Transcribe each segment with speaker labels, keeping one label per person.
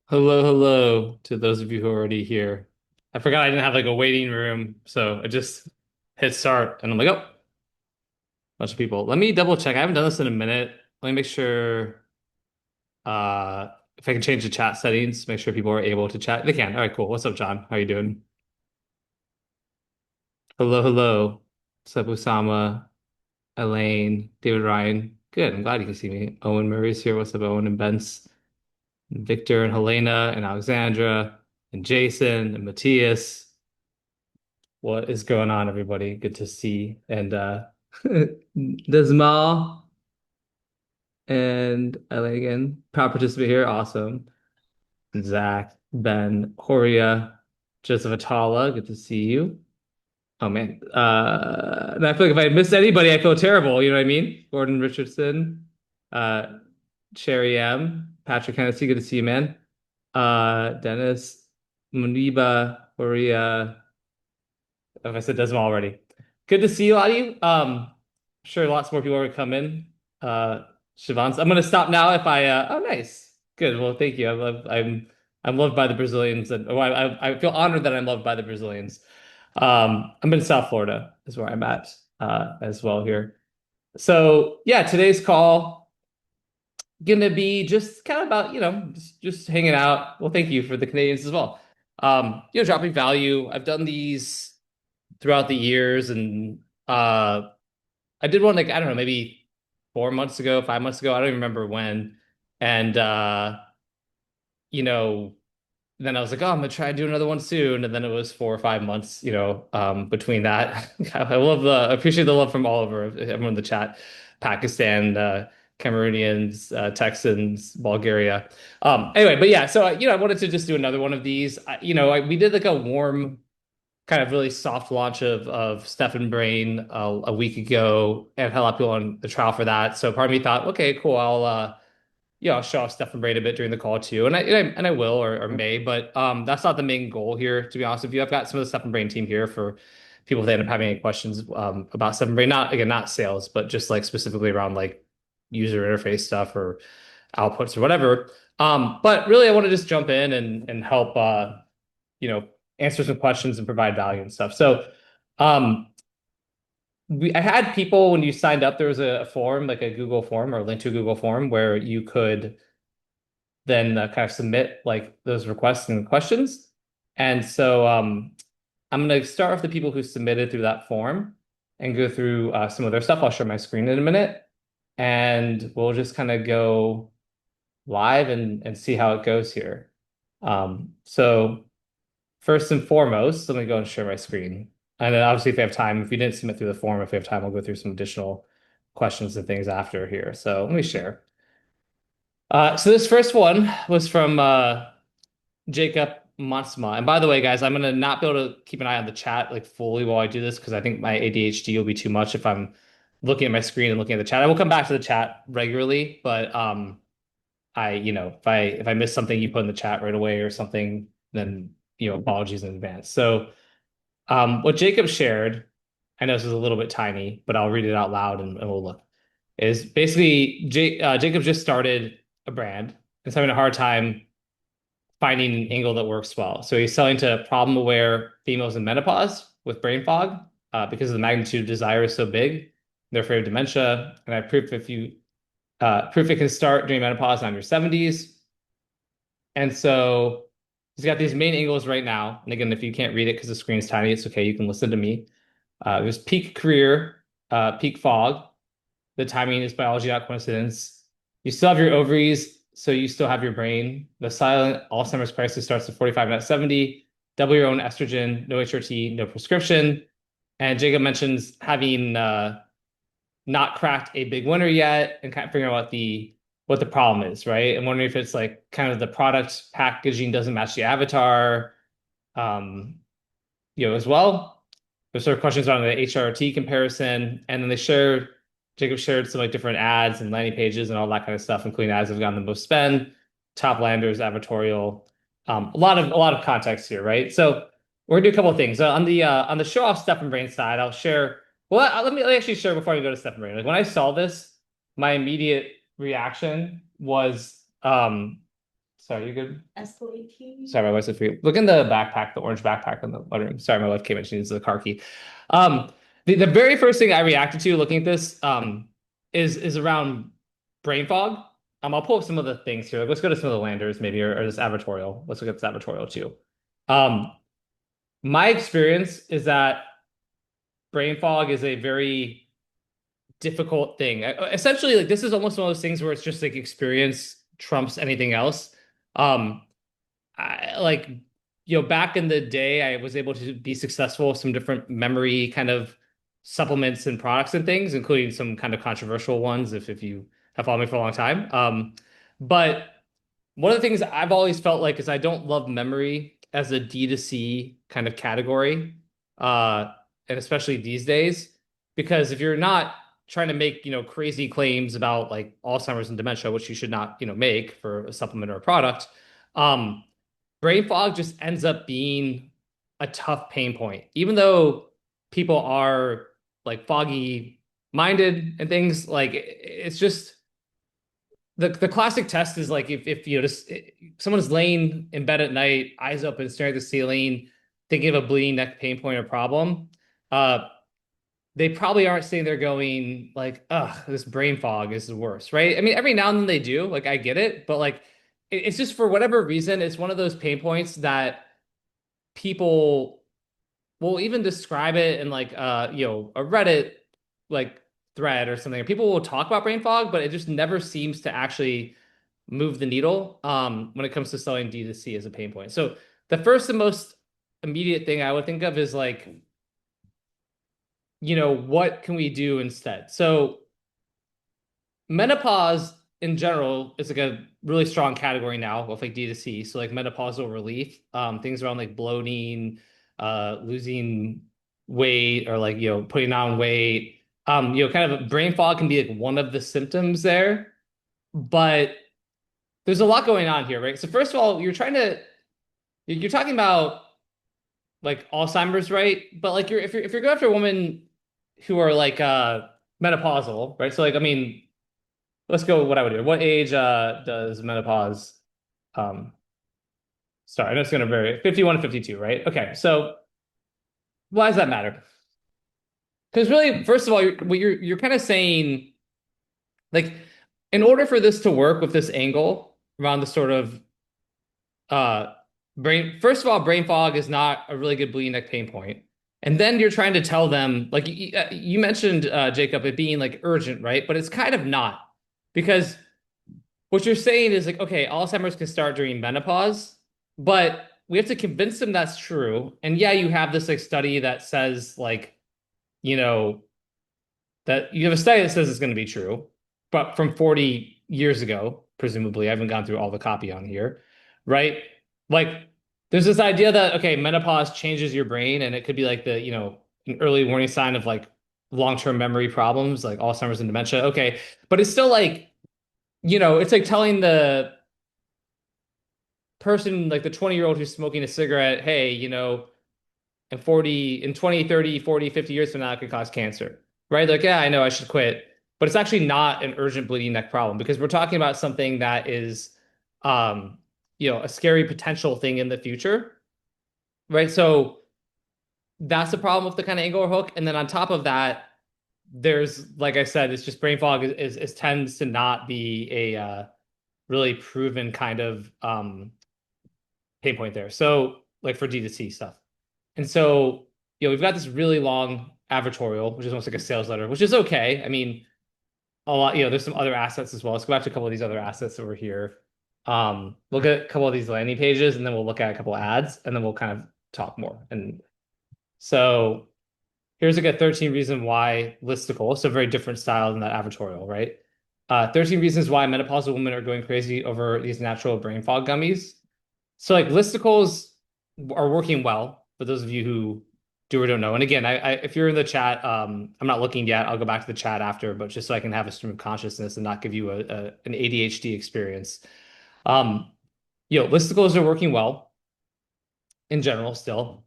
Speaker 1: Hello, hello to those of you who are already here. I forgot I didn't have like a waiting room, so I just hit start and I'm like, oh, bunch of people. Let me double check. I haven't done this in a minute. Let me make sure if I can change the chat settings, make sure people are able to chat. They can. All right, cool. What's up, John? How you doing? Hello, hello. What's up, Usama, Elaine, David Ryan? Good. I'm glad you can see me. Owen Murray's here. What's up, Owen and Bence? And Victor and Helena and Alexandra and Jason and Matthias. What is going on, everybody? Good to see. And Desmal and Elegant, proud participant here. Awesome. Zach, Ben, Horia, Joseph Atala, good to see you. Oh man. And I feel like if I missed anybody, I feel terrible. You know what I mean? Gordon Richardson, uh, Cherry M, Patrick Hennessy, good to see you, man. Dennis, Muniba, Horia. If I said Desmond already. Good to see a lot of you. Sure lots more people are gonna come in. Siobhan, I'm gonna stop now if I oh nice. Good. Well, thank you. I'm loved by the Brazilians and oh, I feel honored that I'm loved by the Brazilians. I'm in South Florida is where I'm at as well here. So yeah, today's call gonna be just kind of about, just hanging out. Well, thank you for the Canadians as well. Dropping value. I've done these throughout the years. And I did one like, I don't know, maybe 4 months ago, 5 months ago. I don't even remember when. And you know, then I was like, oh, I'm gonna try to do another one soon. And then it was 4 or 5 months, between that. Appreciate the love from all over everyone in the chat. Pakistan, Cameroonians, Texans, Bulgaria. Anyway, but yeah, so I wanted to just do another one of these. We did like a warm kind of really soft launch of Stefan Brain a week ago and had a lot of people on the trial for that. So part of me thought, okay, cool, I'll show off Stefan Brain a bit during the call too, and I will or may, but that's not the main goal here. To be honest with you, I've got some of the Stefan Brain team here for people if they end up having any questions about Stefan Brain. Not sales, but just like specifically around like user interface stuff or outputs or whatever. But really, I want to just jump in and help you know, answer some questions and provide value and stuff. So, um, I had people when you signed up, there was a form, like a Google form or a link to a Google form where you could then kind of submit like those requests and questions. And so, I'm going to start with the people who submitted through that form and go through some of their stuff. I'll share my screen in a minute and we'll just kind of go live and see how it goes here. So first and foremost, let me go and share my screen. And then obviously, if we have time, if you didn't submit through the form, if we have time, I'll go through some additional questions and things after here. So let me share. So this first one was from Jacob Monsma. And by the way, guys, I'm gonna not be able to keep an eye on the chat like fully while I do this because I think my ADHD will be too much if I'm looking at my screen and looking at the chat. I will come back to the chat regularly, but if I miss something you put in the chat right away or something, then apologies in advance. So what Jacob shared, I know this is a little bit tiny, but I'll read it out loud and we'll look. Is basically Jacob just started a brand and is having a hard time finding an angle that works well. So he's selling to problem-aware females in menopause with brain fog because the magnitude of desire is so big. They're afraid of dementia, and I have proof it can start during menopause and on your 70s. And so he's got these main angles right now. And again, if you can't read it because the screen's tiny, it's okay. You can listen to me. There's peak career, peak fog. The timing is biology, not coincidence. You still have your ovaries, so you still have your brain. The silent Alzheimer's crisis starts at 45, not 70. Double your own estrogen, no HRT, no prescription. And Jacob mentions having not cracked a big winner yet and kind of figuring out what the problem is, right? I'm wondering if it's like kind of the product packaging doesn't match the avatar, um, as well. There's sort of questions around the HRT comparison, and then Jacob shared some like different ads and landing pages and all that kind of stuff, including ads that have gotten the most spend, top landers, advertorial, a lot of context here, right? So we're gonna do a couple of things. On the show off Stefan Brain side, I'll share. Well, let me actually share before we go to Stefan Brain. Like when I saw this, my immediate reaction was Sorry, you good?
Speaker 2: SLAT.
Speaker 1: Sorry, my wife's a free. Look in the backpack, the orange backpack in the living room. Sorry, my wife came in. She needs the car key. Um, the very first thing I reacted to looking at this is around brain fog. I'll pull up some of the things here. Like, let's go to some of the landers, maybe, or this advertorial. Let's look at this advertorial too. Um, my experience is that brain fog is a very difficult thing. Essentially, like this is almost one of those things where it's just like experience trumps anything else. Um, I like back in the day, I was able to be successful with some different memory kind of supplements and products and things, including some kind of controversial ones if you have followed me for a long time. But one of the things I've always felt like is I don't love memory as a D2C kind of category, uh, and especially these days, because if you're not trying to make crazy claims about like Alzheimer's and dementia, which you should not make for a supplement or a product, um, brain fog just ends up being a tough pain point, even though people are like foggy minded and things like it's just the classic test is like if just someone is laying in bed at night, eyes open, staring at the ceiling, thinking of a bleeding neck pain point or problem, uh, they probably aren't sitting there going like, "Ugh, this brain fog is the worst," right? I mean, every now and then they do, like I get it, but like it's just for whatever reason, it's one of those pain points that people will even describe it in like a Reddit like thread or something. People will talk about brain fog, but it just never seems to actually move the needle when it comes to selling D2C as a pain point. So the first and most immediate thing I would think of is like, what can we do instead? So menopause in general is like a really strong category now with like D2C. So like menopausal relief, things around like bloating, losing weight or like, putting on weight. Kind of brain fog can be like one of the symptoms there, but there's a lot going on here, right? So first of all, you're talking about like Alzheimer's, right? But like if you're going after women who are like menopausal, right? So like I mean, let's go with what I would do. What age does menopause um start? I know it's gonna vary. 51 to 52, right? Okay, so why does that matter? Because really, first of all, you're kind of saying like in order for this to work with this angle around the sort of uh brain first of all, brain fog is not a really good bleeding neck pain point. And then you're trying to tell them, like you mentioned, Jacob, it being like urgent, right? But it's kind of not because what you're saying is like, okay, Alzheimer's can start during menopause, but we have to convince them that's true. And yeah, you have this like study that says like, you know, that you have a study that says it's going to be true, but from 40 years ago, presumably, I haven't gone through all the copy on here, right? Like, there's this idea that, okay, menopause changes your brain and it could be like an early warning sign of like long-term memory problems like Alzheimer's and dementia. Okay. But it's still like, it's like telling the person, like the 20-year-old who's smoking a cigarette, hey, in 20, 30, 40, 50 years from now, it could cause cancer, right? Like, yeah, I know I should quit, but it's actually not an urgent bleeding neck problem because we're talking about something that is, um, a scary potential thing in the future, right? So that's the problem with the kind of angle or hook. And then on top of that, there's, like I said, it's just brain fog is tends to not be a really proven kind of pain point there. So like for D2C stuff. And so, we've got this really long advertorial, which is almost like a sales letter, which is okay. I mean, a lot, there's some other assets as well. Let's go back to a couple of these other assets over here. Look at a couple of these landing pages, and then we'll look at a couple of ads, and then we'll kind of talk more. And so here's like a 13 reason why listicle, so very different style than that advertorial, right? 13 reasons why menopausal women are going crazy over these natural brain fog gummies. So like listicles are working well for those of you who do or don't know. And again, if you're in the chat, I'm not looking yet. I'll go back to the chat after, but just so I can have a stream of consciousness and not give you an ADHD experience. Um, listicles are working well in general still.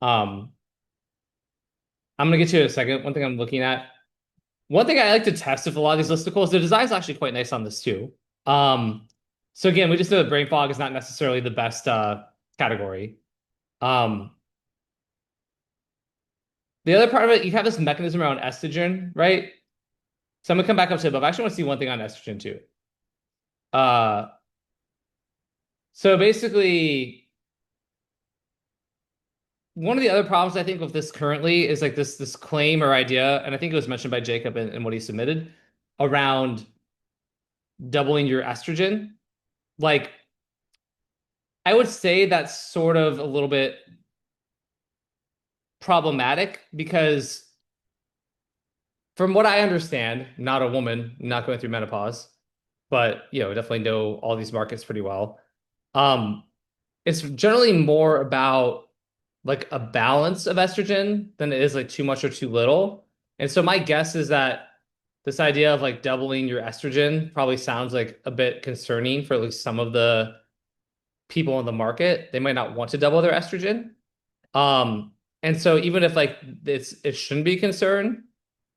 Speaker 1: Um, I'm gonna get to it in a second. One thing I'm looking at. One thing I like to test with a lot of these listicles, the design is actually quite nice on this too. Um, So again, we just know that brain fog is not necessarily the best category. Um, the other part of it, you have this mechanism around estrogen, right? So I'm gonna come back up to it, but I actually want to see one thing on estrogen too. Uh, so basically, one of the other problems I think with this currently is like this claim or idea, and I think it was mentioned by Jacob in what he submitted around doubling your estrogen. Like, I would say that's sort of a little bit problematic because from what I understand, not a woman, not going through menopause, but definitely know all these markets pretty well. Um, it's generally more about like a balance of estrogen than it is like too much or too little. And so my guess is that this idea of like doubling your estrogen probably sounds like a bit concerning for at least some of the people in the market. They might not want to double their estrogen. And so even if like it shouldn't be a concern,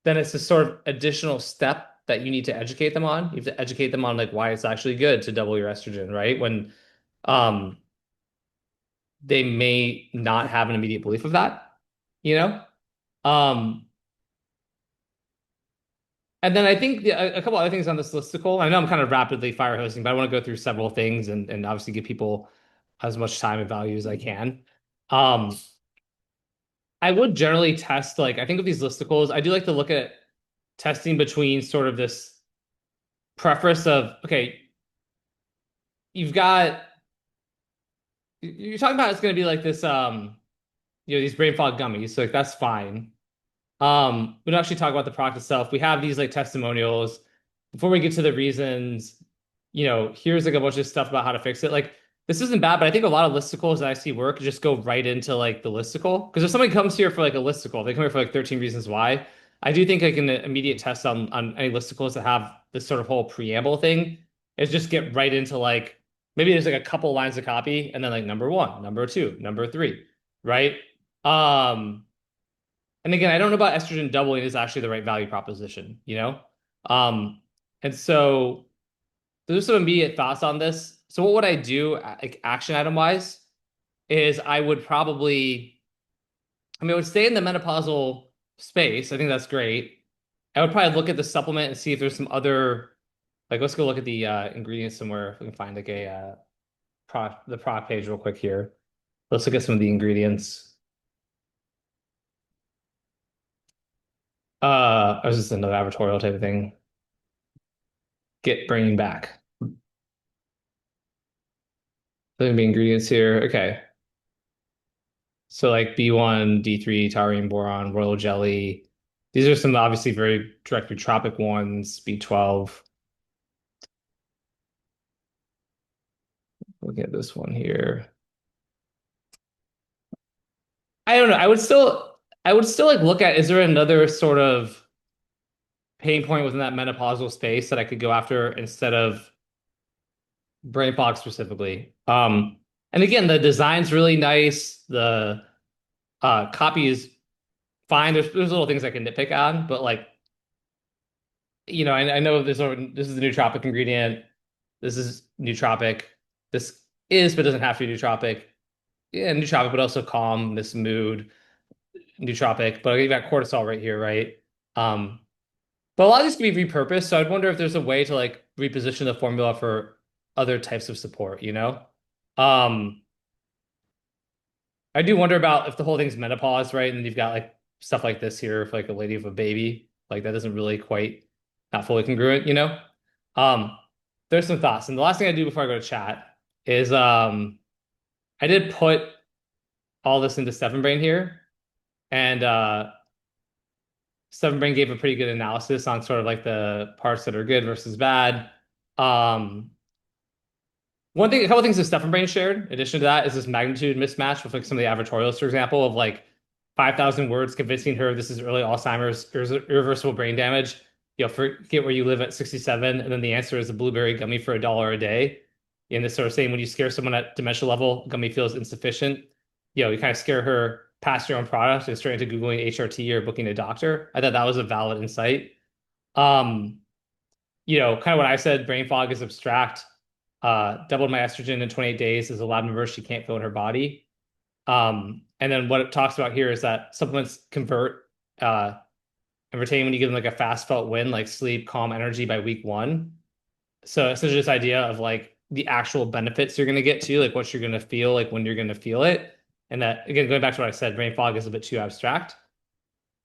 Speaker 1: then it's a sort of additional step that you need to educate them on. You have to educate them on like why it's actually good to double your estrogen, right? When um they may not have an immediate belief of that, you know? Um and then I think a couple other things on this listicle. I know I'm kind of rapidly fire hosting, but I want to go through several things and obviously give people as much time and value as I can. Um, I would generally test like I think of these listicles, I do like to look at testing between sort of this preference of okay, you've got you're talking about it's going to be like this these brain fog gummies, so like that's fine. We don't actually talk about the product itself. We have these like testimonials. Before we get to the reasons, here's like a bunch of stuff about how to fix it. Like this isn't bad, but I think a lot of listicles that I see work just go right into like the listicle. Because if somebody comes here for like a listicle, they come here for like 13 reasons why. I do think like an immediate test on any listicles that have this sort of whole preamble thing is just get right into like maybe there's like a couple lines of copy and then like number one, number two, number three, right? Um, and again, I don't know about estrogen doubling is actually the right value proposition, you know? Um, and so there's some immediate thoughts on this. So what would I do, like action item wise, is I would probably, I mean, I would stay in the menopausal space. I think that's great. I would probably look at the supplement and see if there's some other, like, let's go look at the ingredients somewhere. If we can find like a the product page real quick here. Let's look at some of the ingredients. I was just another advertorial type of thing. Get brain back. Look at the ingredients here. Okay. So like B1, D3, taurine, boron, royal jelly. These are some obviously very direct nootropic ones, B12. Look at this one here. I don't know. I would still like look at is there another sort of pain point within that menopausal space that I could go after instead of brain fog specifically. And again, the design's really nice. The copy is fine. There's little things I can nitpick on, but like I know this is a nootropic ingredient. This is nootropic. This is, but doesn't have to be nootropic. Yeah, nootropic, but also calm this mood. Nootropic, but you've got cortisol right here, right? Um, but a lot of these can be repurposed. So I'd wonder if there's a way to like reposition the formula for other types of support, you know? Um, I do wonder about if the whole thing's menopause, right? And you've got like stuff like this here for like a lady of a baby. Like that doesn't really quite not fully congruent, you know? Um, there's some thoughts. And the last thing I do before I go to chat is I did put all this into Seven Brain here. And Seven Brain gave a pretty good analysis on sort of like the parts that are good versus bad. Um, a couple things that Stefan Brain shared, in addition to that, is this magnitude mismatch with like some of the advertorials, for example, of like 5,000 words convincing her this is early Alzheimer's, irreversible brain damage. Forget where you live at 67, and then the answer is a blueberry gummy for $1 a day. And this sort of saying when you scare someone at dementia level, gummy feels insufficient. You kind of scare her past your own product and straight into Googling HRT or booking a doctor. I thought that was a valid insight. Kind of what I said, brain fog is abstract. Doubled my estrogen in 28 days is a lab number she can't feel in her body. And then what it talks about here is that supplements convert and retain when you give them like a fast felt win, like sleep, calm, energy by week one. So essentially this idea of like the actual benefits you're gonna get to, like what you're gonna feel, like when you're gonna feel it. And that again, going back to what I said, brain fog is a bit too abstract.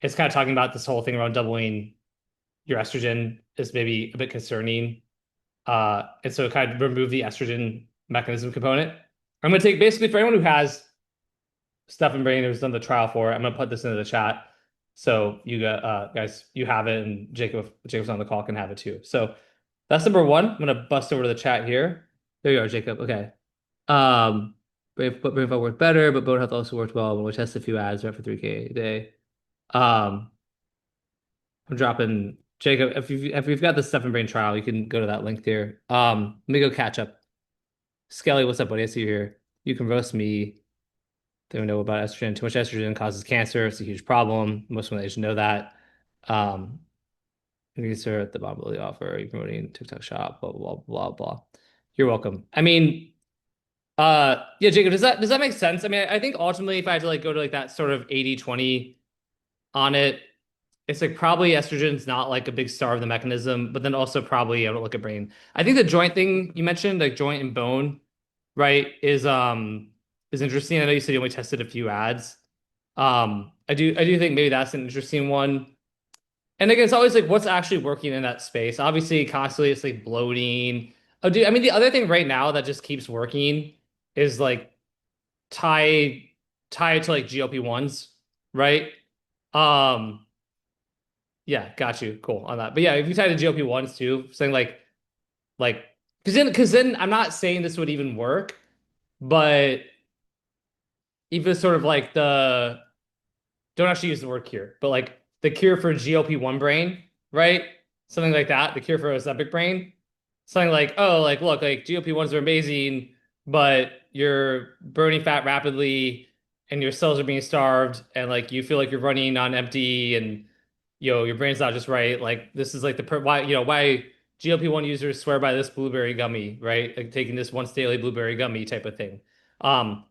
Speaker 1: It's kind of talking about this whole thing around doubling your estrogen is maybe a bit concerning. And so kind of remove the estrogen mechanism component. I'm gonna take basically for anyone who has stuff in brain who's done the trial for it, I'm gonna put this into the chat. So you got guys, you have it, and Jacob's on the call can have it too. So that's number one. I'm gonna bust over to the chat here. There you are, Jacob. Okay. Um, brain fog worked better, but bone health also worked well when we tested a few ads right for 3K a day. Um, I'm dropping Jacob. If you've got the stuff in brain trial, you can go to that link there. Let me go catch up. Skelly, what's up, buddy? I see you here. You can roast me. They don't know about estrogen. Too much estrogen causes cancer. It's a huge problem. Most women should know that. Um, These are at the bottom of the offer. You're promoting TikTok shop, blah, blah, blah, blah. You're welcome. I mean, yeah, Jacob, does that make sense? I mean, I think ultimately if I had to like go to like that sort of 80-20 on it, it's like probably estrogen's not like a big star of the mechanism, but then also probably I don't look at brain. I think the joint thing you mentioned, like joint and bone, right, is interesting. I know you said you only tested a few ads. I do think maybe that's an interesting one. And again, it's always like what's actually working in that space. Obviously, constantly it's like bloating. Oh, dude, I mean the other thing right now that just keeps working is like tie tie it to like GLP-1s, right? Um, yeah, got you. Cool on that. But yeah, if you tie to GLP-1s too, saying like because then I'm not saying this would even work, but even sort of like the don't actually use the word cure, but like the cure for GLP-1 brain, right? Something like that, the cure for Ozempic brain. Something like, oh, like look, like GLP-1s are amazing, but you're burning fat rapidly and your cells are being starved and like you feel like you're running on empty and your brain's not just right. Like this is like why why GLP-1 users swear by this blueberry gummy, right? Like taking this once daily blueberry gummy type of thing. Um,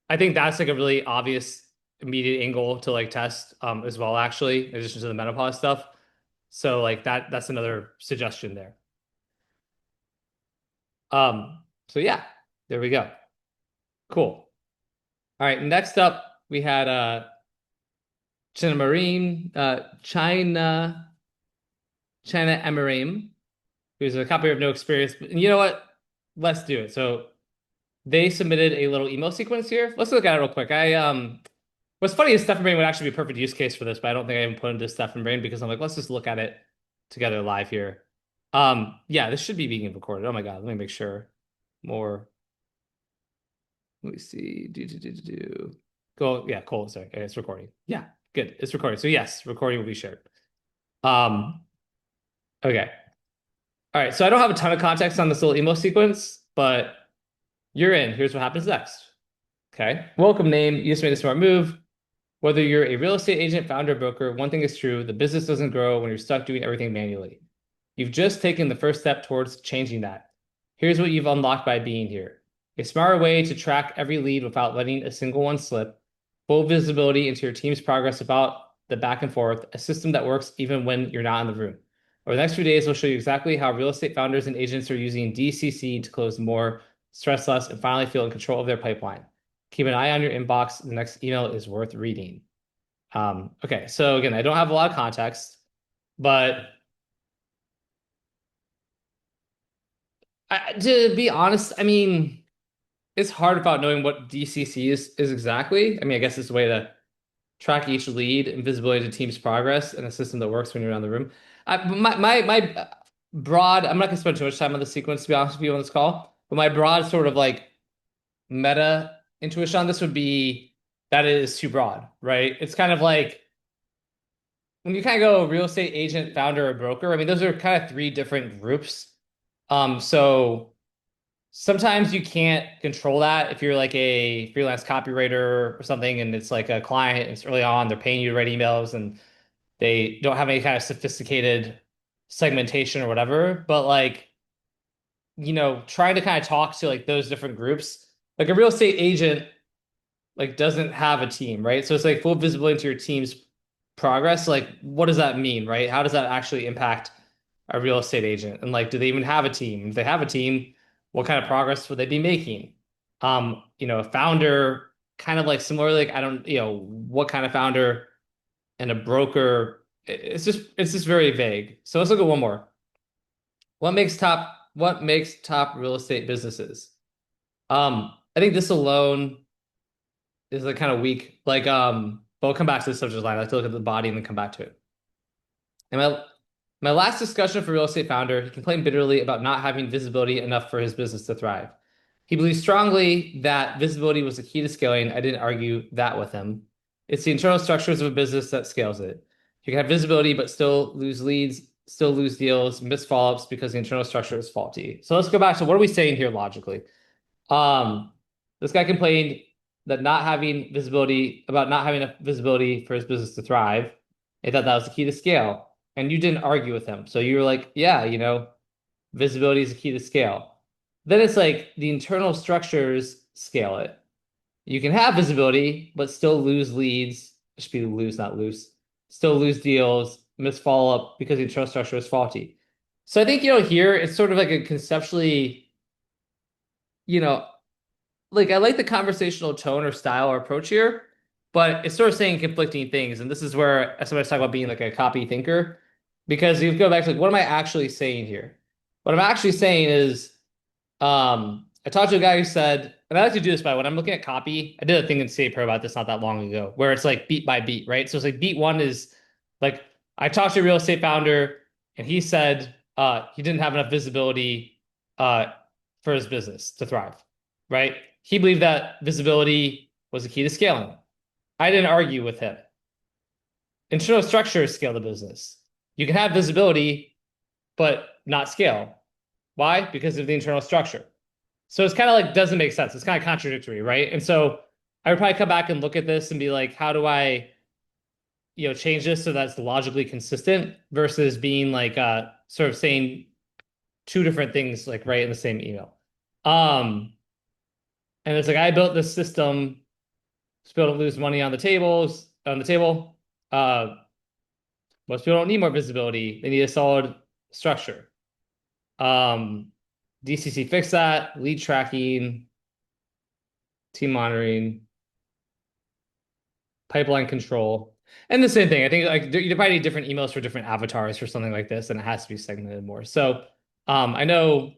Speaker 1: I think that's like a really obvious immediate angle to like test as well, actually, in addition to the menopause stuff. So like that's another suggestion there. So yeah, there we go. Cool. All right, next up we had China Marine, China Emarim, who's a copy of no experience. And you know what? Let's do it. So they submitted a little email sequence here. Let's look at it real quick. What's funny is Stephen Brain would actually be a perfect use case for this, but I don't think I even put into Stephen Brain because I'm like, let's just look at it together live here. Yeah, this should be being recorded. Oh my God, let me make sure. More. Let me see. Do. Go. Yeah, cool. Sorry. Okay, it's recording. Yeah, good. It's recording. So yes, recording will be shared. Um, okay. All right. So I don't have a ton of context on this little email sequence, but you're in. Here's what happens next. Okay. Welcome name. You just made a smart move. Whether you're a real estate agent, founder, broker, one thing is true, the business doesn't grow when you're stuck doing everything manually. You've just taken the first step towards changing that. Here's what you've unlocked by being here. A smarter way to track every lead without letting a single one slip, full visibility into your team's progress about the back and forth, a system that works even when you're not in the room. Over the next few days, we'll show you exactly how real estate founders and agents are using DCC to close more, stress less, and finally feel in control of their pipeline. Keep an eye on your inbox. The next email is worth reading. Okay, so again, I don't have a lot of context, but to be honest, I mean, it's hard about knowing what DCC is exactly. I mean, I guess it's a way to track each lead and visibility to team's progress in a system that works when you're around the room. My broad, I'm not gonna spend too much time on the sequence to be honest with you on this call, but my broad sort of like meta intuition on this would be that it is too broad, right? It's kind of like when you kind of go real estate agent, founder, or broker, I mean, those are kind of three different groups. So sometimes you can't control that if you're like a freelance copywriter or something, and it's like a client, it's early on, they're paying you to write emails and they don't have any kind of sophisticated segmentation or whatever. But like trying to kind of talk to like those different groups. Like a real estate agent like doesn't have a team, right? So it's like full visibility into your team's progress. Like, what does that mean, right? How does that actually impact a real estate agent? And like, do they even have a team? If they have a team, what kind of progress would they be making? A founder, kind of like similar, like I don't, what kind of founder and a broker. It's just very vague. So let's look at one more. What makes top real estate businesses? I think this alone is like kind of weak. Like, but we'll come back to the subject line. I like to look at the body and then come back to it. And my last discussion for real estate founder, he complained bitterly about not having visibility enough for his business to thrive. He believes strongly that visibility was the key to scaling. I didn't argue that with him. It's the internal structures of a business that scales it. You can have visibility, but still lose leads, still lose deals, miss follow-ups because the internal structure is faulty. So let's go back to what are we saying here logically? Um, this guy complained that not having enough visibility for his business to thrive. He thought that was the key to scale. And you didn't argue with him. So you were like, yeah, visibility is the key to scale. Then it's like the internal structures scale it. You can have visibility, but still lose leads. It should be lose, not loose. Still lose deals, miss follow-up because the internal structure is faulty. So I think, here it's sort of like a conceptually, you know, like I like the conversational tone or style or approach here, but it's sort of saying conflicting things. And this is where somebody's talking about being like a copy thinker, because you go back to like, what am I actually saying here? What I'm actually saying is, I talked to a guy who said, and I like to do this by when I'm looking at copy. I did a thing in CA Pro about this not that long ago, where it's like beat by beat, right? So it's like beat one is like I talked to a real estate founder, and he said he didn't have enough visibility for his business to thrive, right? He believed that visibility was the key to scaling. I didn't argue with him. Internal structures scale the business. You can have visibility, but not scale. Why? Because of the internal structure. So it's kind of like doesn't make sense. It's kind of contradictory, right? And so I would probably come back and look at this and be like, how do I, change this so that's logically consistent versus being like sort of saying two different things like right in the same email. And it's like I built this system so people don't lose money on the table. Uh, Most people don't need more visibility. They need a solid structure. Um, DCC fix that, lead tracking, team monitoring, pipeline control, and the same thing. I think like you probably need different emails for different avatars for something like this, and it has to be segmented more. So I know,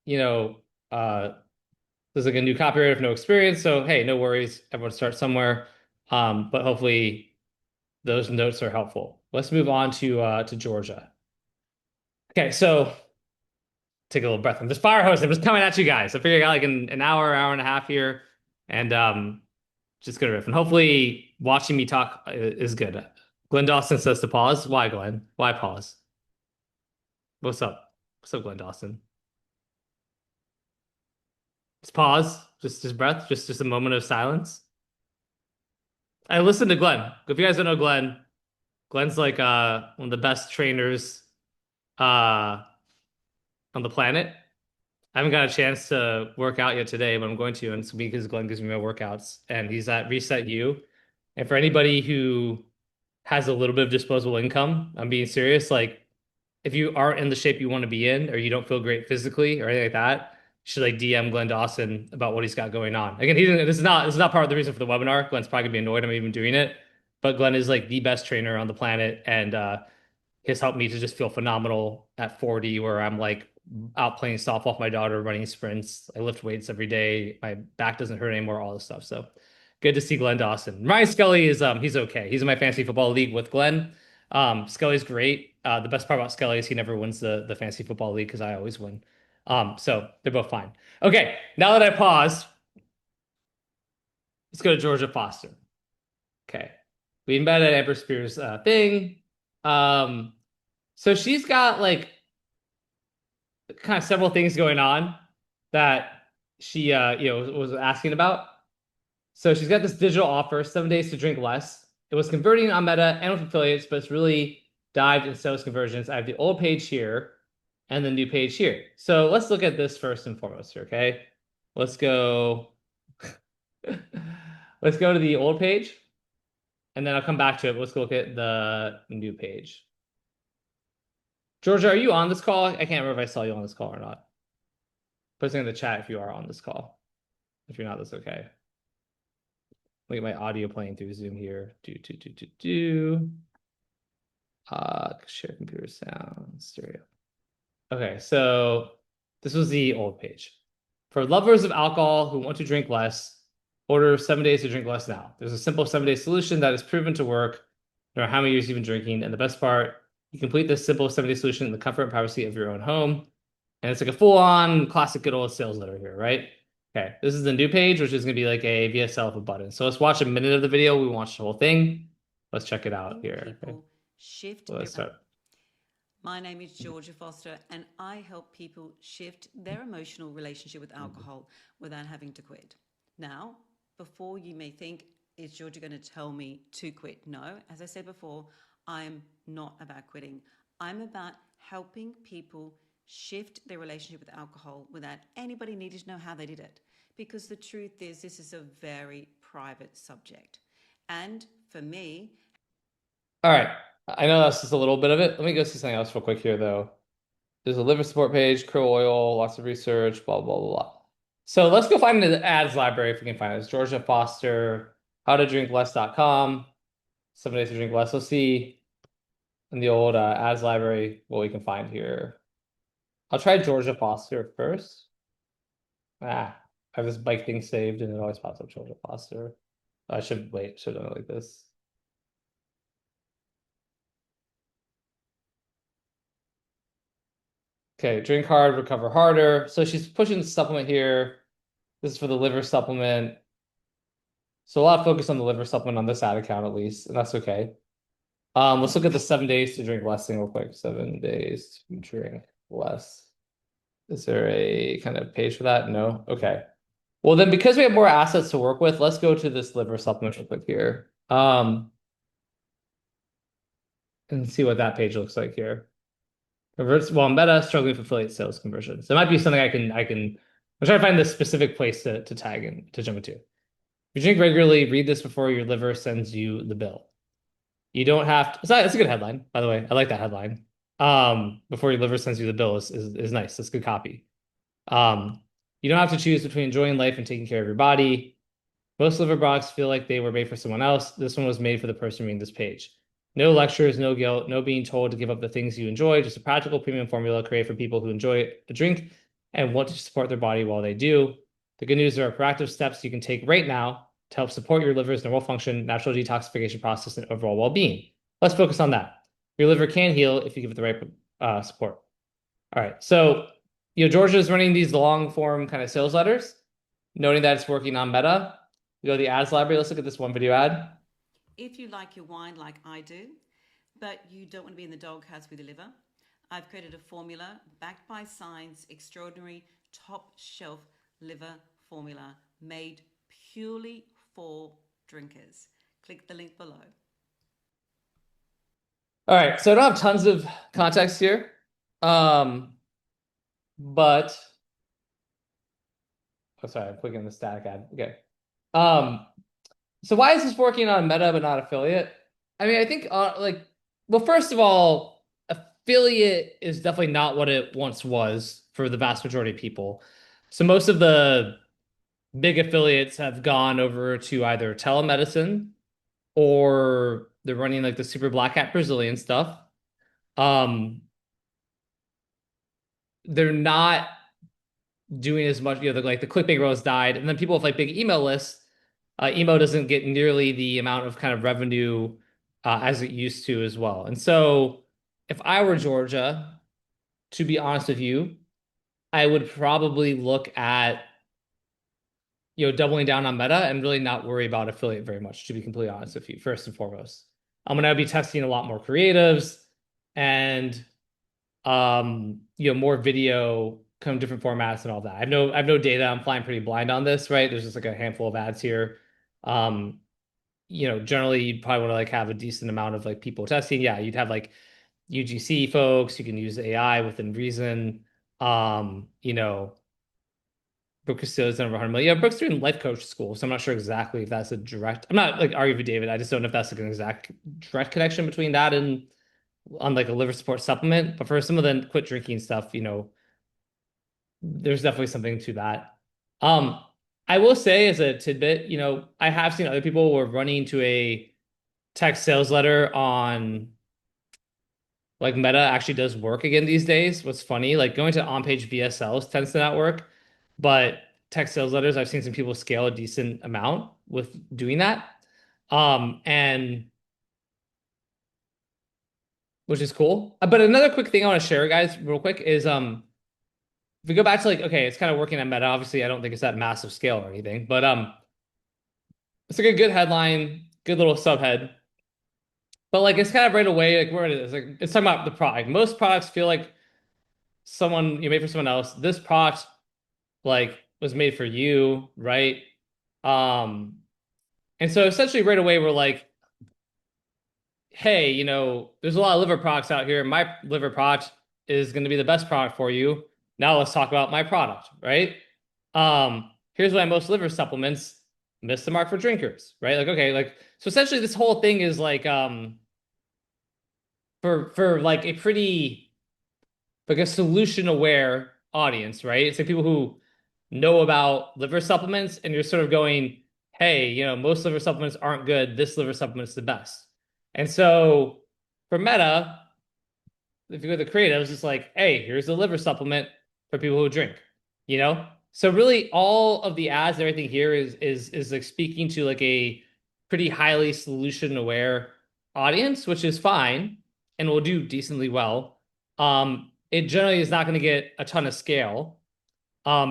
Speaker 1: you know, there's like a new copywriter with no experience. So hey, no worries. Everyone starts somewhere. But hopefully those notes are helpful. Let's move on to Georgia. Okay, so take a little breath. I'm just fire hosting. I'm just coming at you guys. I figure I got like an hour and a half here, and just gonna riff. And hopefully watching me talk is good. Glenn Dawson says to pause. Why, Glenn? Why pause? What's up? What's up, Glenn Dawson? Just pause. Just breath. Just a moment of silence. I listened to Glenn. If you guys don't know Glenn, Glenn's like one of the best trainers uh on the planet. I haven't got a chance to work out yet today, but I'm going to, and it's because Glenn gives me my workouts, and he's at Reset U. And for anybody who has a little bit of disposable income, I'm being serious. Like, if you aren't in the shape you want to be in, or you don't feel great physically, or anything like that, you should like DM Glenn Dawson about what he's got going on. Again, he didn't. This is not part of the reason for the webinar. Glenn's probably gonna be annoyed I'm even doing it, but Glenn is like the best trainer on the planet, and has helped me to just feel phenomenal at 40, where I'm like out playing softball with my daughter, running sprints. I lift weights every day. My back doesn't hurt anymore, all this stuff. So good to see Glenn Dawson. Ryan Skelly is he's okay. He's in my fantasy football league with Glenn. Skelly's great. The best part about Skelly is he never wins the fantasy football league because I always win. So they're both fine. Okay, now that I pause, let's go to Georgia Foster. Okay. We embedded Amber Spears thing. So she's got like kind of several things going on that she was asking about. So she's got this digital offer, 7 days to drink less. It was converting on Meta and with affiliates, but it's really dived in sales conversions. I have the old page here, and the new page here. So let's look at this first and foremost here, okay? Let's go let's go to the old page and then I'll come back to it. Let's go look at the new page. Georgia, are you on this call? I can't remember if I saw you on this call or not. Put something in the chat if you are on this call. If you're not, that's okay. Look at my audio playing through Zoom here. Share computer sound, stereo. Okay, so this was the old page. For lovers of alcohol who want to drink less, order 7 days to drink less now. There's a simple 7 day solution that is proven to work no matter how many years you've been drinking. And the best part, you complete this simple 7 day solution in the comfort and privacy of your own home. And it's like a full-on classic good old sales letter here, right? Okay, this is the new page, which is going to be like a VSL of a button. So let's watch a minute of the video. We watched the whole thing. Let's check it out here. Okay.
Speaker 2: Shift.
Speaker 1: So let's start.
Speaker 2: My name is Georgia Foster, and I help people shift their emotional relationship with alcohol without having to quit. Now, before you may think, is Georgia going to tell me to quit? No, as I said before, I'm not about quitting. I'm about helping people shift their relationship with alcohol without anybody needing to know how they did it. Because the truth is, this is a very private subject. And for me...
Speaker 1: All right. I know that's just a little bit of it. Let me go see something else real quick here, though. There's a liver support page, krill oil, lots of research, blah, blah, blah, blah. So let's go find the ads library if we can find it. It's Georgia Foster, howtodrinkless.com, 7 days to drink less. Let's see in the old ads library what we can find here. I'll try Georgia Foster first. I have this bike thing saved and it always pops up Georgia Foster. I should wait, should have done it like this. Okay, drink hard, recover harder. So she's pushing the supplement here. This is for the liver supplement. So a lot of focus on the liver supplement on this ad account at least, and that's okay. Let's look at the 7 days to drink less thing real quick. 7 days to drink less. Is there a kind of page for that? No? Okay. Well, then because we have more assets to work with, let's go to this liver supplement real quick here. And see what that page looks like here. Converts well, Meta struggling with affiliate sales conversions. There might be something I'm trying to find the specific place to tag in to jump into. If you drink regularly, read this before your liver sends you the bill. You don't have to, it's a good headline, by the way. I like that headline. Before your liver sends you the bill is nice. That's good copy. You don't have to choose between enjoying life and taking care of your body. Most liver products feel like they were made for someone else. This one was made for the person reading this page. No lectures, no guilt, no being told to give up the things you enjoy, just a practical premium formula created for people who enjoy a drink and want to support their body while they do. The good news, there are proactive steps you can take right now to help support your liver's normal function, natural detoxification process, and overall well-being. Let's focus on that. Your liver can heal if you give it the right support. All right, so Georgia is running these long-form kind of sales letters, noting that it's working on Meta. You go to the ads library. Let's look at this one video ad.
Speaker 2: If you like your wine like I do, but you don't want to be in the doghouse with your liver, I've created a formula backed by science, extraordinary top shelf liver formula made purely for drinkers. Click the link below.
Speaker 1: All right, so I don't have tons of context here, but sorry, I'm clicking the static ad. Okay. So why is this working on Meta but not affiliate? I mean, I think well, first of all, affiliate is definitely not what it once was for the vast majority of people. So most of the big affiliates have gone over to either telemedicine or they're running like the super black hat Brazilian stuff. They're not doing as much, like the clickbait girls died, and then people with like big email lists. Emo doesn't get nearly the amount of kind of revenue as it used to as well. And so if I were Georgia, to be honest with you, I would probably look at doubling down on Meta and really not worry about affiliate very much, to be completely honest with you, first and foremost. I'm going to be testing a lot more creatives and more video, kind of different formats and all that. I have no data. I'm flying pretty blind on this, right? There's just like a handful of ads here. Generally you'd probably want to like have a decent amount of like people testing. Yeah, you'd have like UGC folks. You can use AI within reason. You know, Brooke Castillo's done over 100 million. Yeah, Brooke's doing life coach school, so I'm not sure exactly if that's a direct. I'm not like arguing with David. I just don't know if that's like an exact direct connection between that and on like a liver support supplement. But for some of the quit drinking stuff, there's definitely something to that. Um, I will say as a tidbit, I have seen other people were running to a text sales letter on like Meta actually does work again these days. What's funny, like going to on-page VSLs tends to not work, but text sales letters, I've seen some people scale a decent amount with doing that. And which is cool. But another quick thing I want to share, guys, real quick, is if we go back to like, okay, it's kind of working at Meta. Obviously, I don't think it's that massive scale or anything, but it's like a good headline, good little subhead. But like it's kind of right away, like where it is. Like it's talking about the product. Most products feel like someone you made for someone else. This product like was made for you, right? Um, and so essentially right away we're like, hey, there's a lot of liver products out here. My liver product is going to be the best product for you. Now let's talk about my product, right? Here's why most liver supplements miss the mark for drinkers, right? Like, okay, like so essentially this whole thing is like for like a pretty like a solution aware audience, right? It's like people who know about liver supplements and you're sort of going, hey, most liver supplements aren't good. This liver supplement's the best. And so for Meta, if you go to the creatives, it's like, hey, here's the liver supplement for people who drink, you know? So really all of the ads and everything here is like speaking to like a pretty highly solution aware audience, which is fine and will do decently well. It generally is not going to get a ton of scale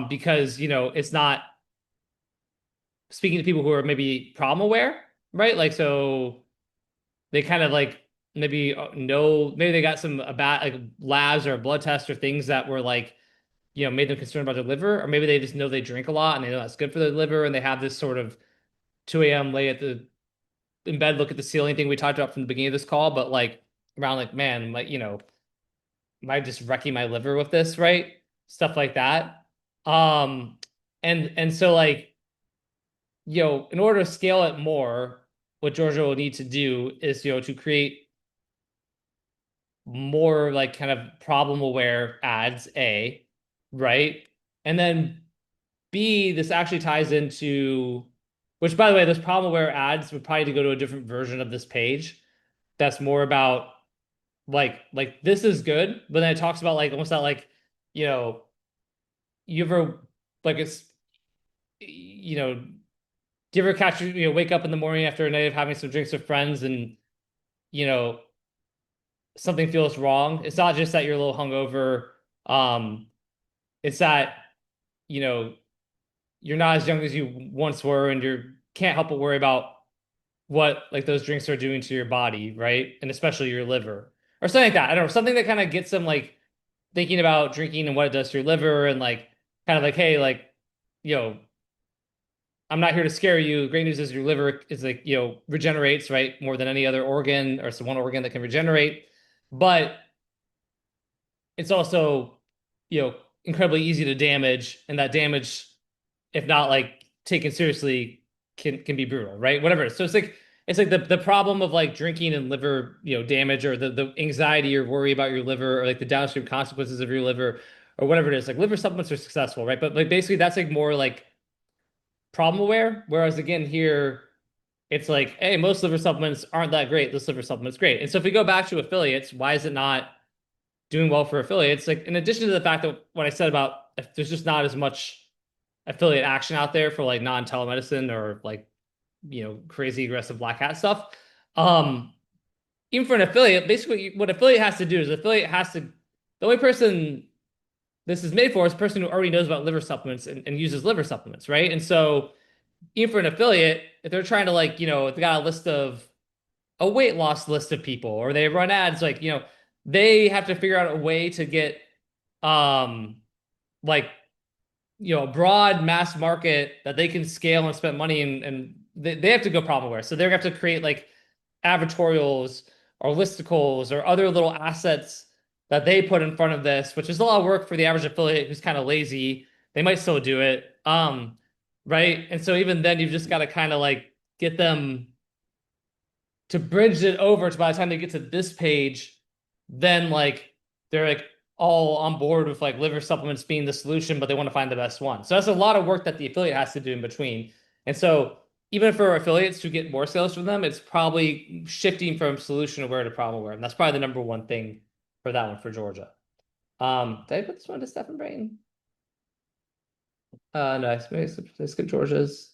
Speaker 1: because it's not speaking to people who are maybe problem aware, right? Like so they kind of like maybe know maybe they got some about like labs or blood tests or things that were like made them concerned about their liver, or maybe they just know they drink a lot and they know that's good for their liver, and they have this sort of 2 a.m. lay at the in bed, look at the ceiling thing we talked about from the beginning of this call, but like around like man, like am I just wrecking my liver with this, right? Stuff like that. Um, and so like in order to scale it more, what Georgia will need to do is to create more like kind of problem aware ads, A, right? And then B, this actually ties into, which by the way, those problem aware ads would probably to go to a different version of this page that's more about like this is good, but then it talks about like almost that like, you know, you ever like it's do you ever catch wake up in the morning after a night of having some drinks with friends and you know something feels wrong? It's not just that you're a little hungover. Um, it's that you know you're not as young as you once were, and you can't help but worry about what like those drinks are doing to your body, right? And especially your liver or something like that. I don't know, something that kind of gets them like thinking about drinking and what it does to your liver and like kind of like, hey, like, you know, I'm not here to scare you. Great news is your liver is like, regenerates, right? More than any other organ, or it's one organ that can regenerate. But it's also, incredibly easy to damage, and that damage, if not like taken seriously, can be brutal, right? Whatever. So it's like the problem of like drinking and liver, damage, or the anxiety or worry about your liver, or like the downstream consequences of your liver, or whatever it is. Like liver supplements are successful, right? But like basically that's like more like problem aware. Whereas again here, it's like, hey, most liver supplements aren't that great. This liver supplement's great. And so if we go back to affiliates, why is it not doing well for affiliates? Like in addition to the fact that what I said about if there's just not as much affiliate action out there for like non-telemedicine or like crazy aggressive black hat stuff. Um, Even for an affiliate, basically what affiliate has to do is affiliate has to the only person this is made for is a person who already knows about liver supplements and uses liver supplements, right? And so even for an affiliate, if they're trying to like, if they got a list of a weight loss list of people or they run ads, like, they have to figure out a way to get um like a broad mass market that they can scale and spend money and they have to go problem aware. So they're gonna have to create like advertorials or listicles or other little assets that they put in front of this, which is a lot of work for the average affiliate who's kind of lazy. They might still do it. Right? And so even then you've just got to kind of like get them to bridge it over to by the time they get to this page, then like they're like all on board with like liver supplements being the solution, but they want to find the best one. So that's a lot of work that the affiliate has to do in between. And so even for affiliates to get more sales from them, it's probably shifting from solution aware to problem aware. And that's probably the number one thing for that one for Georgia. Did I put this one to Stephen Brain? No, I skipped Georgia's.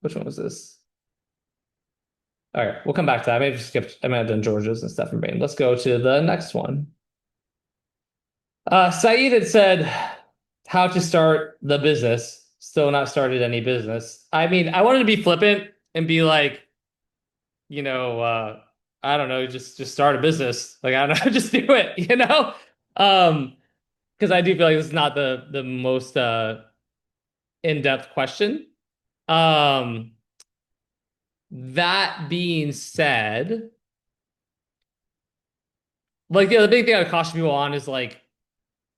Speaker 1: Which one was this? All right, we'll come back to that. I may have done Georgia's and Stephen Bain. Let's go to the next one. Saeed had said how to start the business, still not started any business. I mean, I wanted to be flippant and be like, you know, I don't know, just start a business. Like, I don't know, just do it, you know? Because I do feel like this is not the most in-depth question. Um, that being said, like, yeah, the big thing I would caution people on is like,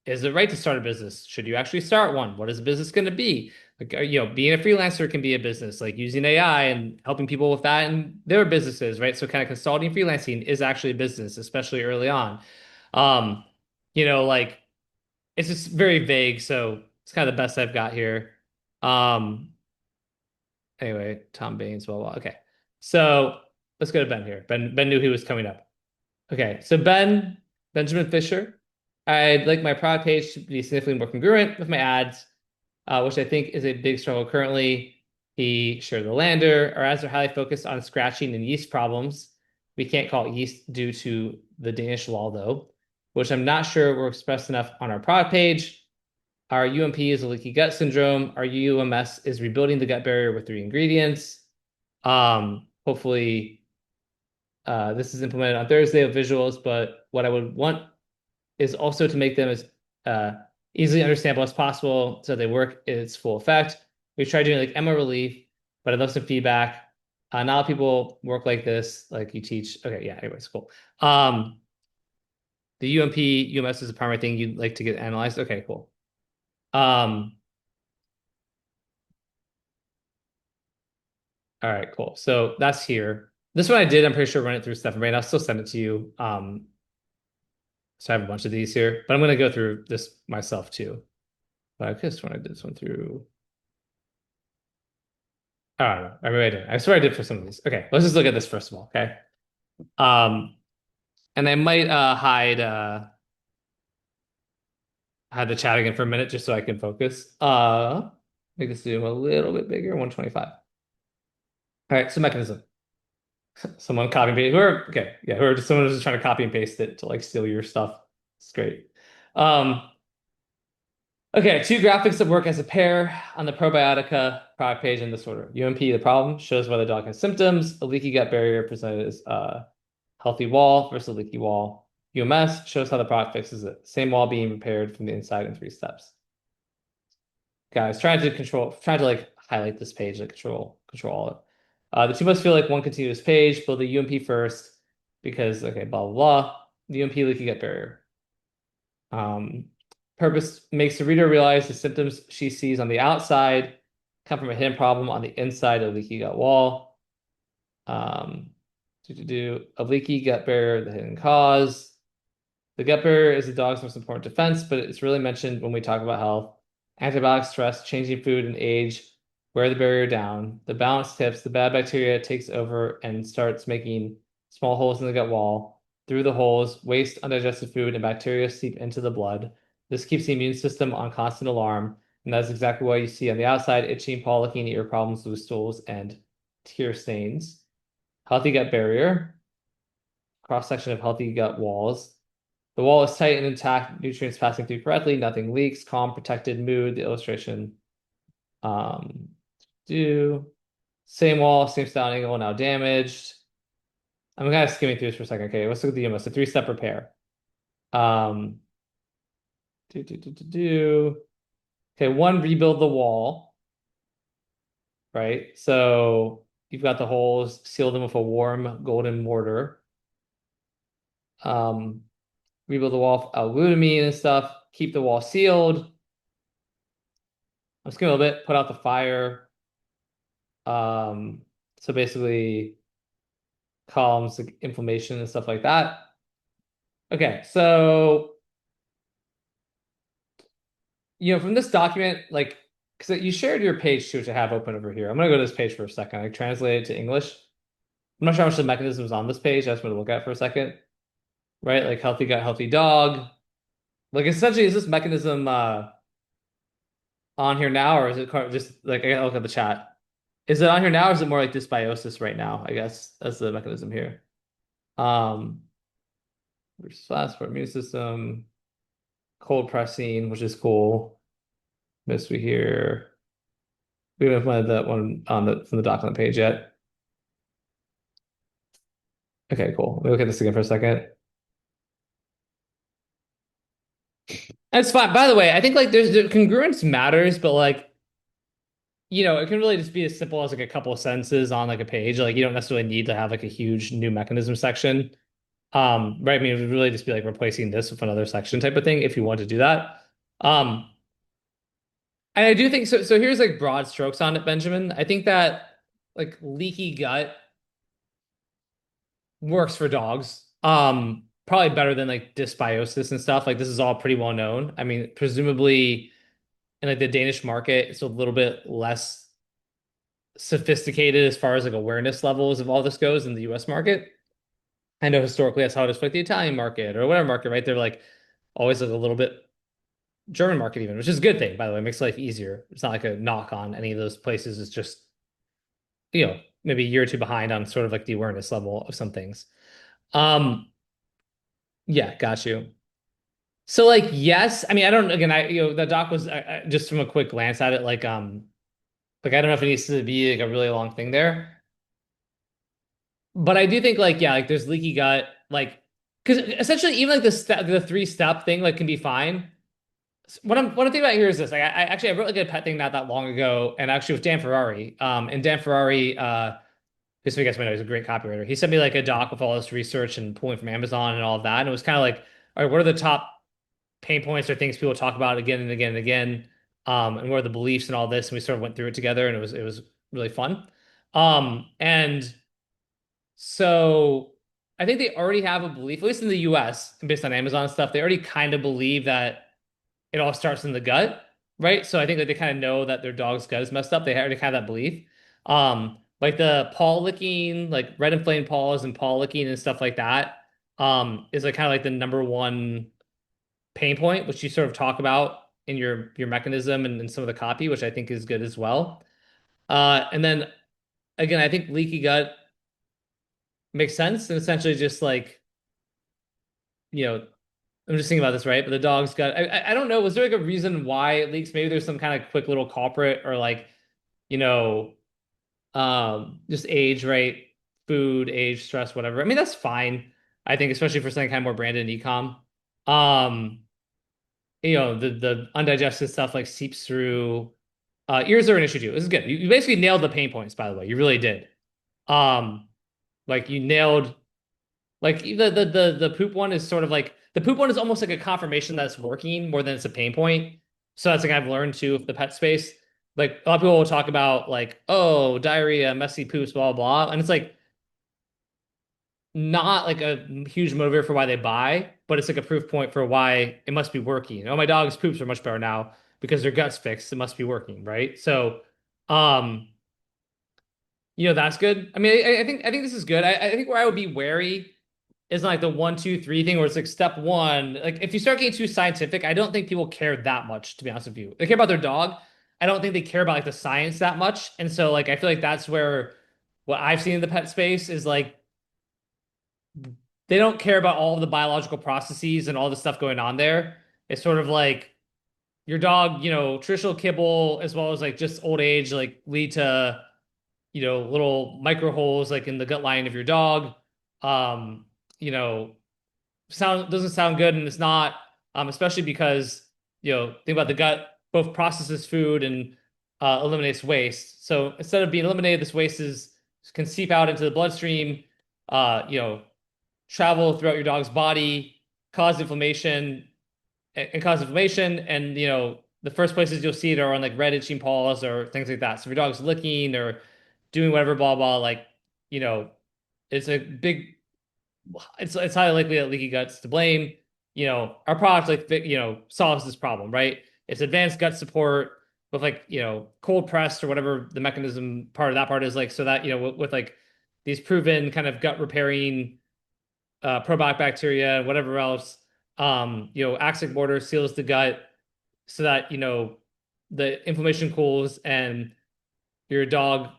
Speaker 1: is it right to start a business? Should you actually start one? What is a business going to be? Like, being a freelancer can be a business, like using AI and helping people with that and their businesses, right? So kind of consulting, freelancing is actually a business, especially early on. Um, like it's just very vague, so it's kind of the best I've got here. Um, anyway, Tom Baines, blah, blah. Okay. So let's go to Ben here. Ben knew he was coming up. Okay, so Benjamin Fisher. I'd like my product page to be significantly more congruent with my ads, which I think is a big struggle currently. He shared the lander. Our ads are highly focused on scratching and yeast problems. We can't call it yeast due to the Danish law, though, which I'm not sure we're expressed enough on our product page. Our UMP is a leaky gut syndrome. Our UMS is rebuilding the gut barrier with 3 ingredients. Hopefully, this is implemented on Thursday with visuals, but what I would want is also to make them as uh, easily understandable as possible so they work in its full effect. We tried doing like Emma relief, but I'd love some feedback. Not a lot of people work like this, like you teach. Okay, yeah, anyways, cool. The UMP, UMS is a primary thing you'd like to get analyzed. Okay, cool. All right, cool. So that's here. This one I did, I'm pretty sure run it through Stephen Rain. I'll still send it to you. So I have a bunch of these here, but I'm going to go through this myself too. But I just want to do this one through. I don't know. I mean, I did. I swear I did for some of these. Okay, let's just look at this first of all. Okay. Um, and I might hide the chat again for a minute just so I can focus. Make the zoom a little bit bigger, 125. All right, so mechanism. Someone copy and paste. Okay, yeah, someone who's just trying to copy and paste it to like steal your stuff. It's great. Um, Okay, 2 graphics that work as a pair on the probiotica product page in this order. UMP, the problem, shows whether the dog has symptoms. A leaky gut barrier presented as a healthy wall versus a leaky wall. UMS shows how the product fixes it. Same wall being repaired from the inside in 3 steps. Guys, trying to like highlight this page, like control all of it. The two must feel like one continuous page. Build the UMP first because, okay, blah, blah, blah. The UMP leaky gut barrier. Um, Purpose makes the reader realize the symptoms she sees on the outside come from a hidden problem on the inside of the leaky gut wall. Um, a leaky gut barrier, the hidden cause. The gut barrier is the dog's most important defense, but it's really mentioned when we talk about health. Antibiotics, stress, changing food, and age wear the barrier down. The balance tips, the bad bacteria takes over and starts making small holes in the gut wall. Through the holes, waste, undigested food, and bacteria seep into the blood. This keeps the immune system on constant alarm, and that's exactly what you see on the outside: itching, paw licking, ear problems, loose stools, and tear stains. Healthy gut barrier, cross section of healthy gut walls. The wall is tight and intact, nutrients passing through correctly, nothing leaks, calm, protected mood. The illustration. Um, do same wall, same style angle, now damaged. I'm kind of skimming through this for a second. Okay, let's look at the EMS, a 3-step repair. Um, Okay, one, rebuild the wall, right? So You've got the holes, seal them with a warm golden mortar. Um, Rebuild the wall without glutamine and stuff. Keep the wall sealed. I'm skipping a little bit. Put out the fire. Um, so basically calms the inflammation and stuff like that. Okay, so from this document, like, because you shared your page too, which I have open over here. I'm gonna go to this page for a second. I translate it to English. I'm not sure how much the mechanism is on this page. I just want to look at it for a second. Right? Like healthy gut, healthy dog. Like essentially, is this mechanism on here now, or is it just like I gotta look at the chat? Is it on here now, or is it more like dysbiosis right now? I guess that's the mechanism here. Um, Versus fast for immune system, cold pressing, which is cool. Miss we hear. We haven't implemented that one on the from the document page yet. Okay, cool. Let me look at this again for a second. That's fine. By the way, I think like congruence matters, but like it can really just be as simple as like a couple of sentences on like a page. Like you don't necessarily need to have like a huge new mechanism section. Right. I mean, it would really just be like replacing this with another section type of thing if you want to do that. Um, and I do think so. So here's like broad strokes on it, Benjamin. I think that like leaky gut works for dogs. Probably better than like dysbiosis and stuff. Like this is all pretty well known. I mean, presumably in like the Danish market, it's a little bit less sophisticated as far as like awareness levels of all this goes in the US market. I know historically that's how it is for like the Italian market or whatever market, right? They're like always like a little bit German market even, which is a good thing, by the way. It makes life easier. It's not like a knock on any of those places. It's just, maybe a year or two behind on sort of like the awareness level of some things. Um, yeah, got you. So like, yes, I mean, I don't, again, the doc was just from a quick glance at it, like, I don't know if it needs to be like a really long thing there, but I do think like, yeah, like there's leaky gut, like, because essentially even like the three-step thing, like can be fine. What I'm thinking about here is this. Like, I wrote like a pet thing not that long ago, and actually with Dan Ferrari. And Dan Ferrari, just so you guys might know, he's a great copywriter. He sent me like a doc with all this research and pulling from Amazon and all of that. And it was kind of like, all right, what are the top pain points or things people talk about again and again and again? And what are the beliefs and all this? And we sort of went through it together, and it was really fun. And so I think they already have a belief, at least in the US, based on Amazon stuff, they already kind of believe that it all starts in the gut, right? So I think that they kind of know that their dog's gut is messed up. They already have that belief. Like the paw licking, like red inflamed paws and paw licking and stuff like that, is like kind of like the number one pain point, which you sort of talk about in your mechanism and some of the copy, which I think is good as well. And then again, I think leaky gut makes sense and essentially just like, you know, I'm just thinking about this, right? But the dog's got, I don't know, was there like a reason why it leaks? Maybe there's some kind of quick little culprit or like, you know, just age, right? Food, age, stress, whatever. I mean, that's fine. I think, especially for something kind of more branded in ecom. Um, the undigested stuff like seeps through. Ears are an issue too. This is good. You basically nailed the pain points, by the way. You really did. Um, like you nailed like the poop one is sort of like the poop one is almost like a confirmation that it's working more than it's a pain point. So that's like I've learned too of the pet space. Like a lot of people will talk about like, oh, diarrhea, messy poops, blah blah, blah. And it's like not like a huge motivator for why they buy, but it's like a proof point for why it must be working. Oh, my dog's poops are much better now because their gut's fixed. It must be working, right? So, um, that's good. I mean, I think this is good. I think where I would be wary is like the one, two, three thing where it's like step one. Like if you start getting too scientific, I don't think people care that much, to be honest with you. They care about their dog. I don't think they care about like the science that much. And so like I feel like that's where what I've seen in the pet space is like they don't care about all of the biological processes and all the stuff going on there. It's sort of like your dog, traditional kibble as well as like just old age like lead to little micro holes like in the gut lining of your dog. Um, you know, doesn't sound good, and it's not, especially because think about the gut both processes food and eliminates waste. So instead of being eliminated, this waste is can seep out into the bloodstream, you know, travel throughout your dog's body, cause inflammation, and cause inflammation. And you know, the first places you'll see it are on like red itching paws or things like that. So if your dog's licking or doing whatever, blah blah, like you know, it's a big it's highly likely that leaky gut's to blame. You know, our product solves this problem, right? It's advanced gut support with like cold pressed or whatever the mechanism part of that part is like, so that with like these proven kind of gut repairing probiotic bacteria and whatever else, axic mortar seals the gut so that the inflammation cools and your dog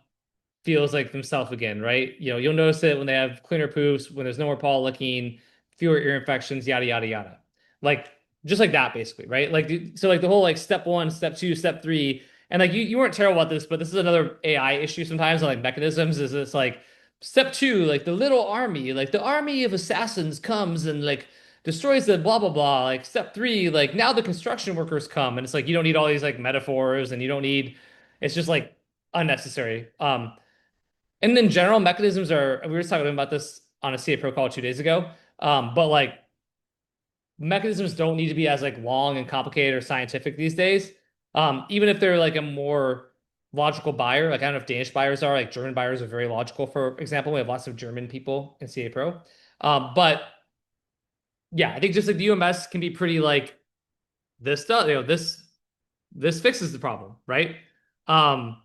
Speaker 1: feels like themselves again, right? You'll notice it when they have cleaner poops, when there's no more paw licking, fewer ear infections, yada yada yada. Like just like that, basically, right? Like so, like the whole like step one, step two, step three, and like you weren't terrible at this, but this is another AI issue sometimes on like mechanisms. Is it's like step two, like the little army, like the army of assassins comes and like destroys the blah blah blah. Like step three, like now the construction workers come, and it's like you don't need all these like metaphors, and you don't need. It's just like unnecessary. And in general, mechanisms are, we were talking about this on a CA Pro call 2 days ago. But like mechanisms don't need to be as like long and complicated or scientific these days. Even if they're like a more logical buyer, like I don't know if Danish buyers are, like German buyers are very logical, for example. We have lots of German people in CA Pro. But yeah, I think just like the UMS can be pretty like this stuff, this fixes the problem, right? Um,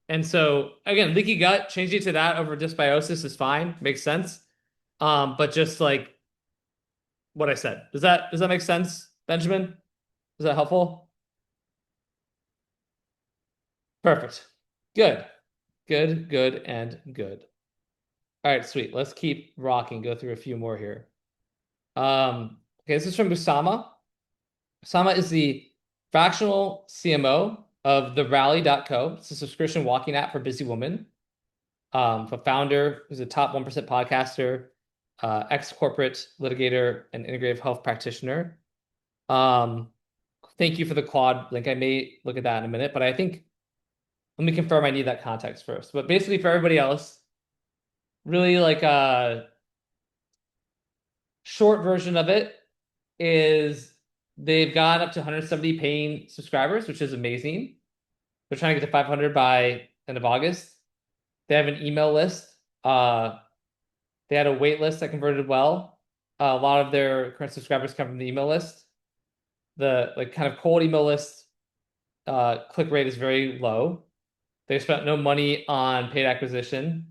Speaker 1: and so again, leaky gut, changing to that over dysbiosis is fine, makes sense. But just like what I said, does that make sense, Benjamin? Is that helpful? Perfect. Good. Good, good, and good. All right, sweet. Let's keep rocking. Go through a few more here. Okay, this is from Usama. Usama is the fractional CMO of the Rally.co. It's a subscription walking app for busy women. A founder who's a top 1% podcaster, ex-corporate litigator, and integrative health practitioner. Um, Thank you for the Claude link. I may look at that in a minute, but I think let me confirm I need that context first. But basically, for everybody else, really like a short version of it is they've got up to 170 paying subscribers, which is amazing. They're trying to get to 500 by end of August. They have an email list. They had a wait list that converted well. A lot of their current subscribers come from the email list. The like kind of cold email list click rate is very low. They spent no money on paid acquisition.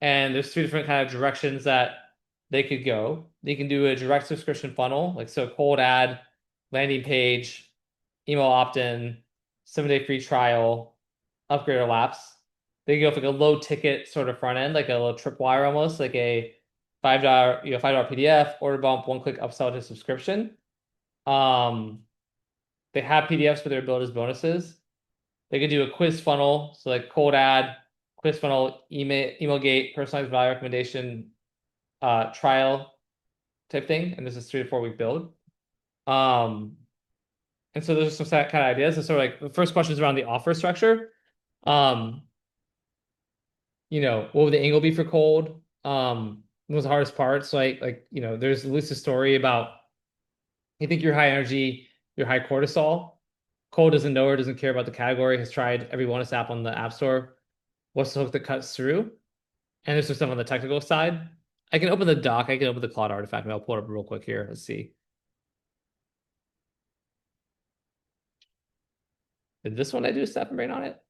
Speaker 1: And there's three different kind of directions that they could go. They can do a direct subscription funnel, like so cold ad, landing page, email opt-in, 7-day free trial, upgrade or lapse. They go for like a low ticket sort of front end, like a little tripwire almost, like a $5, $5 PDF, order bump, one click upsell to subscription. They have PDFs for their build as bonuses. They could do a quiz funnel, so like cold ad, quiz funnel, email gate, personalized value recommendation, trial type thing, and this is 3 to 4 week build. Um, and so those are some kind of ideas. And so like the first question is around the offer structure. Um, what would the angle be for cold? What was the hardest part? So there's Lisa's story about you think you're high energy, you're high cortisol. Cole doesn't know or doesn't care about the category, has tried every wellness app on the App Store. What's the hook that cuts through? And there's some stuff on the technical side. I can open the doc, I can open the Claude artifact, and I'll pull it up real quick here. Let's see. Did this one I do step and brain on it?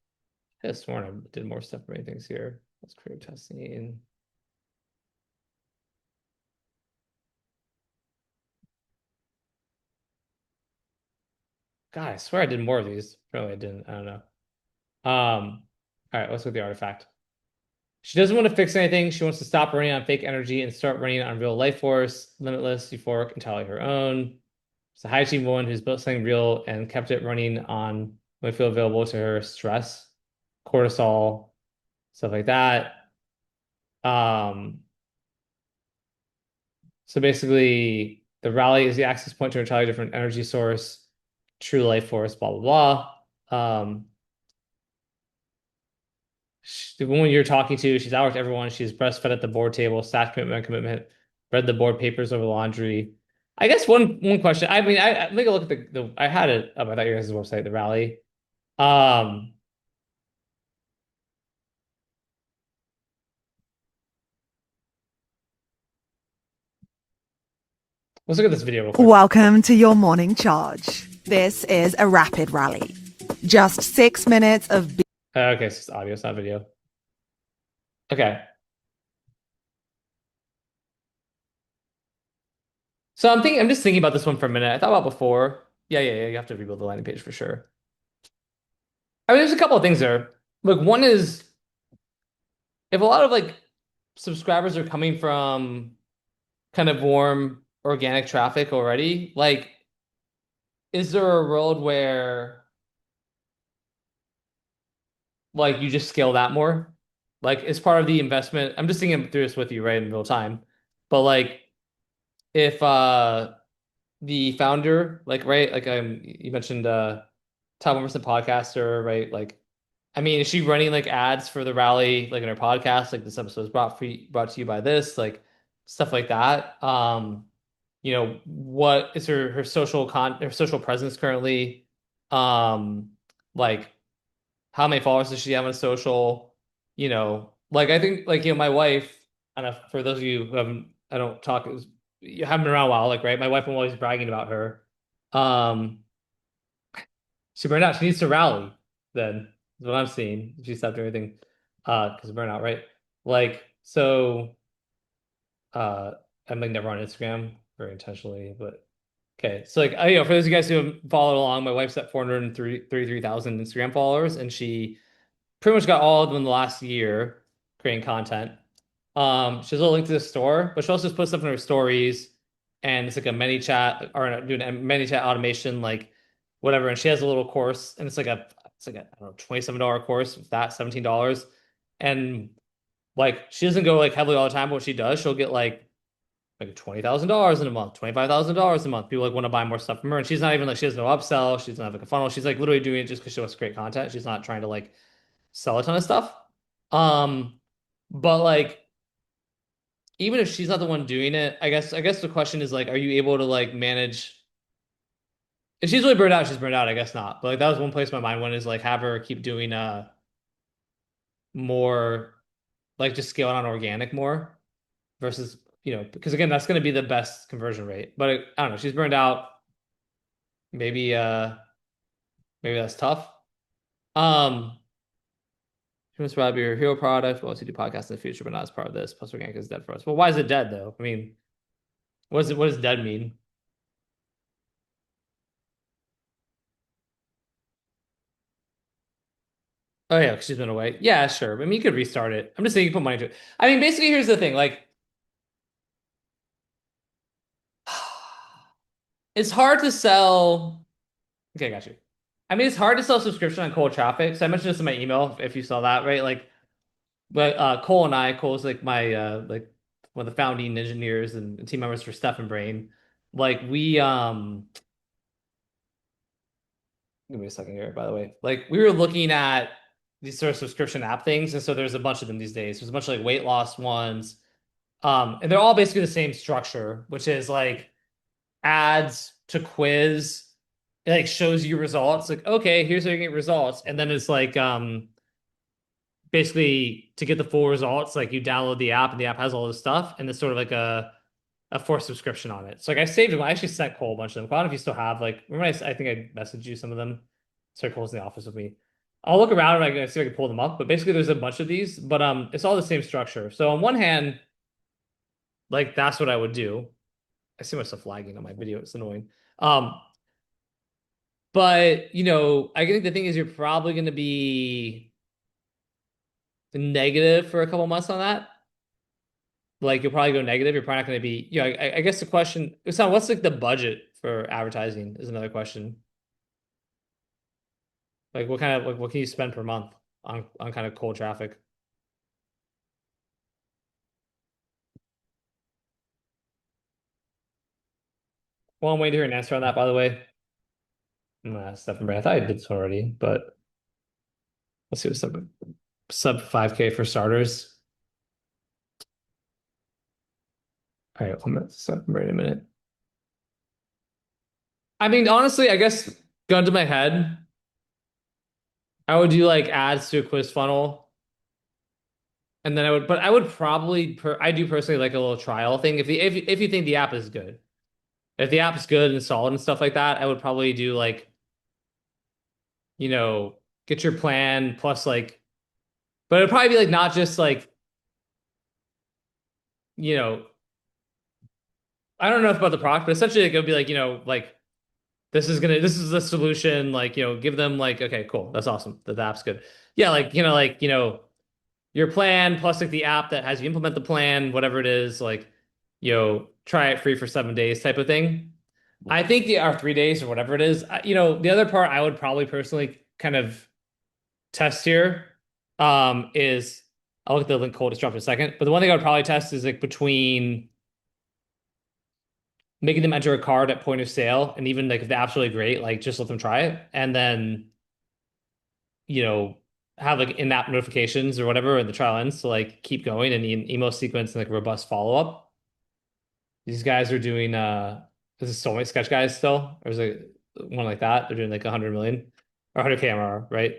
Speaker 1: I have sworn I did more step and brain things here. Let's create testing. God, I swear I did more of these. Probably I didn't. I don't know. All right, let's look at the artifact. She doesn't want to fix anything. She wants to stop running on fake energy and start running on real life force, limitless, euphoric, entirely her own. It's a hygiene woman who's built something real and kept it running on when it feel available to her stress, cortisol, stuff like that. Um, so basically, the rally is the access point to an entirely different energy source, true life force, blah blah blah. The woman you're talking to, she's outworked everyone. She's breastfed at the board table, staff commitment, read the board papers over laundry. I guess one question. I mean, I take a look at the I had it up. I thought your guys' website, the rally. Um, let's look at this video real quick.
Speaker 3: Welcome to your morning charge. This is a rapid rally. Just 6 minutes of.
Speaker 1: Okay, it's just audio, it's not video. Okay. So I'm just thinking about this one for a minute. I thought about before. Yeah. You have to rebuild the landing page for sure. I mean, there's a couple of things there. Look, one is if a lot of like subscribers are coming from kind of warm organic traffic already, like, is there a world where like you just scale that more? Like, as part of the investment, I'm just thinking through this with you right in real time. But like, if the founder, like, right, like you mentioned top 1% podcaster, right? Like, I mean, is she running like ads for the rally, like in her podcast, like this episode is brought to you by this, like stuff like that. What is her social presence currently? Um, like how many followers does she have on social? Like I think like my wife, and for those of you who haven't, I don't talk, you haven't been around a while, like right, my wife, I'm always bragging about her. Um, she burned out. She needs to rally. Then is what I'm seeing. She stopped doing anything, because of burnout, right? Like so, uh, I'm like never on Instagram very intentionally, but okay. So like, for those of you guys who have followed along, my wife's at 433,000 Instagram followers, and she pretty much got all of them in the last year creating content. She has a link to the store, but she also just puts stuff in her stories, and it's like a many chat or doing a many chat automation, like whatever. And she has a little course, and it's like a I don't know, $27 course with that $17, and like she doesn't go like heavily all the time, but what she does, she'll get like $20,000 in a month, $25,000 a month. People like want to buy more stuff from her, and she's not even like she has no upsell. She doesn't have like a funnel. She's like literally doing it just because she wants great content. She's not trying to like sell a ton of stuff. Um, but like even if she's not the one doing it, I guess the question is like, are you able to like manage? If she's really burned out, she's burned out. I guess not. But like that was one place my mind went is like have her keep doing more like just scale it on organic more versus because again that's going to be the best conversion rate. But I don't know. She's burned out. Maybe maybe that's tough. Um, she wants to probably be your hero product. Wants to do podcasts in the future, but not as part of this. Plus organic is dead for us. Well, why is it dead though? I mean, what does dead mean? Oh yeah, 'cause she's been away. Yeah, sure. I mean, you could restart it. I'm just saying you put money to it. I mean, basically, here's the thing. Like, it's hard to sell. Okay, I got you. I mean, it's hard to sell subscription on cold traffic. So I mentioned this in my email, if you saw that, right? Like, but Cole and I, Cole's like my like one of the founding engineers and team members for Steph and Brain. Like give me a second here, by the way. Like we were looking at these sort of subscription app things, and so there's a bunch of them these days. There's a bunch of like weight loss ones. And they're all basically the same structure, which is like ads to quiz. It like shows you results. Like, okay, here's how you get results. And then it's like basically to get the full results, like you download the app and the app has all this stuff, and it's sort of like a forced subscription on it. So like I saved them. I actually sent Cole a bunch of them. I don't know if you still have like remember I think I messaged you some of them. Sorry, Cole's in the office with me. I'll look around and I can see if I can pull them up. But basically there's a bunch of these, but it's all the same structure. So on one hand, like that's what I would do. I see myself lagging on my video. It's annoying. Um, but I think the thing is you're probably going to be negative for a couple months on that. Like you'll probably go negative. You're probably not going to be. I guess the question, Usama, what's like the budget for advertising is another question. Like what kind of like what can you spend per month on kind of cold traffic? Well, I'm waiting to hear an answer on that, by the way. Stephen Brand. I thought I did this already, but let's see what's up. sub 5K for starters. All right, I'm gonna stop right in a minute. I mean, honestly, I guess gun to my head, I would do like ads to a quiz funnel, and then but I would probably, I do personally like a little trial thing. If you think the app is good, if the app is good and solid and stuff like that, I would probably do like, you know, get your plan plus like, but it'd probably be like not just like, you know, I don't know about the product, but essentially like, it would be like, like this is the solution. Like, give them like, okay, cool, that's awesome. The app's good. Yeah, like, your plan plus like the app that has you implement the plan, whatever it is, like, try it free for 7 days type of thing. I think the our 3 days or whatever it is, the other part I would probably personally kind of test here, is I'll look at the link code just drop in a second. But the one thing I would probably test is like between making them enter a card at point of sale, and even like if they're absolutely great, like just let them try it, and then you know have like in-app notifications or whatever in the trial ends to like keep going and email sequence and like robust follow-up. These guys are doing this is Soulmate Sketch guys still, or is it one like that? They're doing like 100 million or 100K MRR, right?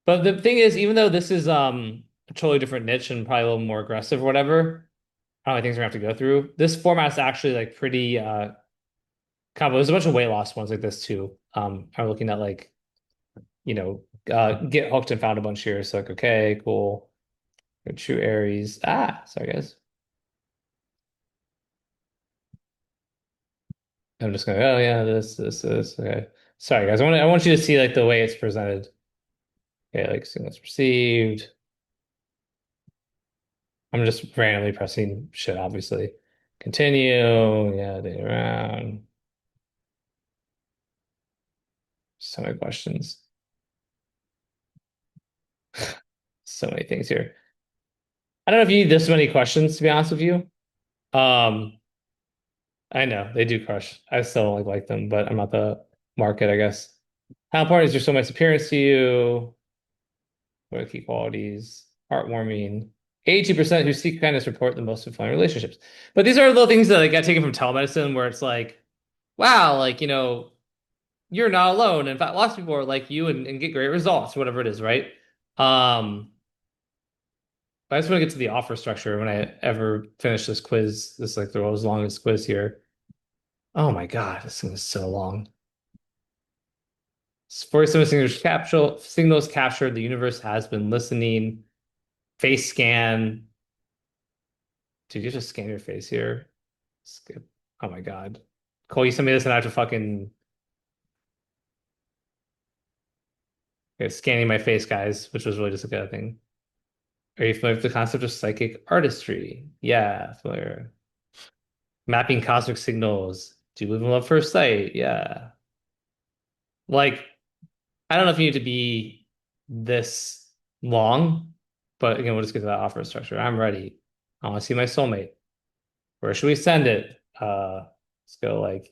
Speaker 1: But the thing is, even though this is a totally different niche and probably a little more aggressive or whatever, I don't know, things we're gonna have to go through. This format's actually like pretty combo. There's a bunch of weight loss ones like this too. I'm looking at like, get hooked and found a bunch here. So like, okay, cool. True Aries. Sorry guys. I'm just gonna, oh yeah, this. Okay. Sorry guys. I want you to see like the way it's presented. Okay, like signals received. I'm just randomly pressing shit, obviously. Continue. Yeah, data around. So many questions. So many things here. I don't know if you need this many questions, to be honest with you. Um, I know they do crush. I still don't like them, but I'm not the market, I guess. How important is your soulmate's appearance to you? What are key qualities? Heartwarming. 82% who seek kindness report the most fulfilling relationships. But these are little things that I got taken from telemedicine where it's like, wow, like, you're not alone. In fact, lots of people are like you and get great results, whatever it is, right? But I just want to get to the offer structure when I ever finish this quiz. This is like the world's longest quiz here. Oh my God, this thing is so long. 47 signals captured. The universe has been listening. Face scan. Dude, you just scan your face here. Skip. Oh my God. Cole, you sent me this and I have to fucking okay, scanning my face, guys, which was really just a good thing. Are you familiar with the concept of psychic artistry? Yeah, familiar. Mapping cosmic signals. Do you live in love first sight? Yeah. Like, I don't know if you need to be this long, but again, we'll just get to that offer structure. I'm ready. I want to see my soulmate. Where should we send it? Let's go like,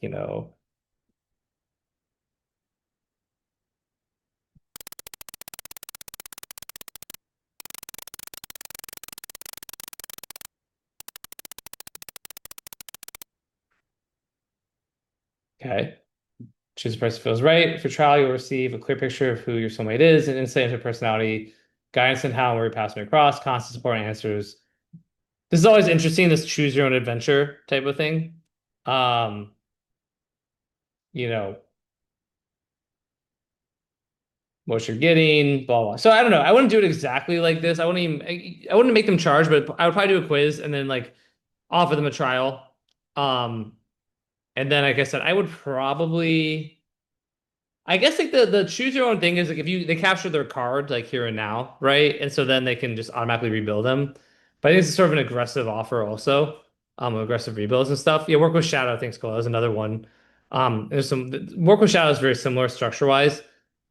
Speaker 1: okay. Choose a person who feels right. For trial, you'll receive a clear picture of who your soulmate is, and insight into personality, guidance in how and where you're passing across, constant support and answers. This is always interesting, this choose your own adventure type of thing. Um, you know, what you're getting, blah blah. So I don't know. I wouldn't do it exactly like this. I wouldn't make them charge, but I would probably do a quiz and then like offer them a trial. Um, and then like I said, I would probably I guess like the choose your own thing is like if they capture their card like here and now, right? And so then they can just automatically rebuild them. But I think it's sort of an aggressive offer also. Aggressive rebuilds and stuff. Yeah, work with Shadow, thanks, Cole. That was another one. There's some work with Shadow is very similar structure wise.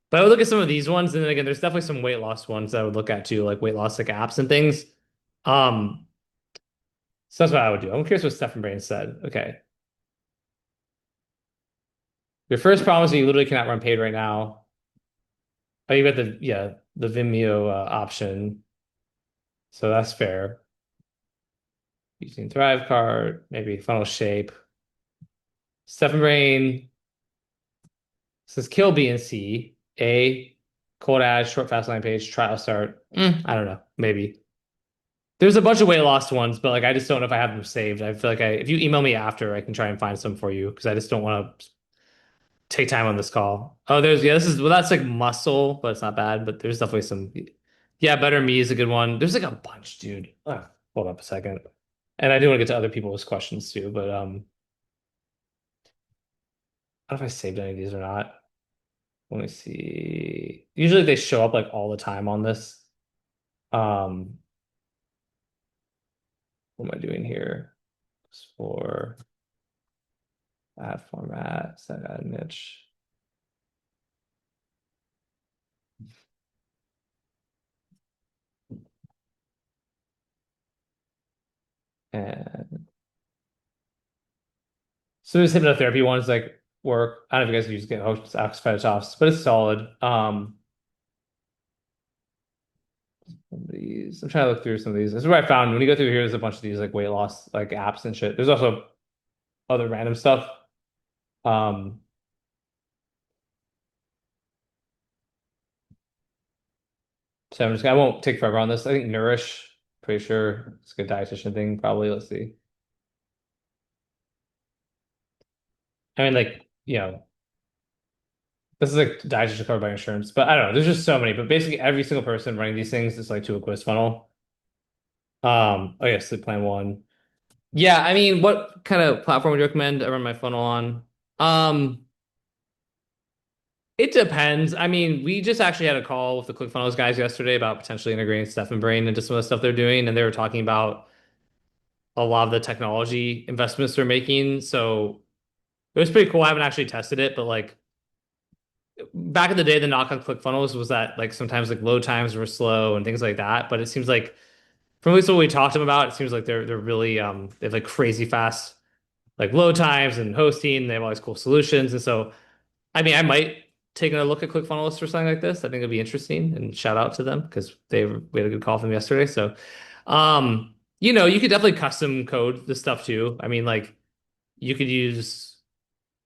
Speaker 1: But I would look at some of these ones, and then again, there's definitely some weight loss ones that I would look at too, like weight loss like apps and things. Um, so that's what I would do. I'm curious what Stephen Brain said. Okay. Your first problem is that you literally cannot run paid right now. Oh, you got the yeah. the Vimeo option. So that's fair. Using Thrive card, maybe funnel shape. Stephen Brain says kill B and C. A, cold add, short fast line page, trial start. I don't know. Maybe. There's a bunch of weight loss ones, but like I just don't know if I have them saved. I feel like if you email me after, I can try and find some for you because I just don't want to take time on this call. Oh, this is well, that's like muscle, but it's not bad. But there's definitely some. Yeah, Better Me is a good one. There's like a bunch, dude. Hold up a second. And I do want to get to other people's questions too, but I don't know if I saved any of these or not. Let me see. Usually they show up like all the time on this. Um, what am I doing here? For add format, set add niche. And so this hypnotherapy ones like work. I don't know if you guys use get Oxford, but it's solid. These I'm trying to look through some of these. This is what I found. When you go through here, there's a bunch of these like weight loss like apps and shit. There's also other random stuff. Um, so I won't take forever on this. I think Nourish, pretty sure it's a good dietitian thing, probably. Let's see. I mean, like, this is like dietitian covered by insurance, but I don't know. There's just so many. But basically, every single person running these things is like to a quiz funnel. Oh yeah, sleep plan one. Yeah, I mean, what kind of platform would you recommend I run my funnel on? Um, it depends. I mean, we just actually had a call with the ClickFunnels guys yesterday about potentially integrating Steph and Brain into some of the stuff they're doing, and they were talking about a lot of the technology investments they're making. So it was pretty cool. I haven't actually tested it, but like back in the day, the knock on ClickFunnels was that like sometimes like load times were slow and things like that. But it seems like from at least what we talked to them about, it seems like they're really they have like crazy fast like load times and hosting. They have all these cool solutions. And so I mean I might take a look at ClickFunnels for something like this. I think it'd be interesting and shout out to them because we had a good call from them yesterday. So you could definitely custom code this stuff too. I mean, like you could use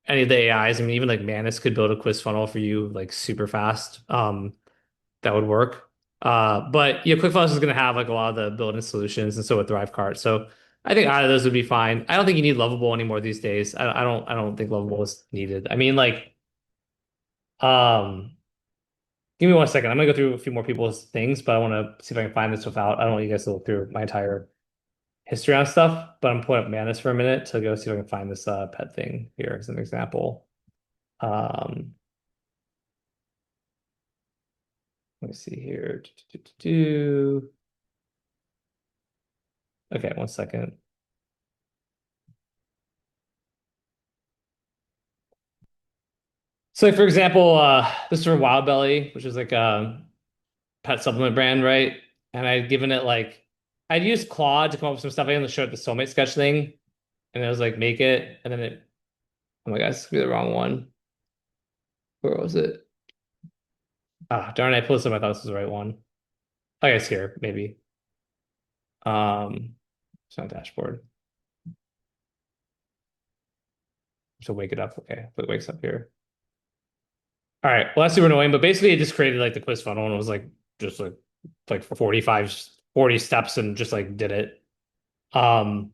Speaker 1: any of the AIs. I mean, even like Manus could build a quiz funnel for you like super fast. That would work. But yeah, ClickFunnels is going to have like a lot of the built-in solutions, and so would ThriveCart. So I think either of those would be fine. I don't think you need Lovable anymore these days. I don't think Lovable is needed. I mean, like, um, give me 1 second. I'm gonna go through a few more people's things, but I want to see if I can find this without. I don't want you guys to look through my entire history on stuff, but I'm pulling up Manus for a minute to go see if I can find this pet thing here as an example. Um, let me see here. Okay, 1 second. So, like, for example, this is from Wild Belly, which is like a pet supplement brand, right? And I'd given it like I'd used Claude to come up with some stuff. I even showed the soulmate sketch thing, and it was like make it, and then oh my God, this could be the wrong one. Where was it? Ah, darn! I pulled this up. I thought this was the right one. I guess here maybe. It's not dashboard. So wake it up. Okay, but it wakes up here. All right. Well, that's super annoying, but basically it just created like the quiz funnel and it was like just like 40 steps and just like did it. Um,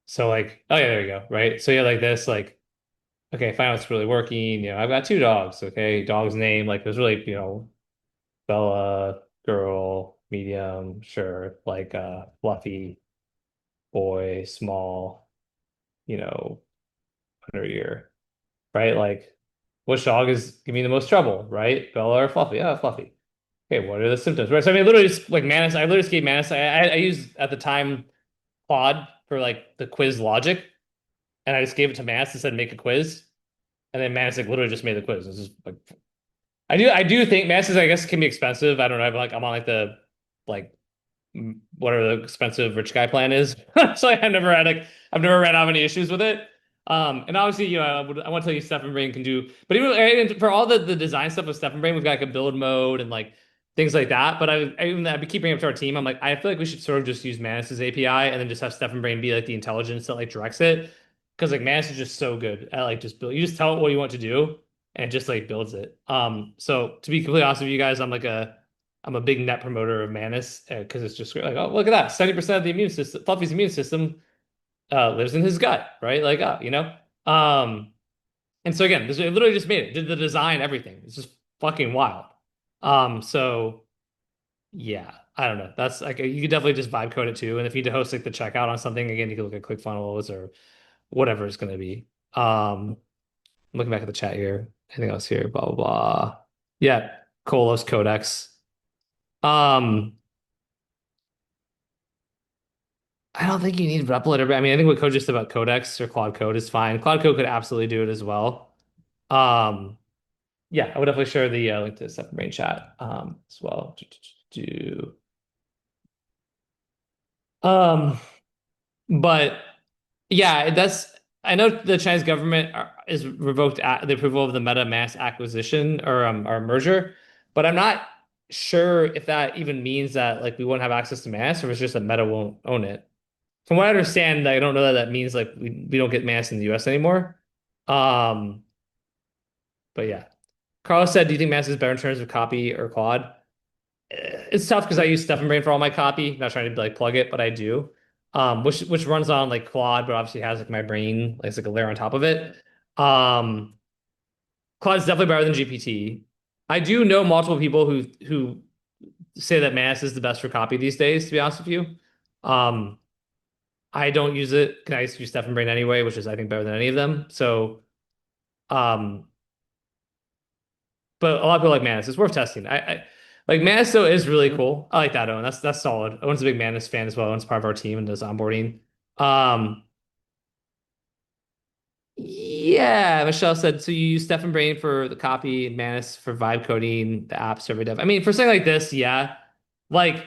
Speaker 1: so like, oh yeah, there you go. Right. So yeah, like this, like, okay, find out what's really working. I've got two dogs. Okay. Dog's name, like there's really, Bella, girl, medium, sure, like fluffy, boy, small, you know, under year. Right? Like, which dog is giving me the most trouble, right? Bella or Fluffy? Yeah, Fluffy. Okay, what are the symptoms? Right. So I mean, literally just like Manus, I literally just gave Manus, I used at the time Claude for like the quiz logic, and I just gave it to Manus and said make a quiz. And then Manus like literally just made the quiz. It's just like I do think Manus I guess can be expensive. I don't know. I'm on like the like whatever the expensive rich guy plan is. So I've never ran out of any issues with it. And obviously, I want to tell you Stephen Brain can do, but even for all the design stuff with Stephen Brain, we've got like a build mode and like things like that. But I'd be keeping up to our team. I'm like, I feel like we should sort of just use Manus's API and then just have Stephen Brain be like the intelligence that like directs it. Because like Manus is just so good at like just build. You just tell it what you want to do and it just like builds it. So to be completely honest with you guys, I'm a big net promoter of Manus because it's just like, oh, look at that. 70% of the immune system, Fluffy's immune system lives in his gut, right? Like, you know? Um, and so again, this it literally just made it, did the design, everything. It's just fucking wild. So yeah, I don't know. That's like you could definitely just vibe code it too. And if you need to host like the checkout on something, again, you can look at ClickFunnels or whatever it's gonna be. Looking back at the chat here, anything else here? Blah blah blah. Yeah, Colos Codex. Um, I don't think you need Replit. I mean, I think what Code just about Codex or Claude Code is fine. Claude Code could absolutely do it as well. Um, yeah, I would definitely share the link to the Stephen Brain chat as well. Um, but yeah, that's I know the Chinese government is revoked the approval of the Meta mass acquisition or merger, but I'm not sure if that even means that like we won't have access to mass or if it's just that Meta won't own it. From what I understand, I don't know that that means like we don't get mass in the US anymore. Um, but yeah. Carlos said, do you think mass is better in terms of copy or Claude? It's tough because I use Stephen Brain for all my copy. Not trying to like plug it, but I do. Which runs on like Claude, but obviously has like my brain, like it's like a layer on top of it. Um, Claude's definitely better than GPT. I do know multiple people who say that Mass is the best for copy these days, to be honest with you. Um, I don't use it. I used to use Stephen Brain anyway, which is I think better than any of them. So um, but a lot of people like Manus. It's worth testing. I like Manus though is really cool. I like that Owen. That's solid. Owen's a big Manus fan as well. Owen's part of our team and does onboarding. Um, yeah, Michelle said so. You use Stephen Brain for the copy, Manus for vibe coding, the app server dev. I mean, for something like this, yeah. Like,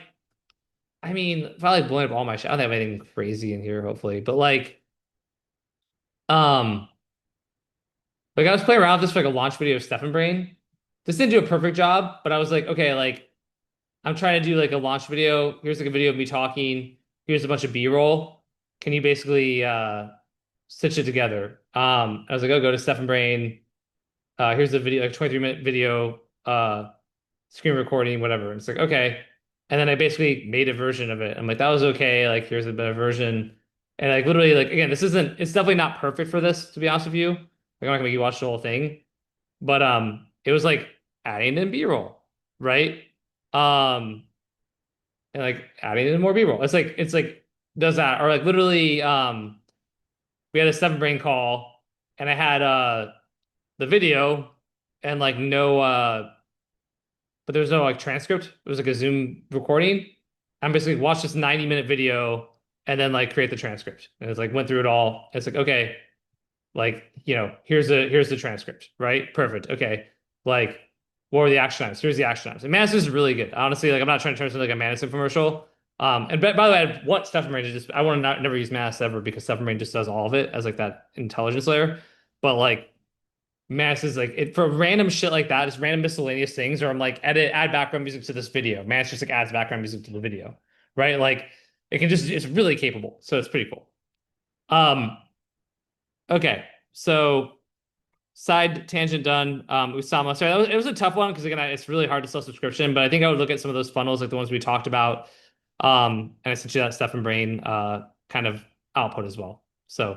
Speaker 1: I mean, if I like blowing up all my shit, I don't have anything crazy in here, hopefully. But um, like I was playing around with this for like a launch video of Stephen Brain. This didn't do a perfect job, but I was like, okay, like I'm trying to do like a launch video. Here's like a video of me talking. Here's a bunch of B-roll. Can you basically stitch it together? I was like, oh, go to Stephen Brain. Here's the video, like 23-minute video, screen recording, whatever. And it's like, okay. And then I basically made a version of it. I'm like, that was okay. Like, here's a better version. And like literally, like again, it's definitely not perfect for this, to be honest with you. Like, I'm not gonna make you watch the whole thing. But it was like adding in B-roll, right? Um, and like adding in more B-roll. It's like does that or like literally we had a seven brain call and I had the video and like no but there was no like transcript. It was like a Zoom recording. I'm basically watched this 90-minute video and then like create the transcript. And it's like went through it all. It's like okay, like here's the transcript, right? Perfect. Okay. Like what were the action items? Here's the action items. And Madison is really good. Honestly, like I'm not trying to turn it into like a Madison commercial. And by the way, I want Stephen Rain to just I want to not never use Mass ever because Stephen Rain just does all of it as like that intelligence layer. But like Mass is like it for random shit like that, just random miscellaneous things, or I'm like add background music to this video. Mass just like adds background music to the video. Right? Like it can just it's really capable. So it's pretty cool. Um, okay. So side tangent done. Usama, sorry, it was a tough one because again, it's really hard to sell subscription, but I think I would look at some of those funnels like the ones we talked about, and essentially that Stephen Brain kind of output as well. So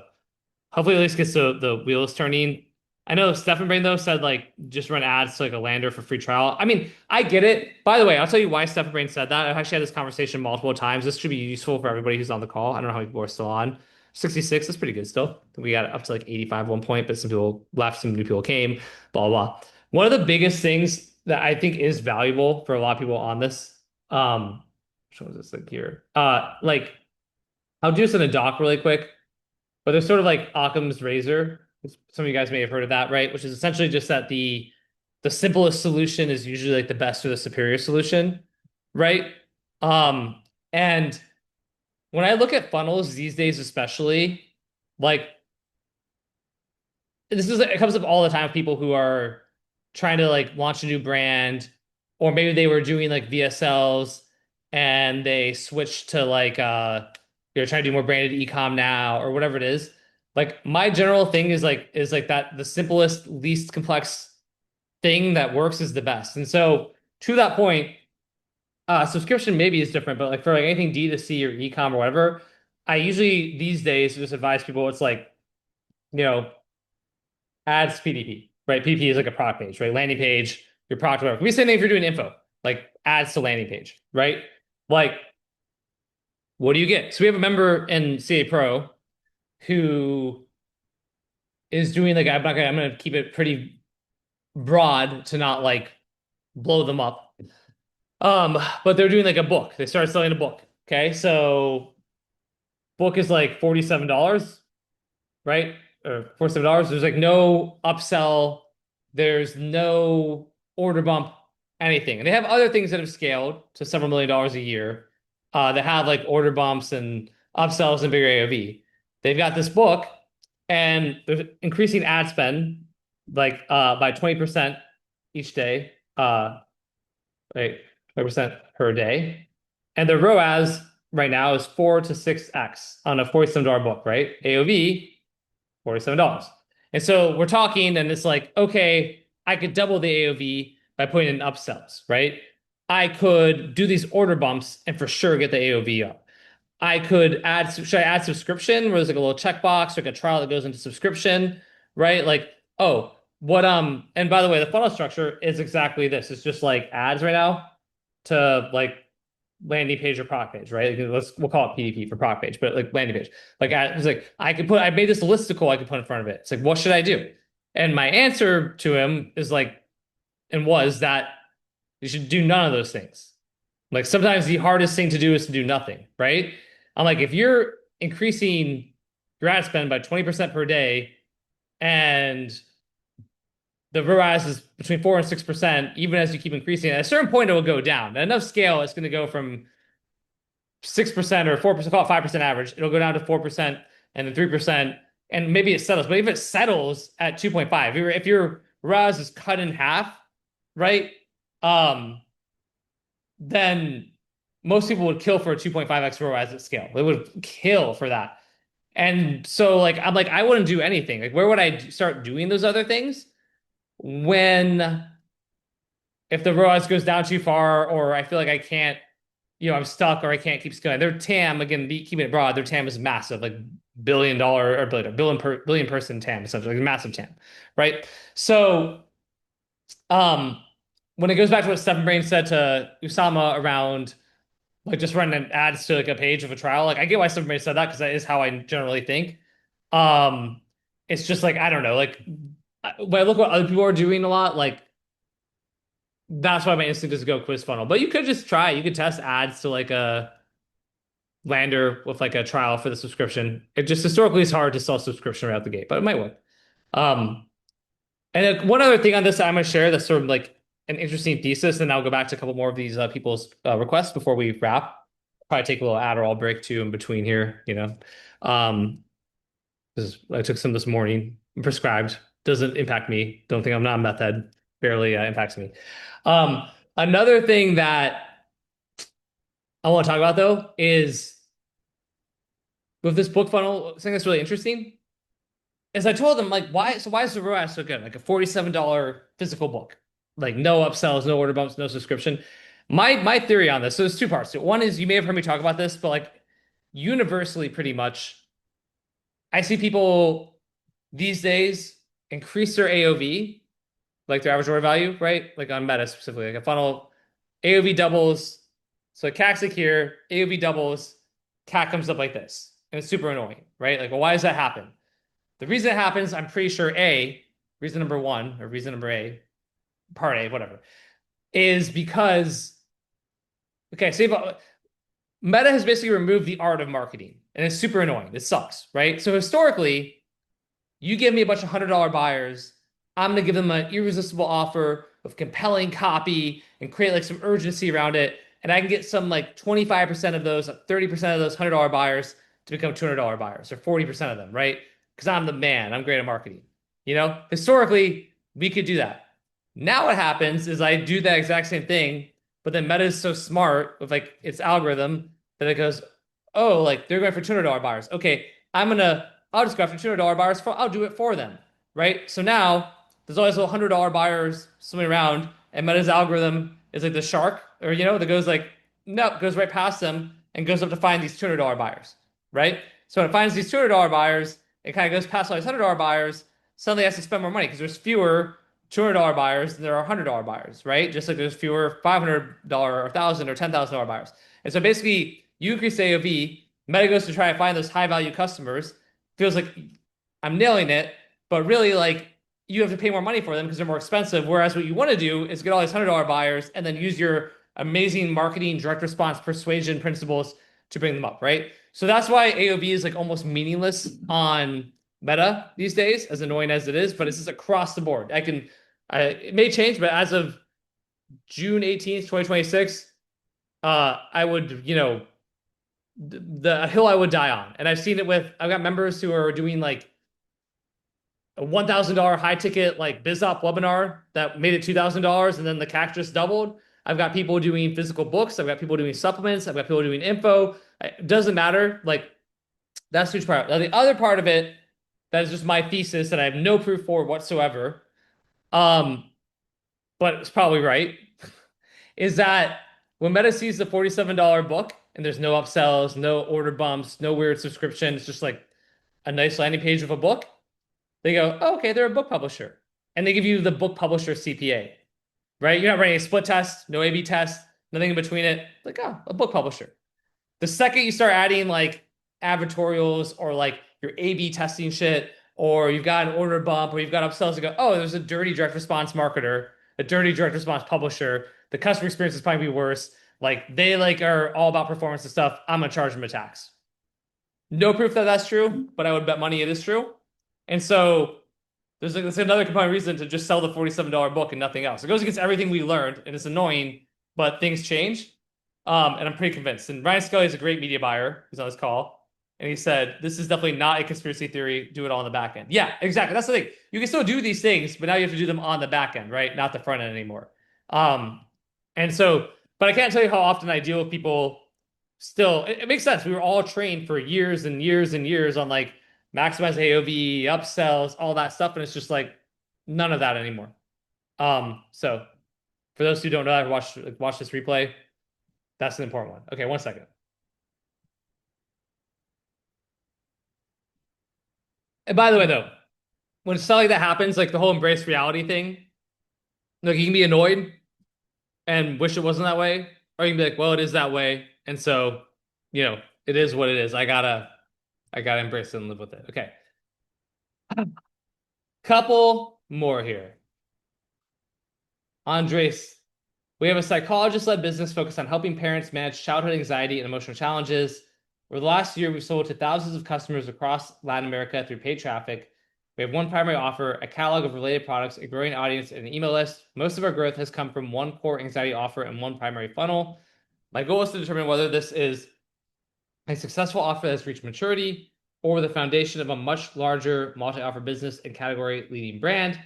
Speaker 1: hopefully at least gets the wheels turning. I know Stephen Brain though said like just run ads to like a lander for free trial. I mean, I get it. By the way, I'll tell you why Stephen Brain said that. I've actually had this conversation multiple times. This should be useful for everybody who's on the call. I don't know how many people are still on. 66 is pretty good still. We got up to like 85 at one point, but some people left, some new people came, blah, blah. One of the biggest things that I think is valuable for a lot of people on this, which one was this like here? Like I'll do this in a doc really quick, but there's sort of like Occam's razor. Some of you guys may have heard of that, right? Which is essentially just that the simplest solution is usually like the best or the superior solution, right? And when I look at funnels these days, especially, like it comes up all the time with people who are trying to like launch a new brand or maybe they were doing like VSLs and they switched to like they're trying to do more branded e-com now or whatever it is. Like my general thing is like that the simplest, least complex thing that works is the best. And so to that point, subscription maybe is different, but like for like anything D2C or e-com or whatever, I usually these days just advise people it's like, you know, ads PDP, right? PDP is like a product page, right? Landing page, your product, whatever. It can be the same thing if you're doing info, like ads to landing page, right? Like, what do you get? So we have a member in CA Pro who is doing like I'm gonna keep it pretty broad to not like blow them up. But they're doing like a book. They started selling a book. Okay, so book is like $47, right? Or $47. There's like no upsell. There's no order bump, anything. And they have other things that have scaled to several million dollars a year that have like order bumps and upsells and bigger AOV. They've got this book and they're increasing ad spend like by 20% each day. Like 20% per day. And the ROAS right now is 4 to 6x on a $47 book, right? AOV, $47. And so we're talking, and it's like, okay, I could double the AOV by putting in upsells, right? I could do these order bumps and for sure get the AOV up. I could add, should I add subscription where there's like a little checkbox or like a trial that goes into subscription, right? Like, oh, and by the way, the funnel structure is exactly this. It's just like ads right now to like landing page or product page, right? Like, we'll call it PDP for product page, but like landing page. Like it's like I made this listicle I could put in front of it. It's like, what should I do? And my answer to him is like, and was that you should do none of those things. Like sometimes the hardest thing to do is to do nothing, right? I'm like, if you're increasing your ad spend by 20% per day and the ROAS is between 4 and 6%, even as you keep increasing it, at a certain point it will go down. At enough scale, it's going to go from 6% or 4%, call it 5% average. It'll go down to 4% and then 3%, and maybe it settles. But if it settles at 2.5, if your ROAS is cut in half, right? Then most people would kill for a 2.5x ROAS at scale. They would kill for that. And so like I'm like, I wouldn't do anything. Like where would I start doing those other things? When if the ROAS goes down too far, or I feel like I can't, I'm stuck or I can't keep scaling. Their TAM, again, keeping it broad, their TAM is massive, like $1 billion or billion person TAM, essentially, like massive TAM, right? So when it goes back to what Stephen Brain said to Usama around like just running ads to like a page of a trial, like I get why Stephen Brain said that because that is how I generally think. It's just like I don't know, like when I look what other people are doing a lot, like that's why my instinct is to go quiz funnel. But you could just try. You could test ads to like a lander with like a trial for the subscription. It just historically is hard to sell subscription right out the gate, but it might work. And then one other thing on this I'm going to share that's sort of like an interesting thesis, and I'll go back to a couple more of these people's requests before we wrap. Probably take a little Adderall break too in between here, I took some this morning, prescribed, doesn't impact me. Don't think I'm not a meth head, barely impacts me. Another thing that I want to talk about though is with this book funnel, something that's really interesting is I told them like why is the ROAS so good? Like a $47 physical book, like no upsells, no order bumps, no subscription. My theory on this, so there's two parts. One is you may have heard me talk about this, but like universally pretty much, I see people these days increase their AOV, like their average order value, right? Like on Meta specifically, like a funnel, AOV doubles. So CAC's like here, AOV doubles, CAC comes up like this. And it's super annoying, right? Like, well, why does that happen? The reason it happens, I'm pretty sure reason number one, or reason number A, part A, whatever, is because, okay, Meta has basically removed the art of marketing, and it's super annoying. It sucks, right? So historically, you give me a bunch of $100 buyers, I'm going to give them an irresistible offer with compelling copy and create like some urgency around it. And I can get some like 25% of those, 30% of those $100 buyers to become $200 buyers, or 40% of them, right? Because I'm the man. I'm great at marketing. Historically, we could do that. Now what happens is I do that exact same thing, but then Meta is so smart with like its algorithm that it goes, oh, like they're going for $200 buyers. Okay, I'll just go after $200 buyers I'll do it for them, right? So now there's always little $100 buyers swimming around, and Meta's algorithm is like the shark, or that goes like, no, goes right past them and goes up to find these $200 buyers, right? So when it finds these $200 buyers, it kind of goes past all these $100 buyers, suddenly it has to spend more money because there's fewer $200 buyers than there are $100 buyers, right? Just like there's fewer $500 or $1,000 or $10,000 buyers. And so basically, you increase AOV, Meta goes to try to find those high value customers, feels like I'm nailing it, but really like you have to pay more money for them because they're more expensive. Whereas what you want to do is get all these $100 buyers and then use your amazing marketing direct response persuasion principles to bring them up, right? So that's why AOV is like almost meaningless on Meta these days, as annoying as it is, but it's just across the board. It may change, but as of June 18th, 2026, I would, the hill I would die on. And I've got members who are doing like a $1,000 high ticket like BizOp webinar that made it $2,000 and then the CAC just doubled. I've got people doing physical books. I've got people doing supplements. I've got people doing info. It doesn't matter. Like that's a huge part. Now, the other part of it, that is just my thesis that I have no proof for whatsoever. But it's probably right, is that when Meta sees the $47 book and there's no upsells, no order bumps, no weird subscription, it's just like a nice landing page of a book, they go, oh, okay, they're a book publisher. And they give you the book publisher CPA, right? You're not running a split test, no A/B test, nothing in between it. Like, oh, a book publisher. The second you start adding like advertorials or like your A/B testing shit, or you've got an order bump, or you've got upsells, to go, oh, there's a dirty direct response marketer, a dirty direct response publisher. The customer experience is probably worse. Like they like are all about performance and stuff. I'm gonna charge them a tax. No proof that that's true, but I would bet money it is true. And so there's another compelling reason to just sell the $47 book and nothing else. It goes against everything we learned, and it's annoying, but things change. And I'm pretty convinced. And Ryan Scully is a great media buyer who's on this call. And he said, this is definitely not a conspiracy theory. Do it all on the back end. Yeah, exactly. That's the thing. You can still do these things, but now you have to do them on the back end, right? Not the front end anymore. And so, but I can't tell you how often I deal with people still. It makes sense. We were all trained for years and years and years on like maximize AOV, upsells, all that stuff. And it's just like none of that anymore. So for those who don't know, I watch this replay. That's an important one. Okay, 1 second. And by the way, though, when stuff like that happens, like the whole embrace reality thing, like you can be annoyed and wish it wasn't that way, or you can be like, well, it is that way, and so it is what it is. I gotta embrace it and live with it. Okay, couple more here. Andres, we have a psychologist-led business focused on helping parents manage childhood anxiety and emotional challenges. Over the last year, we've sold to thousands of customers across Latin America through paid traffic. We have one primary offer, a catalog of related products, a growing audience, and an email list. Most of our growth has come from one core anxiety offer and one primary funnel. My goal is to determine whether this is a successful offer that's reached maturity or the foundation of a much larger multi-offer business and category leading brand.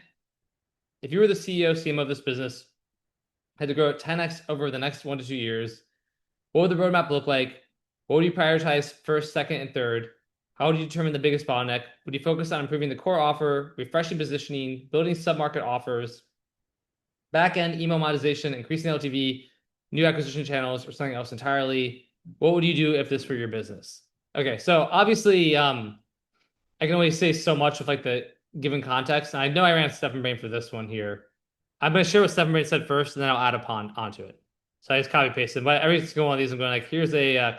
Speaker 1: If you were the CEO, CMO of this business, had to grow at 10x over the next 1 to 2 years, what would the roadmap look like? What would you prioritize first, second, and third? How would you determine the biggest bottleneck? Would you focus on improving the core offer, refreshing positioning, building sub-market offers, back-end email monetization, increasing LTV, new acquisition channels, or something else entirely? What would you do if this were your business? Okay, so obviously, I can only say so much with like the given context. And I know I ran Stephen Brain for this one here. I'm going to share what Stephen Brain said first, and then I'll add onto it. So I just copy pasted. But every single one of these, I'm going like, here's a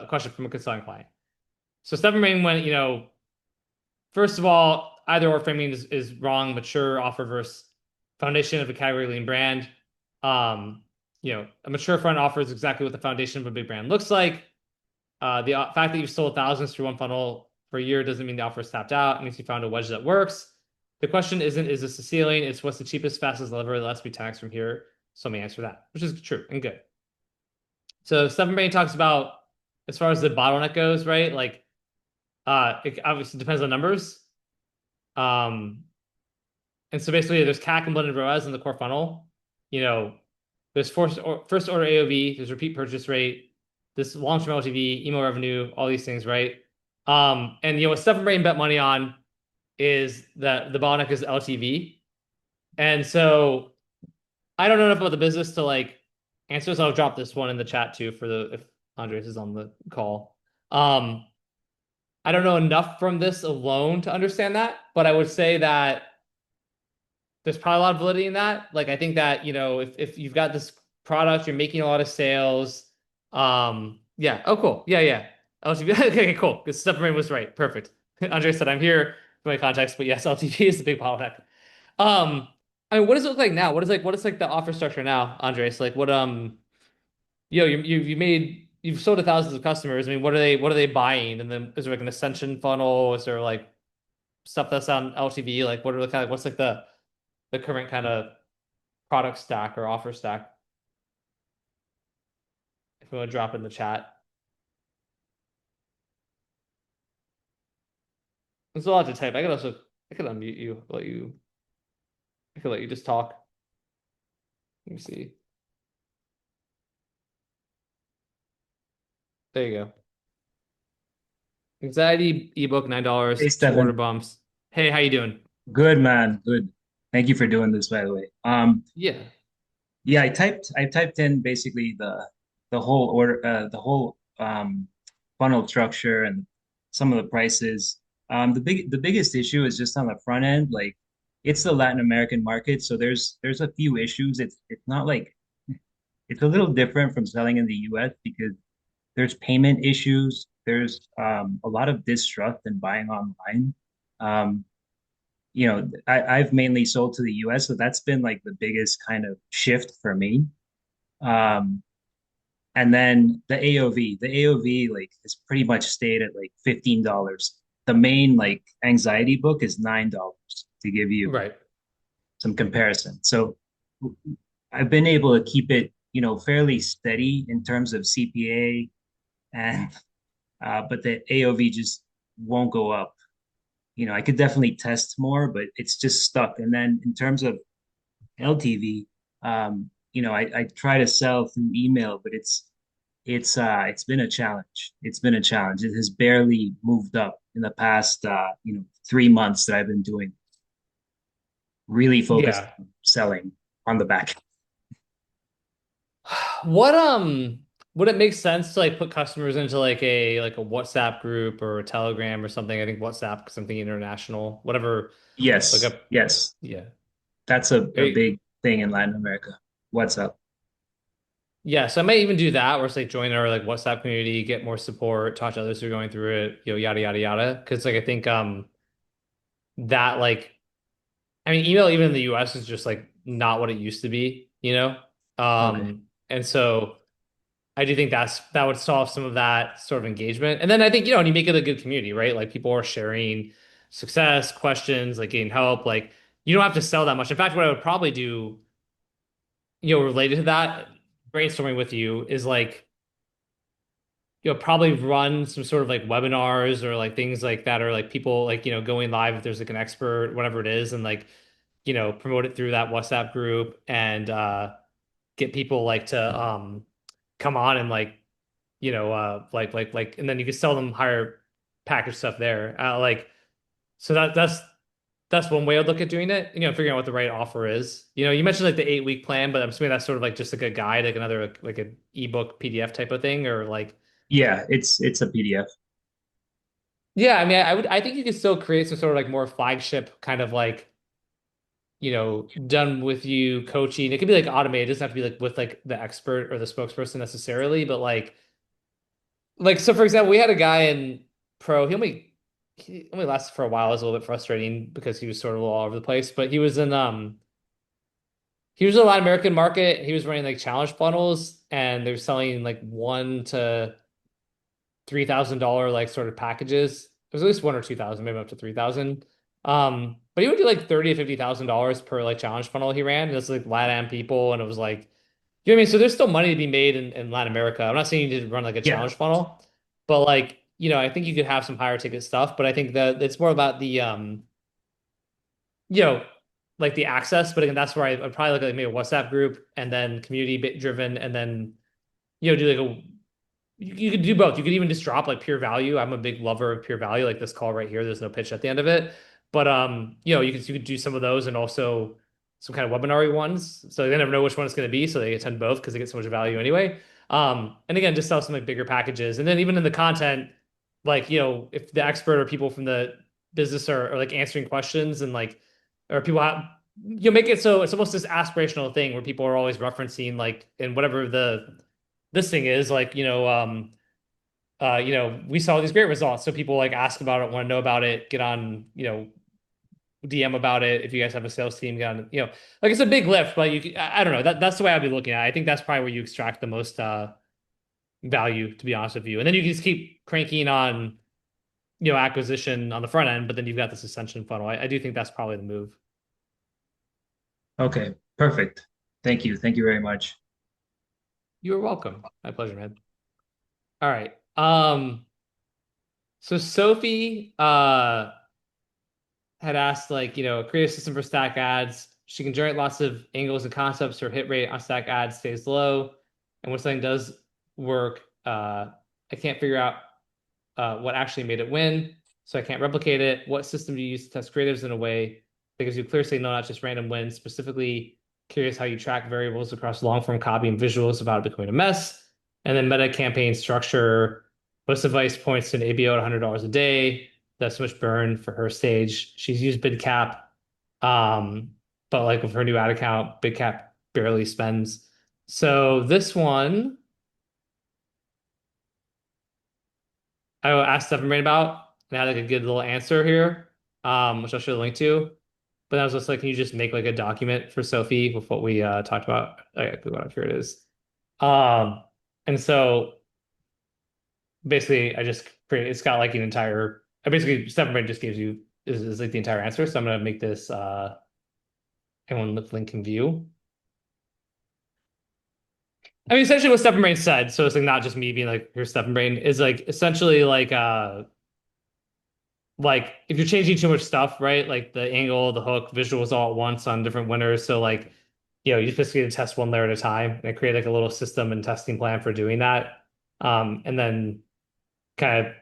Speaker 1: question from a consulting client. So Stephen Brain went, first of all, either or framing is wrong. Mature offer versus foundation of a category lean brand. A mature front offer is exactly what the foundation of a big brand looks like. The fact that you've sold thousands through one funnel for a year doesn't mean the offer is tapped out. It means you found a wedge that works. The question isn't, is this a ceiling? It's what's the cheapest, fastest lever that lets me tax from here? So let me answer that, which is true and good. So Stephen Brain talks about, as far as the bottleneck goes, right? Like, it obviously depends on numbers. And so basically there's CAC and blended ROAS in the core funnel. You know, there's first order AOV, there's repeat purchase rate, this long-term LTV, email revenue, all these things, right? And what Steph and Brain bet money on is that the bottleneck is LTV. And so I don't know enough about the business to like answer, so I'll drop this one in the chat too for the if Andres is on the call. Um, I don't know enough from this alone to understand that, but I would say that there's probably a lot of validity in that. Like I think that, if you've got this product, you're making a lot of sales. Yeah. Oh, cool. Yeah, yeah. LTV. Okay, cool. Because Stephen was right. Perfect. Andre said I'm here for my context, but yes, LTV is the big bottleneck. Um, I mean, what does it look like now? What is like the offer structure now, Andres? Like what you've sold to thousands of customers. I mean, what are they buying? And then is there like an ascension funnel? Is there like stuff that's on LTV? Like what are the kind of what's like the current kind of product stack or offer stack? If you want to drop it in the chat. There's a lot to type. I could unmute you, I could let you just talk. Let me see. There you go. Anxiety ebook,
Speaker 4: Hey,
Speaker 1: $9, two order
Speaker 4: Stefan.
Speaker 1: bumps. Hey, how you doing?
Speaker 4: Good man. Good. Thank you for doing this, by the way.
Speaker 1: Yeah.
Speaker 4: Yeah, I typed in basically the whole order funnel structure and some of the prices. The biggest issue is just on the front end, like it's the Latin American market, so there's a few issues. It's not like it's a little different from selling in the US because there's payment issues. There's a lot of distrust in buying online. Um, I've mainly sold to the US, so that's been like the biggest kind of shift for me. Um, and then the AOV like has pretty much stayed at like $15. The main like anxiety book is $9 to give you
Speaker 1: Right.
Speaker 4: some comparison. So I've been able to keep it, fairly steady in terms of CPA and but the AOV just won't go up. I could definitely test more, but it's just stuck. And then in terms of LTV, I try to sell through email, but it's been a challenge. It's been a challenge. It has barely moved up in the past 3 months that I've been doing really focused
Speaker 1: Yeah.
Speaker 4: on selling on the back.
Speaker 1: What would it make sense to like put customers into like a WhatsApp group or a Telegram or something? I think WhatsApp because I'm thinking international, whatever. Like
Speaker 4: Yes,
Speaker 1: a
Speaker 4: yes.
Speaker 1: yeah.
Speaker 4: That's a
Speaker 1: Eh,
Speaker 4: big thing in Latin America. What's up?
Speaker 1: Yeah, so I might even do that, where it's like join our like WhatsApp community, get more support, talk to others who are going through it, yada yada yada. Because like I think that like I mean email even in the US is just like not what it used to be, you know?
Speaker 4: Okay.
Speaker 1: And so I do think that would solve some of that sort of engagement. And then I think, and you make it a good community, right? Like people are sharing success, questions, like getting help. Like you don't have to sell that much. In fact, what I would probably do, related to that, brainstorming with you is like probably run some sort of like webinars or like things like that, or like people like, going live if there's like an expert, whatever it is, and like, promote it through that WhatsApp group and get people like to come on and like, and then you can sell them higher package stuff there. Like, so that's one way I'd look at doing it, figuring out what the right offer is. You mentioned like the 8-week plan, but I'm assuming that's sort of like just like a guide, like another like an ebook PDF type of thing, or like
Speaker 4: Yeah, it's a PDF.
Speaker 1: yeah, I mean, I think you could still create some sort of like more flagship kind of like, done with you coaching. It could be like automated. It doesn't have to be like with like the expert or the spokesperson necessarily, but like so for example, we had a guy in pro, he only lasted for a while. It was a little bit frustrating because he was sort of all over the place, but he was in the Latin American market. He was running like challenge funnels and they're selling like $1,000 to $3,000 like sort of packages. There's at least 1 or 2,000, maybe up to 3,000. But he would do like $30,000 to $50,000 per like challenge funnel he ran. That's like LATAM people, and it was like, you know what I mean? So there's still money to be made in Latin America. I'm not saying you need to run like a
Speaker 4: Yeah.
Speaker 1: challenge funnel, but like, I think you could have some higher ticket stuff. But I think that it's more about the you know, like the access, but again, that's where I'd probably look at like maybe a WhatsApp group and then community bit driven, and then do like a you could do both. You could even just drop like peer value. I'm a big lover of peer value, like this call right here. There's no pitch at the end of it, but you could do some of those and also some kind of webinar ones. So they never know which one it's going to be, so they attend both because they get so much value anyway. And again, just sell some like bigger packages, and then even in the content, like if the expert or people from the business are like answering questions and like or people have make it so it's almost this aspirational thing where people are always referencing like in whatever this thing is like we saw these great results, so people like ask about it, want to know about it, get on DM about it. If you guys have a sales team, get on like it's a big lift, but I don't know, that's the way I'd be looking at it. I think that's probably where you extract the most value, to be honest with you, and then you can just keep cranking on acquisition on the front end, but then you've got this ascension funnel. I do think that's probably the move.
Speaker 4: Okay, perfect. Thank you. Thank you very much.
Speaker 1: You're welcome. My pleasure, man. All right. So Sophie had asked like, create a system for stack ads. She can generate lots of angles and concepts. Her hit rate on stack ads stays low. And when something does work, I can't figure out what actually made it win. So I can't replicate it. What system do you use to test creatives in a way that gives you clear signal, not just random wins? Specifically curious how you track variables across long form copy and visuals without it becoming a mess. And then meta campaign structure. What's advice points to an ABO at $100 a day? That's so much burn for her stage. She's used BidCap, but like with her new ad account, BidCap barely spends. So this one, I asked Stephen Rain about, and I had like a good little answer here, which I'll show the link to. But I was just like, can you just make like a document for Sophie with what we talked about? Okay, here it is. And so basically, I just create. It's got like an entire. I basically Stephen Rain just gives you is like the entire answer. So I'm gonna make this. Anyone with link can view. I mean, essentially what Stephen Brain said, so it's like not just me being like, here's Stephen Brain, is like essentially like if you're changing too much stuff, right? Like the angle, the hook, visuals all at once on different winners. So like, you just basically test one layer at a time, and I create like a little system and testing plan for doing that. And then kind of,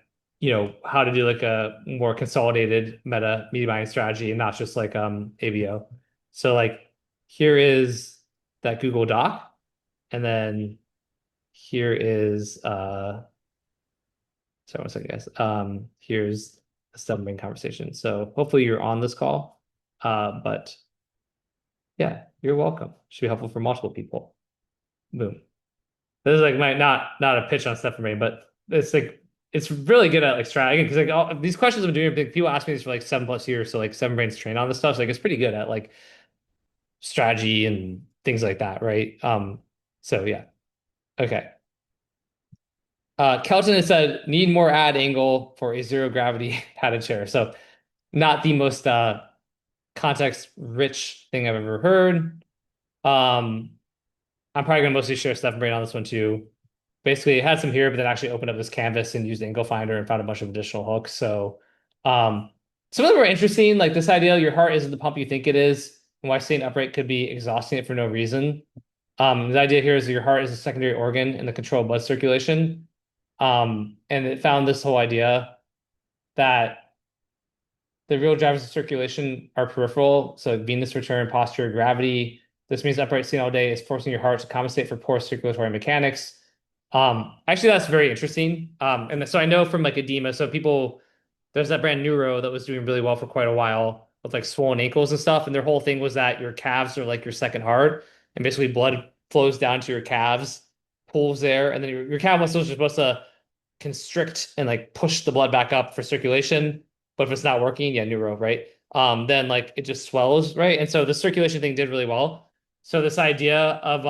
Speaker 1: how to do like a more consolidated meta media buying strategy and not just like ABO. So like here is that Google Doc. And then here is sorry, one second, guys. Here's a stubborn conversation. So hopefully you're on this call. But yeah, you're welcome. Should be helpful for multiple people. Boom. This is like my not a pitch on Stephen Ray, but it's like it's really good at like strategy because like all these questions I'm doing, people ask me this for like 7+ years. So like Seven Brains trained on this stuff. So like it's pretty good at like strategy and things like that, right? So yeah. Okay. Kelton has said need more ad angle for a zero gravity padded chair. So not the most context rich thing I've ever heard. I'm probably gonna mostly share Steph and Brain on this one too. Basically, it had some here, but then actually opened up this canvas and used Angle Finder and found a bunch of additional hooks. So some of them were interesting, like this idea your heart isn't the pump you think it is, and why staying upright could be exhausting it for no reason. The idea here is that your heart is a secondary organ in the control of blood circulation. And it found this whole idea that the real drivers of circulation are peripheral, so venous return, posture, gravity. This means upright sitting all day is forcing your heart to compensate for poor circulatory mechanics. Actually, that's very interesting. And so I know from like edema, so people, there's that brand Neuro that was doing really well for quite a while with like swollen ankles and stuff. And their whole thing was that your calves are like your second heart, and basically blood flows down to your calves, pools there, and then your calf muscles are supposed to constrict and like push the blood back up for circulation. But if it's not working, yeah, Neuro, right? Then like it just swells, right? And so the circulation thing did really well. So this idea of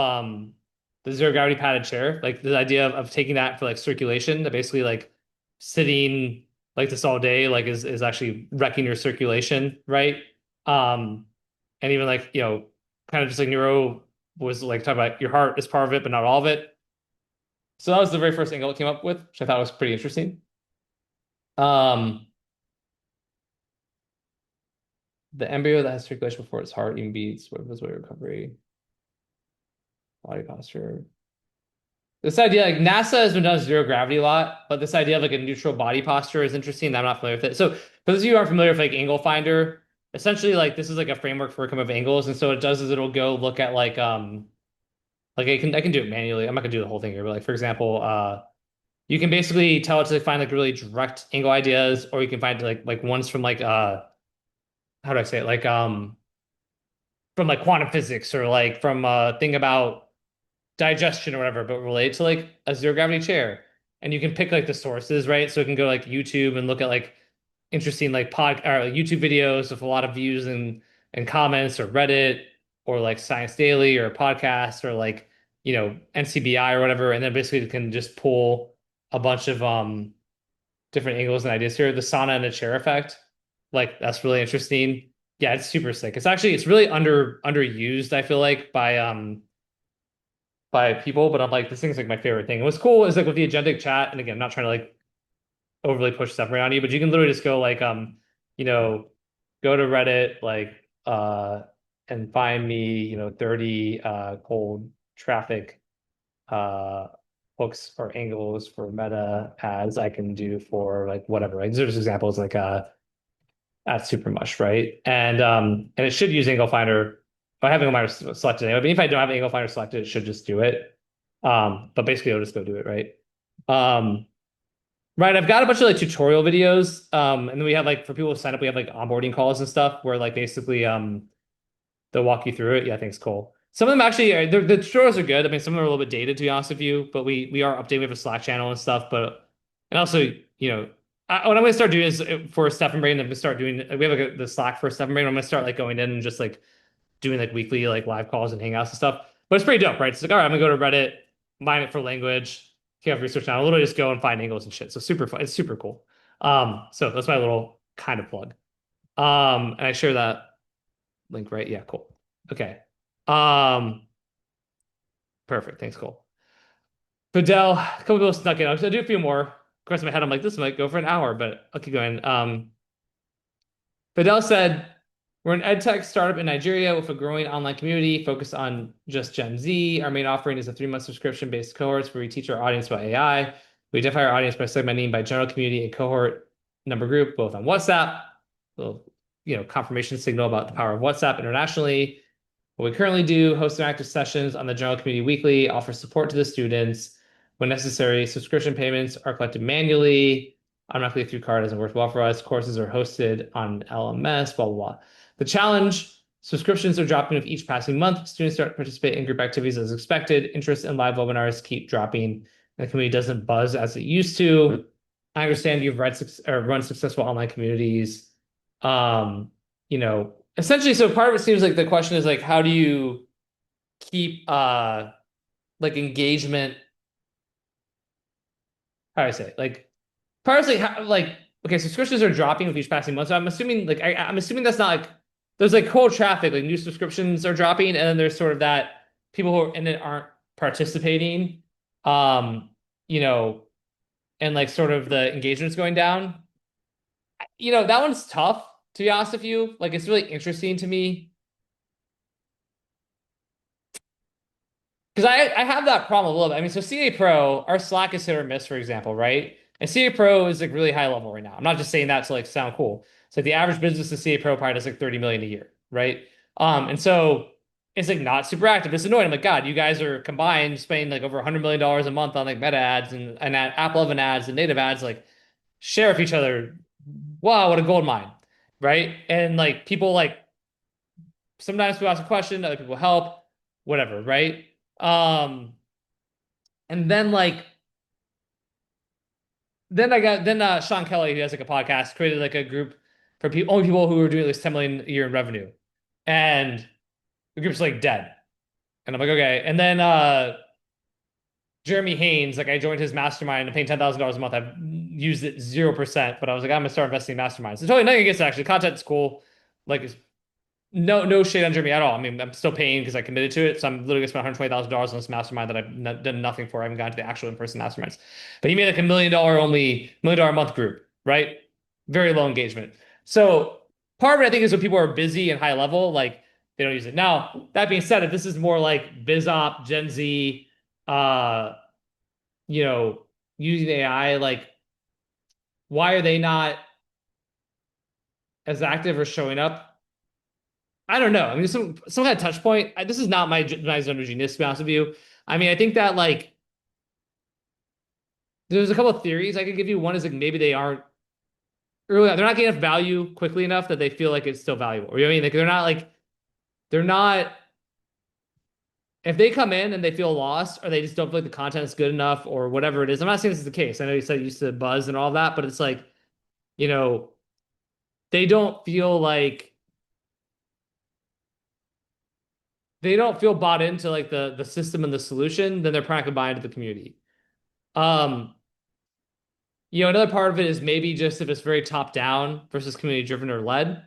Speaker 1: the zero gravity padded chair, like the idea of taking that for like circulation, that basically like sitting like this all day, like is actually wrecking your circulation, right? And even like, kind of just like Neuro was like talking about your heart is part of it, but not all of it. So that was the very first angle it came up with, which I thought was pretty interesting. The embryo that has circulation before its heart even beats. What was weight recovery? Body posture. This idea, like NASA has been done zero gravity a lot, but this idea of like a neutral body posture is interesting. I'm not familiar with it. So for those of you who aren't familiar with like Angle Finder, essentially like this is like a framework for coming up with angles. And so what it does is it'll go look at like I can do it manually. I'm not gonna do the whole thing here, but like for example, you can basically tell it to find like really direct angle ideas, or you can find like ones from like how do I say it? Like from like quantum physics or like from a thing about digestion or whatever, but related to like a zero gravity chair. And you can pick like the sources, right? So it can go like YouTube and look at like interesting like pod or like, YouTube videos with a lot of views and comments, or Reddit, or like Science Daily or a podcast, or like NCBI or whatever. And then basically it can just pull a bunch of different angles and ideas here. The sauna and the chair effect, like that's really interesting. Yeah, it's super sick. It's really underused, I feel like, by people, but I'm like, this thing's like my favorite thing. And what's cool is like with the agentic chat, and again, I'm not trying to like overly push stuff around you, but you can literally just go like you know, go to Reddit, like and find me, 30 cold traffic uh hooks or angles for meta ads I can do for like whatever. Like these are just examples like at Supermush, right? And it should use Angle Finder. I have Angle Finder selected anyway, but if I don't have Angle Finder selected, it should just do it. But basically it'll just go do it, right? Um, right, I've got a bunch of like tutorial videos. And then we have like for people to sign up, we have like onboarding calls and stuff where like basically they'll walk you through it. Yeah, I think it's cool. Some of them actually the tutorials are good. I mean, some of them are a little bit dated to be honest with you, but we are updating. We have a Slack channel and stuff, but and also, what I'm gonna start doing is for Steph and Brain, I'm gonna start doing we have like the Slack for Steph and Brain. I'm gonna start like going in and just like doing like weekly like live calls and hangouts and stuff. But it's pretty dope, right? It's like, all right, I'm gonna go to Reddit, mine it for language, have research now, literally just go and find angles and shit. So super fun. It's super cool. So that's my little kind of plug. And I share that link, right? Yeah, cool. Okay. Um, perfect. Thanks, Cole. Fidel, a couple people snuck in. I'll do a few more. Of course, in my head, I'm like, this might go for an hour, but I'll keep going. Fidel said, we're an edtech startup in Nigeria with a growing online community focused on just Gen Z. Our main offering is a 3-month subscription-based cohorts where we teach our audience about AI. We identify our audience by segmenting by general community and cohort number group, both on WhatsApp, little, confirmation signal about the power of WhatsApp internationally. What we currently do, host interactive sessions on the general community weekly, offer support to the students. When necessary, subscription payments are collected manually, automatically through card isn't worthwhile for us. Courses are hosted on LMS, blah, blah, blah. The challenge, subscriptions are dropping with each passing month. Students start to participate in group activities as expected. Interest in live webinars keep dropping. And the community doesn't buzz as it used to. I understand you've run successful online communities. Essentially, so part of it seems like the question is like, how do you keep like engagement? How do I say it? Like part of it's like okay, subscriptions are dropping with each passing month. So I'm assuming like I'm assuming that's not like there's like cold traffic, like new subscriptions are dropping, and then there's sort of that people who are in it aren't participating. Um, you know, and like sort of the engagement's going down. That one's tough, to be honest with you. Like it's really interesting to me. Because I have that problem a little bit. I mean, so CA Pro, our Slack is hit or miss, for example, right? And CA Pro is like really high level right now. I'm not just saying that to like sound cool. So the average business in CA Pro probably does like 30 million a year, right? And so it's like not super active. It's annoying. I'm like, God, you guys are combined spending like over $100 million a month on like meta ads and app 11 ads and native ads, like share with each other. Wow, what a gold mine, right? And like people like sometimes people ask a question, other people help, whatever, right? Um, and then like then Sean Kelly, who has like a podcast, created like a group for only people who are doing at least 10 million a year in revenue. And the group's like dead. And I'm like, okay. And then Jeremy Haynes, like I joined his mastermind and paying $10,000 a month. I've used it 0%, but I was like, I'm gonna start investing in masterminds. So totally nothing against it, actually. Content's cool. Like it's no shade on Jeremy at all. I mean, I'm still paying because I committed to it. So I'm literally gonna spend $120,000 on this mastermind that I've done nothing for. I haven't gotten to the actual in-person masterminds. But he made like $1 million a month group, right? Very low engagement. So part of it I think is when people are busy and high level, like they don't use it. Now, that being said, if this is more like BizOp, Gen Z, uh, you know, using AI, like why are they not as active or showing up? I don't know. I mean, some kind of touch point. This is not my zone of genius, to be honest with you. I mean, I think that like there's a couple of theories I could give you. One is like maybe they aren't early, they're not getting enough value quickly enough that they feel like it's still valuable. You know what I mean? Like they're not if they come in and they feel lost or they just don't feel like the content is good enough or whatever it is. I'm not saying this is the case. I know you said you used to buzz and all that, but it's like, you know, they don't feel like they don't feel bought into like the system and the solution, then they're probably not gonna buy into the community. Um, another part of it is maybe just if it's very top down versus community driven or led.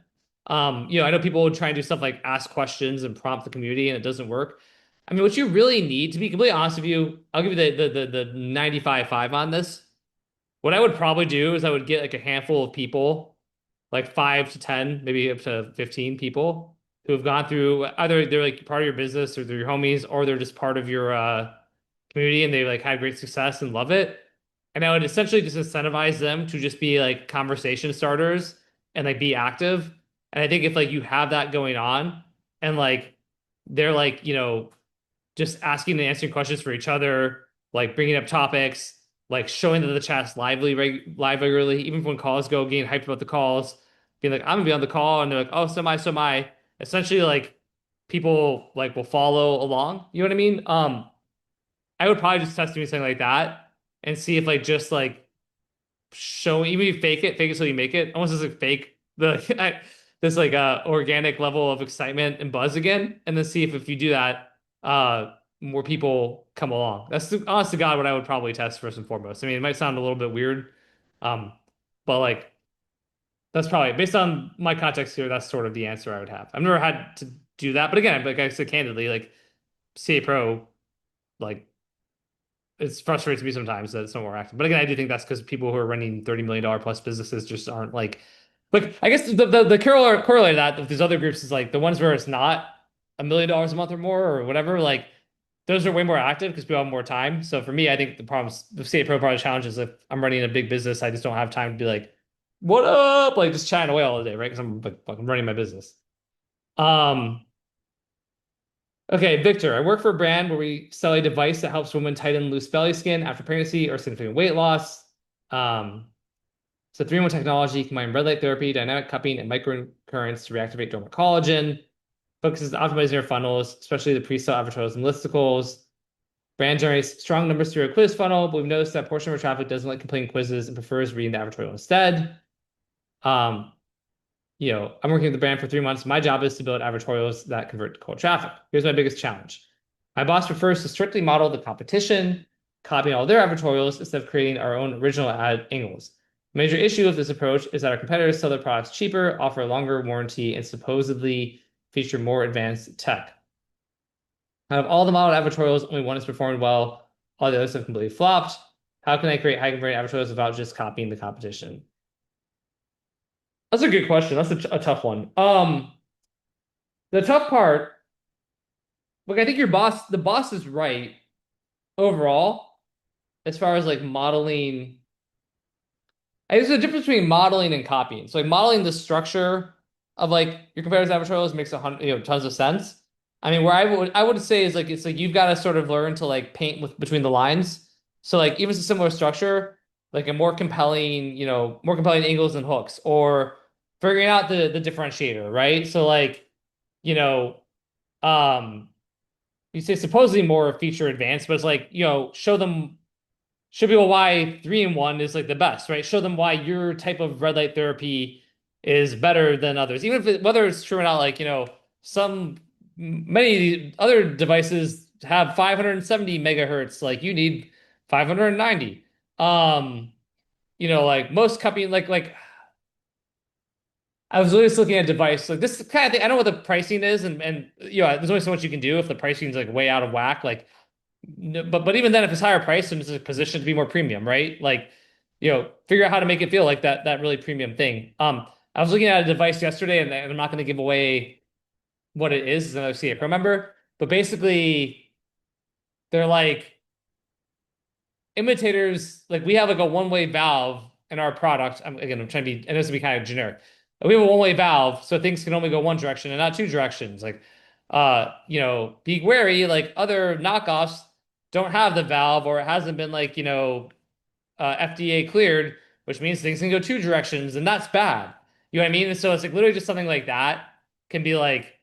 Speaker 1: I know people would try and do stuff like ask questions and prompt the community, and it doesn't work. I mean, what you really need, to be completely honest with you, I'll give you the 95-5 on this. What I would probably do is I would get like a handful of people, like 5 to 10, maybe up to 15 people who have gone through either they're like part of your business or they're your homies or they're just part of your community and they like had great success and love it. And I would essentially just incentivize them to just be like conversation starters and like be active. And I think if like you have that going on and like they're like, just asking and answering questions for each other, like bringing up topics, like showing that the chat's live regularly, even when calls go, getting hyped about the calls, being like, I'm gonna be on the call, and they're like, oh, so am I. Essentially, like people like will follow along. You know what I mean? I would probably just test doing something like that and see if like just like show even if you fake it so you make it, almost as like fake this like organic level of excitement and buzz again, and then see if you do that, more people come along. That's honest to God what I would probably test first and foremost. I mean, it might sound a little bit weird, um, but like that's probably based on my context here. That's sort of the answer I would have. I've never had to do that, but again, like I said candidly, like CA Pro, like it's frustrating to me sometimes that it's not more active. But again, I do think that's because people who are running $30 million plus businesses just aren't like I guess the corollary to that with these other groups is like the ones where it's not $1 million a month or more or whatever, like those are way more active because people have more time. So for me, I think the state pro part of the challenge is if I'm running a big business, I just don't have time to be like, what up? Like just chatting away all day, right? Because I'm running my business. Um, Okay, Victor, I work for a brand where we sell a device that helps women tighten loose belly skin after pregnancy or significant weight loss. Um, so 3-in-1 technology combines red light therapy, dynamic cupping, and microcurrents to reactivate dormant collagen. Focuses on optimizing your funnels, especially the pre-sale advertorials and listicles. Brand generates strong numbers through a quiz funnel, but we've noticed that portion of our traffic doesn't like completing quizzes and prefers reading the advertorial instead. Um, I'm working with the brand for 3 months. My job is to build advertorials that convert to cold traffic. Here's my biggest challenge. My boss prefers to strictly model the competition, copying all their advertorials instead of creating our own original ad angles. The major issue with this approach is that our competitors sell their products cheaper, offer a longer warranty, and supposedly feature more advanced tech. Out of all the modeled advertorials, only one has performed well. All the others have completely flopped. How can I create high converting advertorials without just copying the competition? That's a good question. That's a tough one. The tough part, like I think the boss is right overall, as far as like modeling. There's a difference between modeling and copying. So like modeling the structure of like your competitors' advertorials makes tons of sense. I mean, where I would say is like it's like you've got to sort of learn to like paint with between the lines. So like even if it's a similar structure, like a more compelling angles and hooks, or figuring out the differentiator, right? So like, you know, um, you say supposedly more feature advanced, but it's like, show people why 3-in-1 is like the best, right? Show them why your type of red light therapy is better than others, even if whether it's true or not. Like many other devices have 570 megahertz, like you need 590. Like most company, like I was just looking at a device like this kind of thing. I know what the pricing is, and there's only so much you can do if the pricing is like way out of whack. Like but even then, if it's higher price and it's a position to be more premium, right? Like, figure out how to make it feel like that really premium thing. I was looking at a device yesterday, and I'm not going to give away what it is, as another CA remember, but basically they're like imitators. Like we have like a one-way valve in our product. I'm trying to be, and this will be kind of generic. We have a one-way valve, so things can only go one direction and not two directions. Like, be wary. Like other knockoffs don't have the valve, or it hasn't been like FDA cleared, which means things can go two directions, and that's bad. You know what I mean? And so it's like literally just something like that can be like,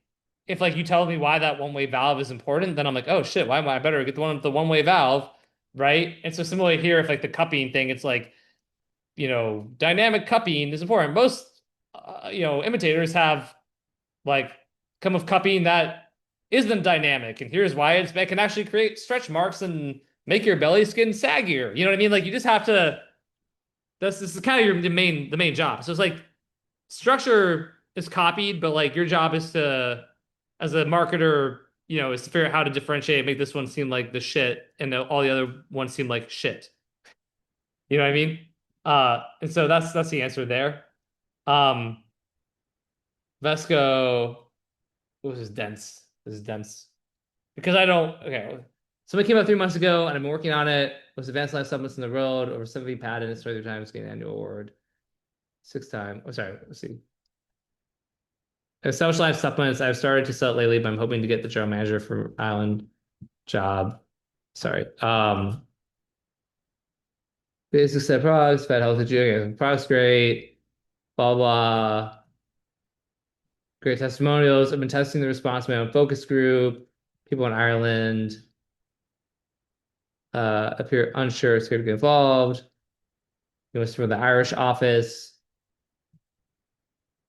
Speaker 1: if like you tell me why that one-way valve is important, then I'm like, oh shit, why am I better get the one with the one-way valve, right? And so similarly here, if like the cupping thing, it's like, dynamic cupping is important. Most, imitators have like come with cupping that isn't dynamic, and here's why it can actually create stretch marks and make your belly skin saggier. You know what I mean? Like you just have to. This is kind of the main job. So it's like structure is copied, but like your job is to, as a marketer, is to figure out how to differentiate, make this one seem like the shit, and all the other ones seem like shit. You know what I mean? And so that's the answer there. Um, Vesco, oh, this is dense. This is dense because I don't. Okay, so it came out 3 months ago, and I've been working on it. Most advanced life supplements in the world, over 70 patents, 33 times getting annual award, 6 times. Oh, sorry. Let's see. Established life supplements. I've started to sell it lately, but I'm hoping to get the general manager for Island job. Sorry. Basic set products, fat health, okay, products great. Blah blah. Great testimonials. I've been testing the response in my own focus group. People in Ireland appear unsure, scared to get involved. It was from the Irish office.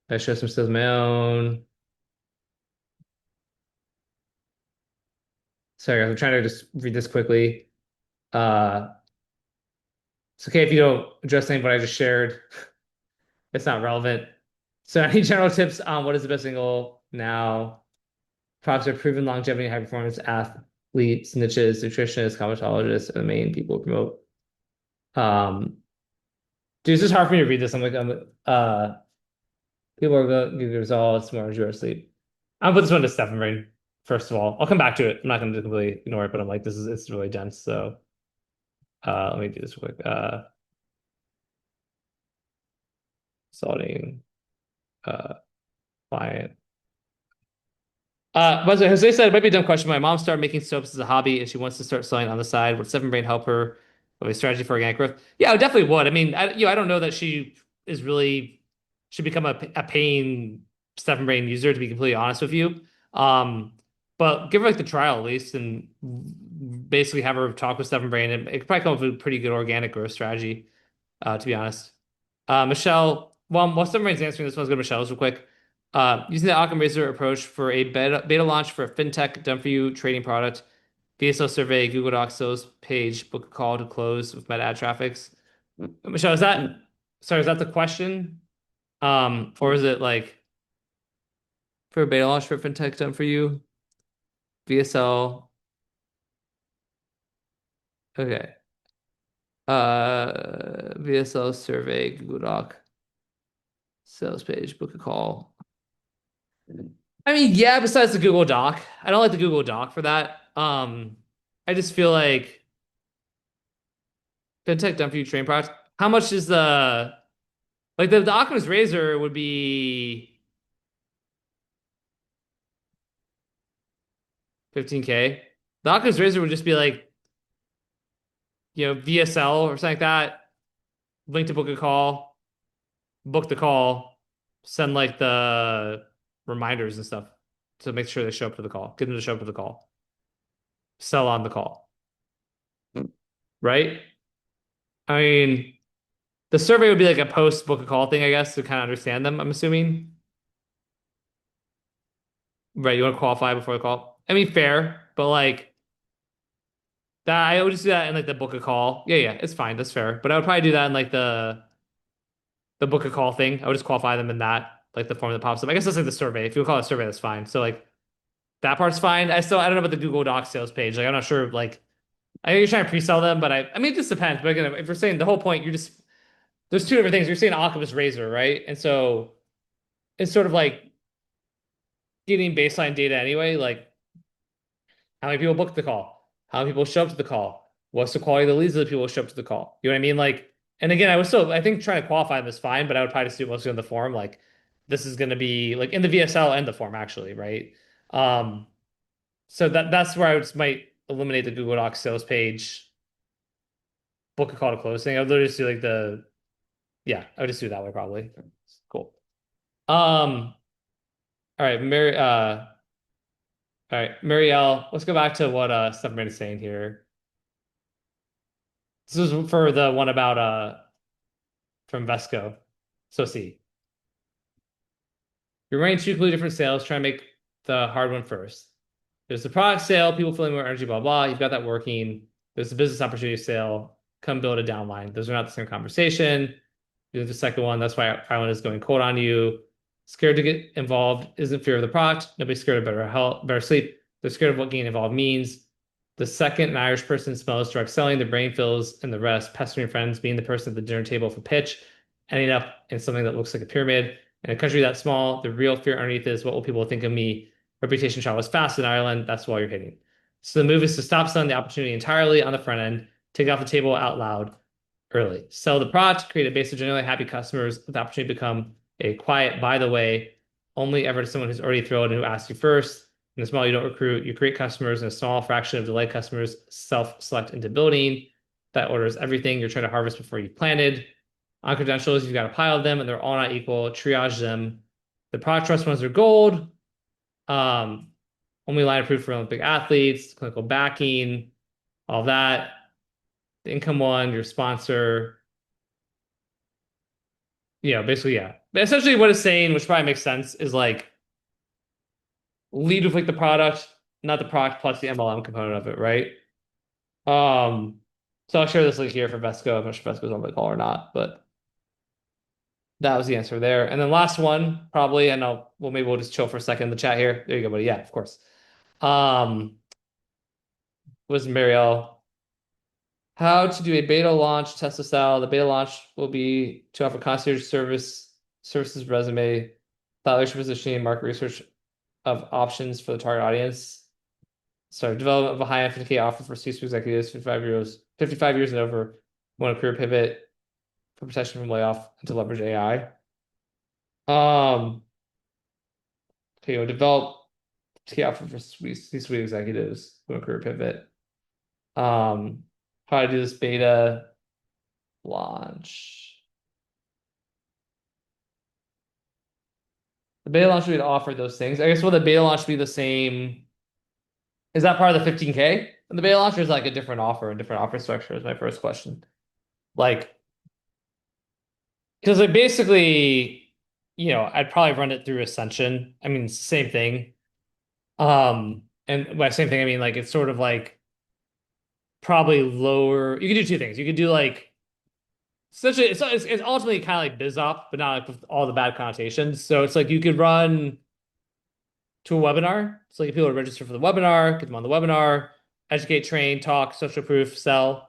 Speaker 1: I show some skills of my own. Sorry, I'm trying to just read this quickly. Uh, it's okay if you don't address anything what I just shared. It's not relevant. So, any general tips on what is the best angle now? Props are proven longevity, high performance athletes, niches, nutritionists, cosmetologists are the main people who promote. Dude, it's just hard for me to read this. People are going to give results more as you are asleep. I'll put this one to Stefan Rain, first of all. I'll come back to it. I'm not going to completely ignore it, but I'm like, it's really dense. So, let me do this real quick. Salting, uh, client. By the way, Jose said it might be a dumb question. My mom started making soaps as a hobby, and she wants to start selling on the side. Would Seven Brain help her with a strategy for organic growth? Yeah, I definitely would. I mean, I don't know that she is really should become a paying Seven Brain user, to be completely honest with you. Um, but give her like the trial at least, and basically have her talk with Seven Brain, and it could probably come up with a pretty good organic growth strategy. To be honest, Michelle. Well, while Seven Brain's answering this, one's go to Michelle's real quick. Using the Occam Razor approach for a beta launch for a fintech done for you trading product, VSL survey, Google Docs, sales page, book a call to close with meta ad traffics. Michelle, is that the question? Or is it like for a beta launch for a fintech done for you? VSL. Okay. VSL survey, Google Doc, sales page, book a call. I mean, yeah, besides the Google Doc. I don't like the Google Doc for that. I just feel like fintech done for you train products. How much is the Oculus Razor would be 15K. The Oculus Razor would just be like, VSL or something like that. Link to book a call, book the call, send like the reminders and stuff to make sure they show up to the call. Get them to show up to the call. Sell on the call. Right? I mean, the survey would be like a post book a call thing, I guess, to kind of understand them, I'm assuming. Right, you want to qualify before the call. I mean, fair, but like that I would just do that in like the book a call. Yeah, yeah, it's fine. That's fair. But I would probably do that in like the book a call thing. I would just qualify them in that, like the form that pops up. I guess that's like the survey. If you would call it a survey, that's fine. So like that part's fine. I don't know about the Google Docs sales page. Like I'm not sure like I know you're trying to pre-sell them, but I mean it just depends. But again, if you're saying the whole point, there's two different things. You're saying Oculus Razor, right? And so it's sort of like getting baseline data anyway, like how many people book the call, how many people show up to the call, what's the quality of the leads of the people who show up to the call. You know what I mean? Like, and again, I was still, I think trying to qualify them is fine, but I would probably just do it mostly on the form. Like, this is going to be like in the VSL and the form actually, right? Um, so that's where I would might eliminate the Google Docs sales page, book a call to close thing. I would literally just do like yeah, I would just do it that way probably. Cool. All right, all right, Marielle, let's go back to what Stefan is saying here. This is for the one about from Vesco. So see, you're running two completely different sales, trying to make the hard one first. There's the product sale, people feeling more energy, blah blah. You've got that working. There's the business opportunity sale. Come build a downline. Those are not the same conversation. You're the second one. That's why Ireland is going cold on you. Scared to get involved isn't fear of the product. Nobody's scared of better health, better sleep. They're scared of what getting involved means. The second an Irish person smells direct selling, the brain fills in the rest, pestering friends, being the person at the dinner table for pitch, ending up in something that looks like a pyramid. In a country that small, the real fear underneath is what will people think of me? Reputation travels fast in Ireland. That's why you're hitting. So the move is to stop selling the opportunity entirely on the front end, take it off the table out loud early. Sell the product, create a base of generally happy customers with the opportunity to become a quiet, by the way, only ever to someone who's already thrilled and who asks you first. In the small, you don't recruit, you create customers, and a small fraction of delight customers self-select into building. That orders everything you're trying to harvest before you planted. On credentials, you've got a pile of them and they're all not equal. Triage them. The product trust ones are gold. Um, only line approved for Olympic athletes, clinical backing, all that. The income one, your sponsor. Basically, yeah. But essentially what it's saying, which probably makes sense, is like lead with like the product, not the product plus the MLM component of it, right? So I'll share this link here for Vesco. I'm not sure if Vesco's on the call or not, but that was the answer there. And then last one, probably, and maybe we'll just chill for a second in the chat here. There you go, buddy. Yeah, of course. Um, was Marielle. How to do a beta launch, test this out. The beta launch will be to offer concierge services resume, thought leadership positioning, market research of options for the target audience. Sorry, development of a high-end 50K offer for C-suite executives, 55 years and over, want a career pivot for protection from layoff and to leverage AI. Okay, develop T offer for C-suite executives who want a career pivot. How to do this beta launch. The beta launch would offer those things. I guess will the beta launch be the same? Is that part of the 15K? And the beta launch is like a different offer, a different offer structure is my first question. Like, because like basically, I'd probably run it through Ascension. I mean, same thing. And by same thing, I mean like it's sort of like probably lower. You could do two things. You could do like essentially it's ultimately kind of like BizOp, but not like with all the bad connotations. So it's like you could run to a webinar. So like people would register for the webinar, get them on the webinar, educate, train, talk, social proof, sell.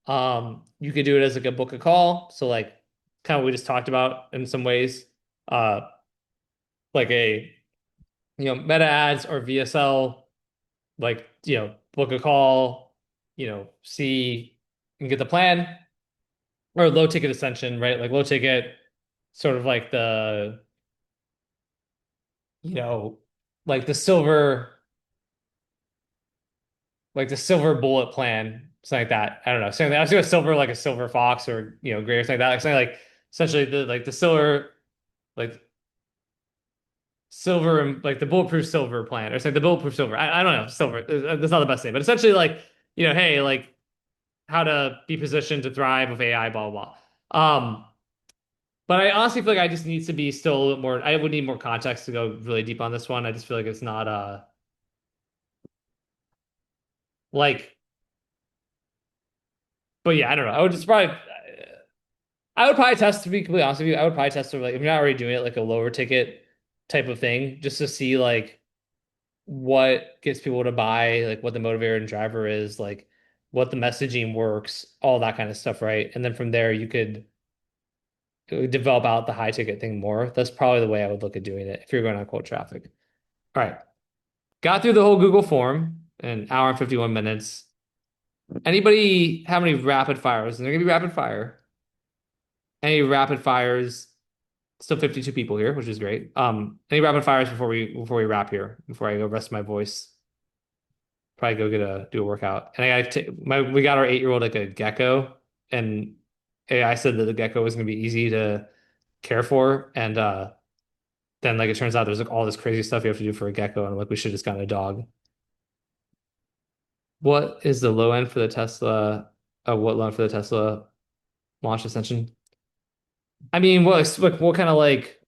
Speaker 1: You could do it as like a book a call. So like kind of what we just talked about in some ways. Like a meta ads or VSL, like book a call, see and get the plan. Or low ticket ascension, right? Like low ticket, sort of like you know, like the silver, like the silver bullet plan, something like that. I don't know. Something I was doing a silver, like a silver fox or gray or something like that. Like something like essentially the silver, like silver and like the bulletproof silver plan or something, the bulletproof silver. I don't know, silver. That's not the best name, but essentially like, hey, like how to be positioned to thrive with AI, blah blah blah. But I honestly feel like I just needs to be still a little more. I would need more context to go really deep on this one. I just feel like it's not like, but yeah, I don't know. I would probably test to be completely honest with you. I would probably test to like if you're not already doing it like a lower ticket type of thing, just to see like what gets people to buy, like what the motivator and driver is, like what the messaging works, all that kind of stuff, right? And then from there you could develop out the high ticket thing more. That's probably the way I would look at doing it if you're going on cold traffic. All right. Got through the whole Google form in an hour and 51 minutes. Anybody have any rapid fires? And they're gonna be rapid fire. Any rapid fires? Still 52 people here, which is great. Any rapid fires before we wrap here, before I go rest my voice? Probably go do a workout. And I got we got our 8-year-old like a gecko, and AI said that the gecko was gonna be easy to care for, and then like it turns out there's like all this crazy stuff you have to do for a gecko, and like we should just gotten a dog. What is the low end for the Tesla? What low end for the Tesla launch ascension? I mean, what kind of like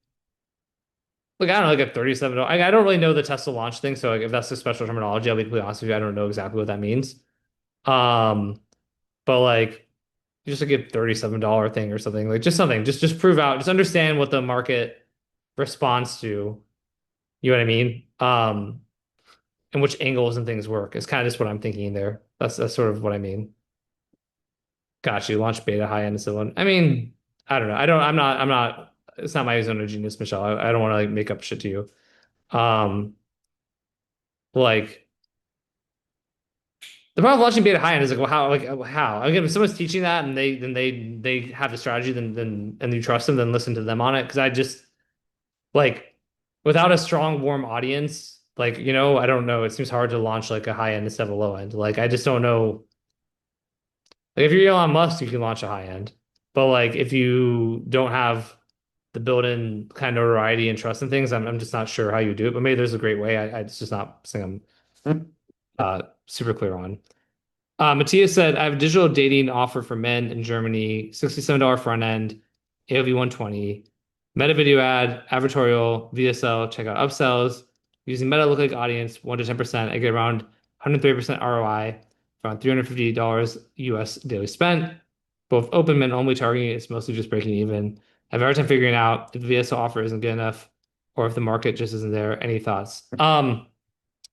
Speaker 1: I don't know, like a $37. I don't really know the Tesla launch thing, so like if that's the special terminology, I'll be completely honest with you, I don't know exactly what that means. Um, but like just like a $37 thing or something, like just something, just prove out, just understand what the market responds to. You know what I mean? And which angles and things work is kind of just what I'm thinking there. That's sort of what I mean. Got you. Launch beta high end civil. I mean, I don't know. I'm not. It's not my zone of genius, Michelle. I don't want to like make up shit to you. Um, like the problem with launching beta high end is like, well, how? Like, how? Again, if someone's teaching that and they have the strategy, then and you trust them, then listen to them on it. Because I just like without a strong, warm audience, like I don't know. It seems hard to launch like a high end instead of a low end. Like I just don't know. Like if you're Elon Musk, you can launch a high end. But like if you don't have the built-in kind of notoriety and trust in things, I'm just not sure how you do it. But maybe there's a great way. It's just not something I'm super clear on. Matthias said, I have a digital dating offer for men in Germany, $67 front end, AOV 120, meta video ad, advertorial, VSL, checkout upsells, using meta lookalike audience, 1 to 10%. I get around 130% ROI, around $350 US daily spent. Both open men only targeting, it's mostly just breaking even. I have a hard time figuring out if the VSL offer isn't good enough or if the market just isn't there. Any thoughts?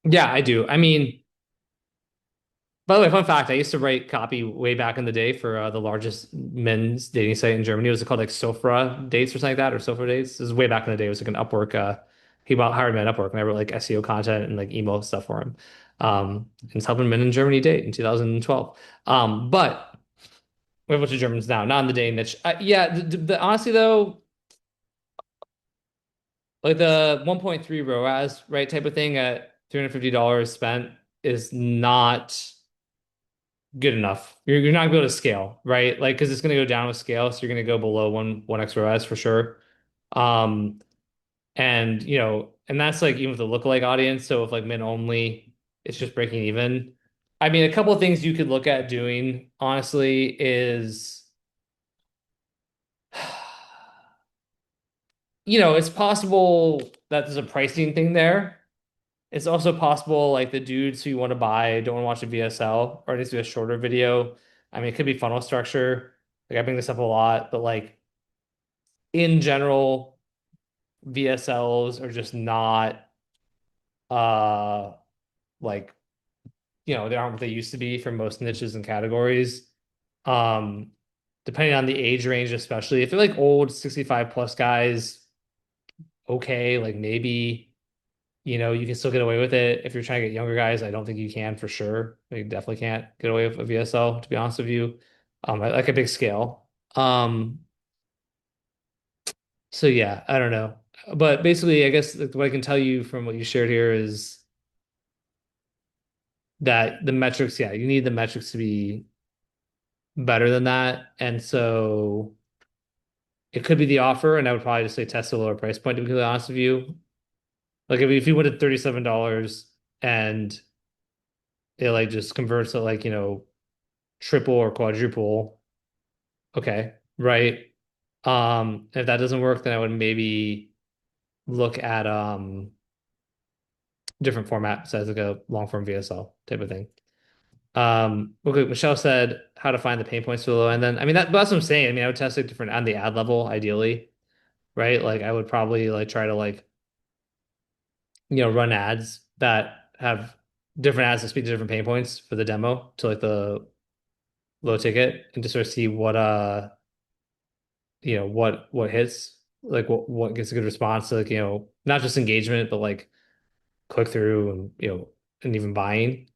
Speaker 1: Yeah, I do. I mean, by the way, fun fact, I used to write copy way back in the day for the largest men's dating site in Germany. It was called like Sofra Dates or something like that, or Sofra Dates. This was way back in the day. It was like an Upwork, hired me on Upwork, and I wrote like SEO content and like email stuff for him. And it's helping men in Germany date in 2012. But we have a bunch of Germans now, not in the dating niche. Yeah, honestly though, like the 1.3 ROAS, right, type of thing at $350 spent is not good enough. You're not gonna be able to scale, right? Like, because it's gonna go down with scale, so you're gonna go below one X ROAS for sure. Um, and and that's like even with the lookalike audience. So if like men only, it's just breaking even. I mean, a couple of things you could look at doing, honestly, is it's possible that there's a pricing thing there. It's also possible like the dudes who you want to buy don't want to watch a VSL or it needs to be a shorter video. I mean, it could be funnel structure. Like I bring this up a lot, but like in general, VSLs are just not uh like they aren't what they used to be for most niches and categories. Um, Depending on the age range, especially if they're like old 65 plus guys, okay, like maybe. You can still get away with it. If you're trying to get younger guys, I don't think you can for sure. You definitely can't get away with a VSL, to be honest with you. I like a big scale. So yeah, I don't know. But basically, I guess like, what I can tell you from what you shared here is that the metrics, yeah, you need the metrics to be better than that. And so it could be the offer, and I would probably just say test a lower price point, to be completely honest with you. Like if you went at $37 and it like just converts to like, triple or quadruple. Okay, right. If that doesn't work, then I would maybe look at different format besides like a long form VSL type of thing. Okay, Michelle said how to find the pain points for the low end. Then I mean that's what I'm saying. I mean, I would test it different on the ad level, ideally, right? Like I would probably like try to like run ads that have different ads that speak to different pain points for the demo to like the low ticket and just sort of see what hits, like what gets a good response to, like, not just engagement, but like click through and and even buying.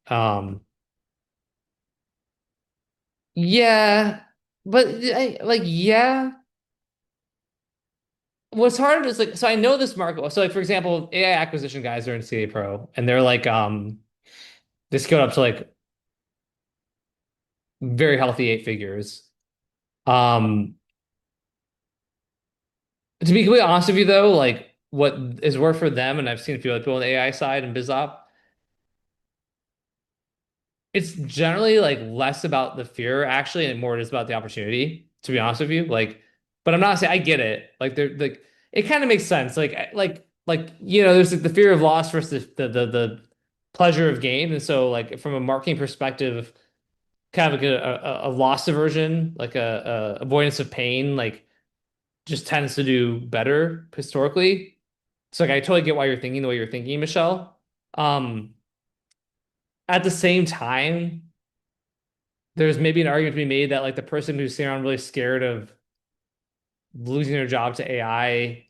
Speaker 1: Yeah, but yeah. What's hard is like, so I know this market. So like, for example, AI acquisition guys are in CA Pro and they're like they scaled up to like very healthy eight figures. Um to be completely honest with you though, like what is worked for them, and I've seen a few other people on the AI side and BizOp, it's generally like less about the fear actually, and more just about the opportunity, to be honest with you. Like, but I'm not saying I get it. Like they're like it kind of makes sense. There's like the fear of loss versus the pleasure of gain. And so like from a marketing perspective, kind of like a loss aversion, like a avoidance of pain, like just tends to do better historically. So like I totally get why you're thinking the way you're thinking, Michelle. Um, at the same time, there's maybe an argument to be made that like the person who's sitting around really scared of losing their job to AI,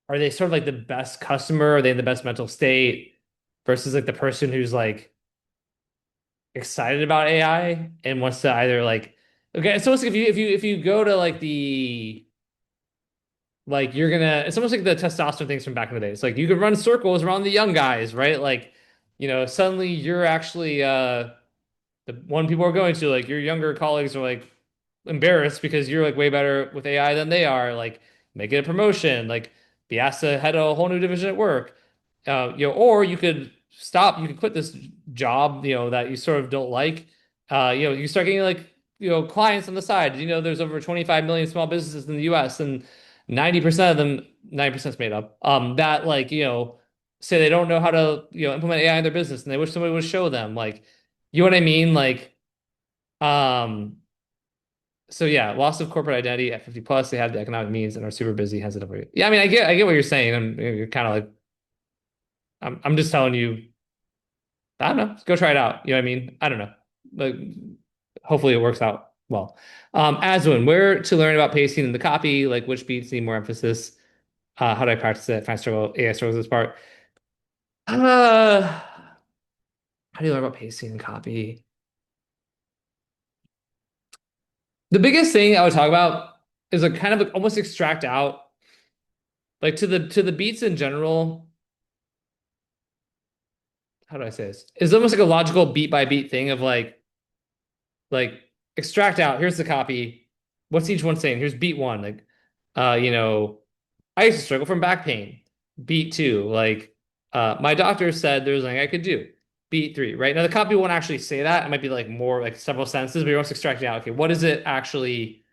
Speaker 1: are they sort of like the best customer? Are they in the best mental state versus like the person who's like excited about AI and wants to either like, okay, it's almost like if you go to like the like you're gonna, it's almost like the testosterone things from back in the day. It's like you could run circles around the young guys, right? Like, suddenly you're actually the one people are going to, like your younger colleagues are like embarrassed because you're like way better with AI than they are. Like make it a promotion, like be asked to head a whole new division at work. Or you could stop, you could quit this job, that you sort of don't like. You start getting like, clients on the side. There's over 25 million small businesses in the US, and 90% of them, 90% is made up, that like, say they don't know how to, implement AI in their business and they wish somebody would show them. Like, you know what I mean? Like, um, so yeah, loss of corporate identity at 50 plus, they have the economic means and are super busy, hence it. Yeah, I mean, I get what you're saying. You're kind of like, I'm just telling you, I don't know, go try it out. You know what I mean? I don't know. Like, hopefully it works out well. Aswin, where to learn about pacing in the copy, like which beats need more emphasis? How do I practice it? If I struggle, AI struggles this part. Uh, how do you learn about pacing and copy? The biggest thing I would talk about is like kind of like almost extract out like to the beats in general. How do I say this? It's almost like a logical beat by beat thing of like extract out. Here's the copy. What's each one saying? Here's beat one. Like, I used to struggle from back pain. Beat two. Like, my doctor said there was nothing I could do. Beat three. Right now, the copy won't actually say that. It might be like more like several sentences, but you're almost extracting out. Okay, what is it actually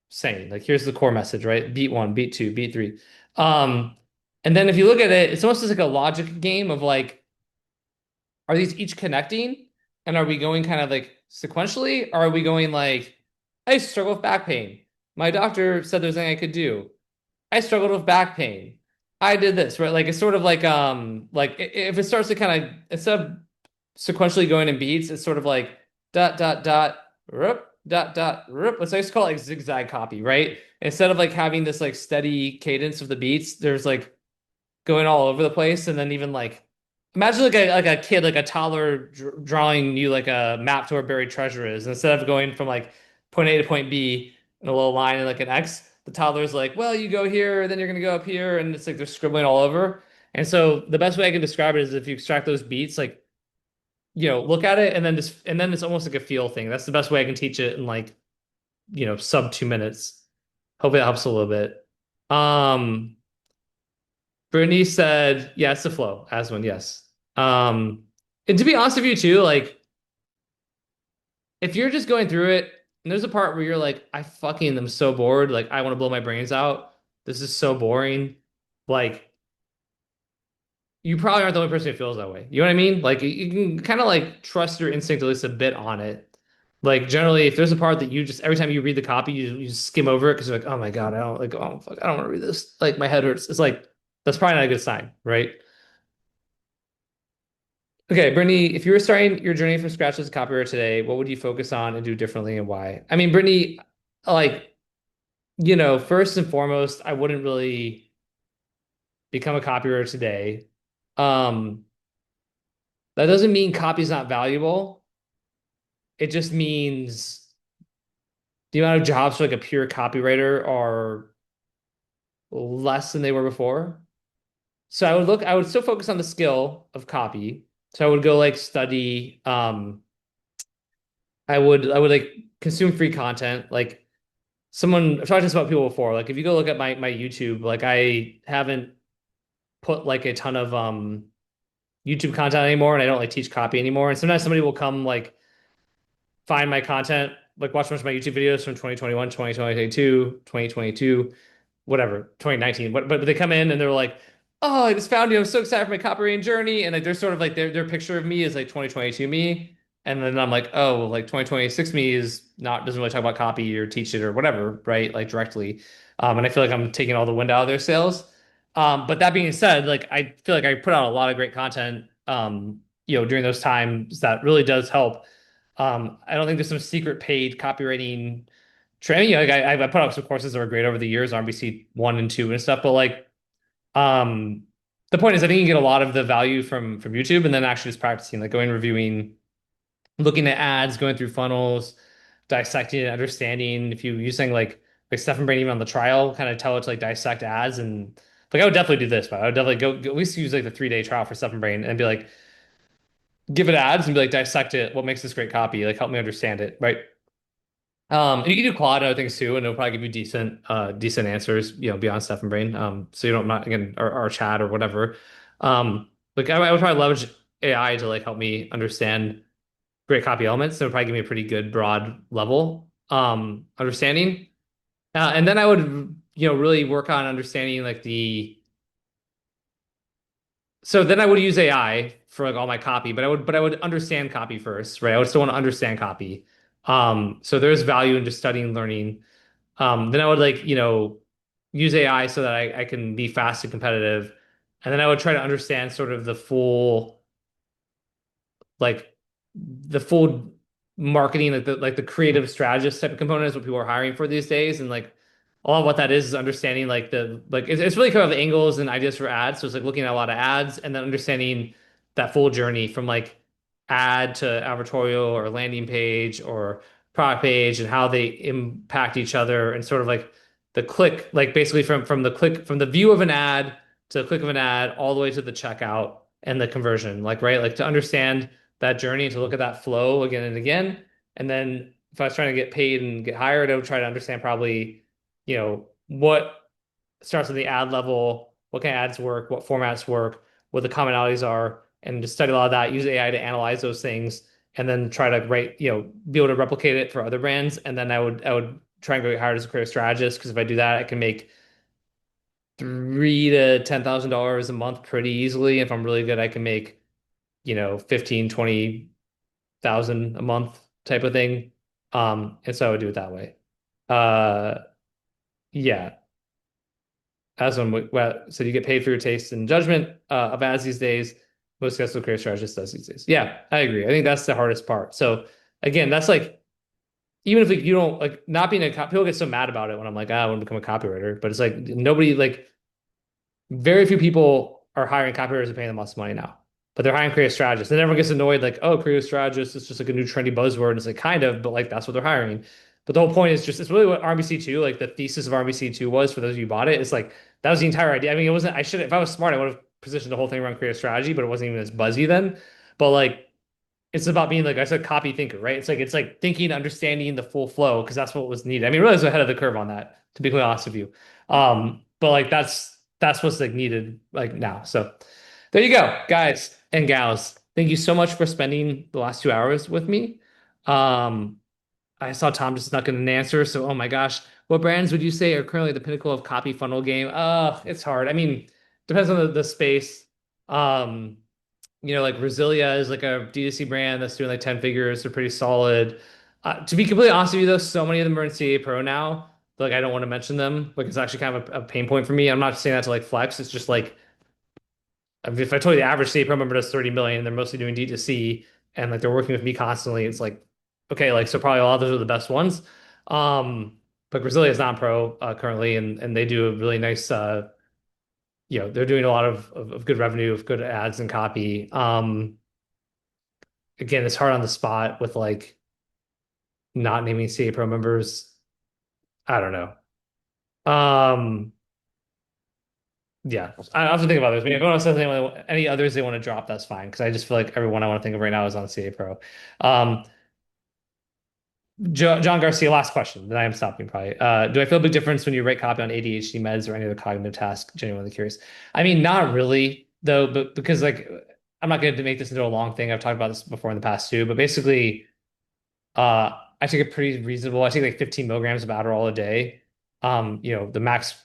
Speaker 1: saying? Like, here's the core message. Right? Beat one. Beat two. Beat three. Um, and then if you look at it, it's almost just like a logic game of like, are these each connecting? And are we going kind of like sequentially? Or are we going like, I struggle with back pain. My doctor said there's nothing I could do. I struggled with back pain. I did this, right? Like it's sort of like if it starts to kind of, instead of sequentially going in beats, it's sort of like dot dot dot rup dot dot rup. Let's just call it like zigzag copy, right? Instead of like having this like steady cadence of the beats, there's like going all over the place, and then even like imagine like a kid, like a toddler drawing you like a map to where buried treasure is. Instead of going from like point A to point B in a little line and like an X, the toddler's like, well, you go here, then you're gonna go up here, and it's like they're scribbling all over. And so the best way I can describe it is if you extract those beats, like look at it, and then it's almost like a feel thing. That's the best way I can teach it in like sub 2 minutes. Hopefully that helps a little bit. Um, Brittany said, yeah, it's the flow. Aswin, yes. And to be honest with you too, like if you're just going through it and there's a part where you're like, I fucking am so bored, like I want to blow my brains out. This is so boring. Like you probably aren't the only person who feels that way. You know what I mean? Like you can kind of like trust your instinct at least a bit on it. Like generally, if there's a part that you just every time you read the copy, you just skim over it because you're like, oh my God, I don't like, oh fuck, I don't want to read this. Like my head hurts. It's like that's probably not a good sign, right? Okay, Brittany, if you were starting your journey from scratch as a copywriter today, what would you focus on and do differently and why? I mean, Brittany, like first and foremost, I wouldn't really become a copywriter today. Um, that doesn't mean copy's not valuable. It just means the amount of jobs for like a pure copywriter are less than they were before. So I would still focus on the skill of copy. So I would go like study, I would like consume free content. Like I've talked to this about people before. Like if you go look at my YouTube, like I haven't put like a ton of YouTube content anymore, and I don't like teach copy anymore. And sometimes somebody will come like find my content, like watch a bunch of my YouTube videos from 2021, 2022, 2022, whatever, 2019. But they come in and they're like, "Oh, I just found you. I'm so excited for my copywriting journey." And like they're sort of like their picture of me is like 2022 me. And then I'm like, "Oh, well, like 2026 me is not doesn't really talk about copy or teach it or whatever, right? Like directly." And I feel like I'm taking all the wind out of their sails. But that being said, like I feel like I put out a lot of great content during those times that really does help. I don't think there's some secret paid copywriting training. Like I put out some courses that were great over the years, RBC 1 and 2 and stuff, but like um the point is I think you get a lot of the value from YouTube and then actually just practicing, like going reviewing, looking at ads, going through funnels, dissecting and understanding. If you use something like Stephen Brain even on the trial, kind of tell it to like dissect ads and like I would definitely do this, but I would definitely go at least use like the 3-day trial for Stephen Brain and be like, give it ads and be like, dissect it. What makes this great copy? Like help me understand it, right? And you can do Claude and other things too, and it'll probably give you decent answers, beyond Steph and Brain. So you don't not again or chat or whatever. Like I would probably leverage AI to like help me understand great copy elements. So it would probably give me a pretty good broad level understanding. And then I would, really work on understanding like the so then I would use AI for like all my copy, but I would understand copy first, right? I would still want to understand copy. So there's value in just studying and learning. Then I would like, use AI so that I can be fast and competitive. And then I would try to understand sort of like the full marketing, like the creative strategist type of component is what people are hiring for these days. And like all of what that is understanding like it's really kind of angles and ideas for ads. So it's like looking at a lot of ads and then understanding that full journey from like ad to advertorial or landing page or product page and how they impact each other and sort of like the click, like basically from the view of an ad to the click of an ad all the way to the checkout and the conversion, like right, like to understand that journey and to look at that flow again and again. And then if I was trying to get paid and get hired, I would try to understand probably, what starts at the ad level, what kind of ads work, what formats work, what the commonalities are, and just study a lot of that, use AI to analyze those things, and then try to be able to replicate it for other brands. And then I would try and go get hired as a creative strategist because if I do that, I can make $3,000 to $10,000 a month pretty easily. If I'm really good, I can make, 15, 20,000 a month type of thing. And so I would do it that way. Uh, yeah. As one well, so you get paid for your taste and judgment of ads these days. Most successful career strategist does these days. Yeah, I agree. I think that's the hardest part. So again, that's like even if like, you don't like not being people get so mad about it when I'm like, I want to become a copywriter, but it's like nobody like very few people are hiring copywriters and paying them lots of money now, but they're hiring creative strategists. And everyone gets annoyed, like, oh, creative strategist is just like a new trendy buzzword. And it's like kind of, but like that's what they're hiring. But the whole point is just it's really what RBC2, like the thesis of RBC2 was for those of you who bought it. It's like that was the entire idea. I mean, it wasn't, I should if I was smart, I would have positioned the whole thing around creative strategy, but it wasn't even as buzzy then. But like it's about being like I said, copy thinker, right? It's like thinking, understanding the full flow because that's what was needed. I mean, really, I was ahead of the curve on that, to be quite honest with you. But like that's what's like needed like now. So there you go, guys and gals. Thank you so much for spending the last 2 hours with me. Um, I saw Tom just snuck in an answer, so oh my gosh, what brands would you say are currently the pinnacle of copy funnel game? It's hard. I mean, depends on the space. Um, like Resilia is like a D2C brand that's doing like 10 figures. They're pretty solid. To be completely honest with you, though, so many of them are in CA Pro now. Like I don't want to mention them. Like it's actually kind of a pain point for me. I'm not saying that to like flex. It's just like if I told you the average CA Pro member does 30 million, and they're mostly doing D2C, and like they're working with me constantly. It's like okay, like so probably a lot of those are the best ones. Um, but Brasilia is non-pro currently, and they do a really nice they're doing a lot of good revenue, of good ads and copy. Again, it's hard on the spot with like not naming CA Pro members. I don't know. Um, yeah, I have to think about this. If anyone else has any others they want to drop, that's fine. Because I just feel like everyone I want to think of right now is on CA Pro. Um, John Garcia, last question. Then I am stopping probably. Do I feel a big difference when you write copy on ADHD meds or any other cognitive task? Genuinely curious. I mean, not really though, but because like I'm not going to make this into a long thing. I've talked about this before in the past too. But basically, I take a pretty reasonable. I take like 15 milligrams of Adderall a day. The max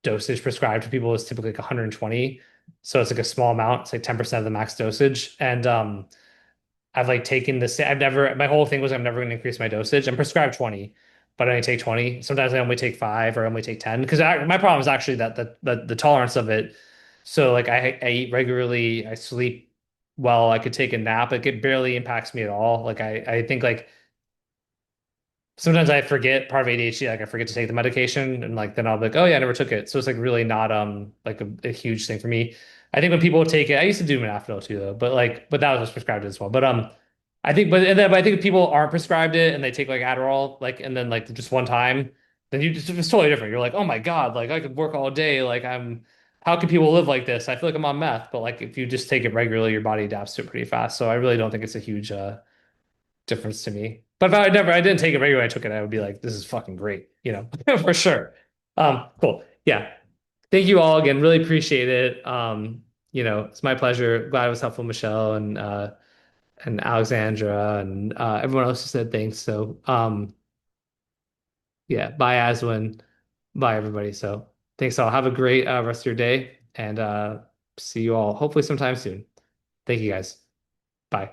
Speaker 1: dosage prescribed to people is typically like 120. So it's like a small amount. It's like 10% of the max dosage. And I've like taken this. I've never, my whole thing was I'm never going to increase my dosage. I'm prescribed 20, but I only take 20. Sometimes I only take five or I only take 10 because my problem is actually that the tolerance of it. So like I eat regularly, I sleep well, I could take a nap. Like it barely impacts me at all. Like I think like sometimes I forget part of ADHD, like I forget to take the medication and like then I'll be like, oh yeah, I never took it. So it's like really not like a huge thing for me. I think when people take it, I used to do modafinil too though, but that was prescribed as well. But I think if people aren't prescribed it and they take like Adderall, like and then like just one time, then it's totally different. You're like, oh my God, like I could work all day. How can people live like this? I feel like I'm on meth, but like if you just take it regularly, your body adapts to it pretty fast. So I really don't think it's a huge difference to me. But if I didn't take it regularly, I took it, I would be like, this is fucking great, for sure. Cool. Yeah. Thank you all again. Really appreciate it. It's my pleasure. Glad it was helpful, Michelle and Alexandra and everyone else who said thanks. So yeah, bye Aswin. Bye everybody. So thanks all. Have a great rest of your day and see you all hopefully sometime soon. Thank you guys. Bye.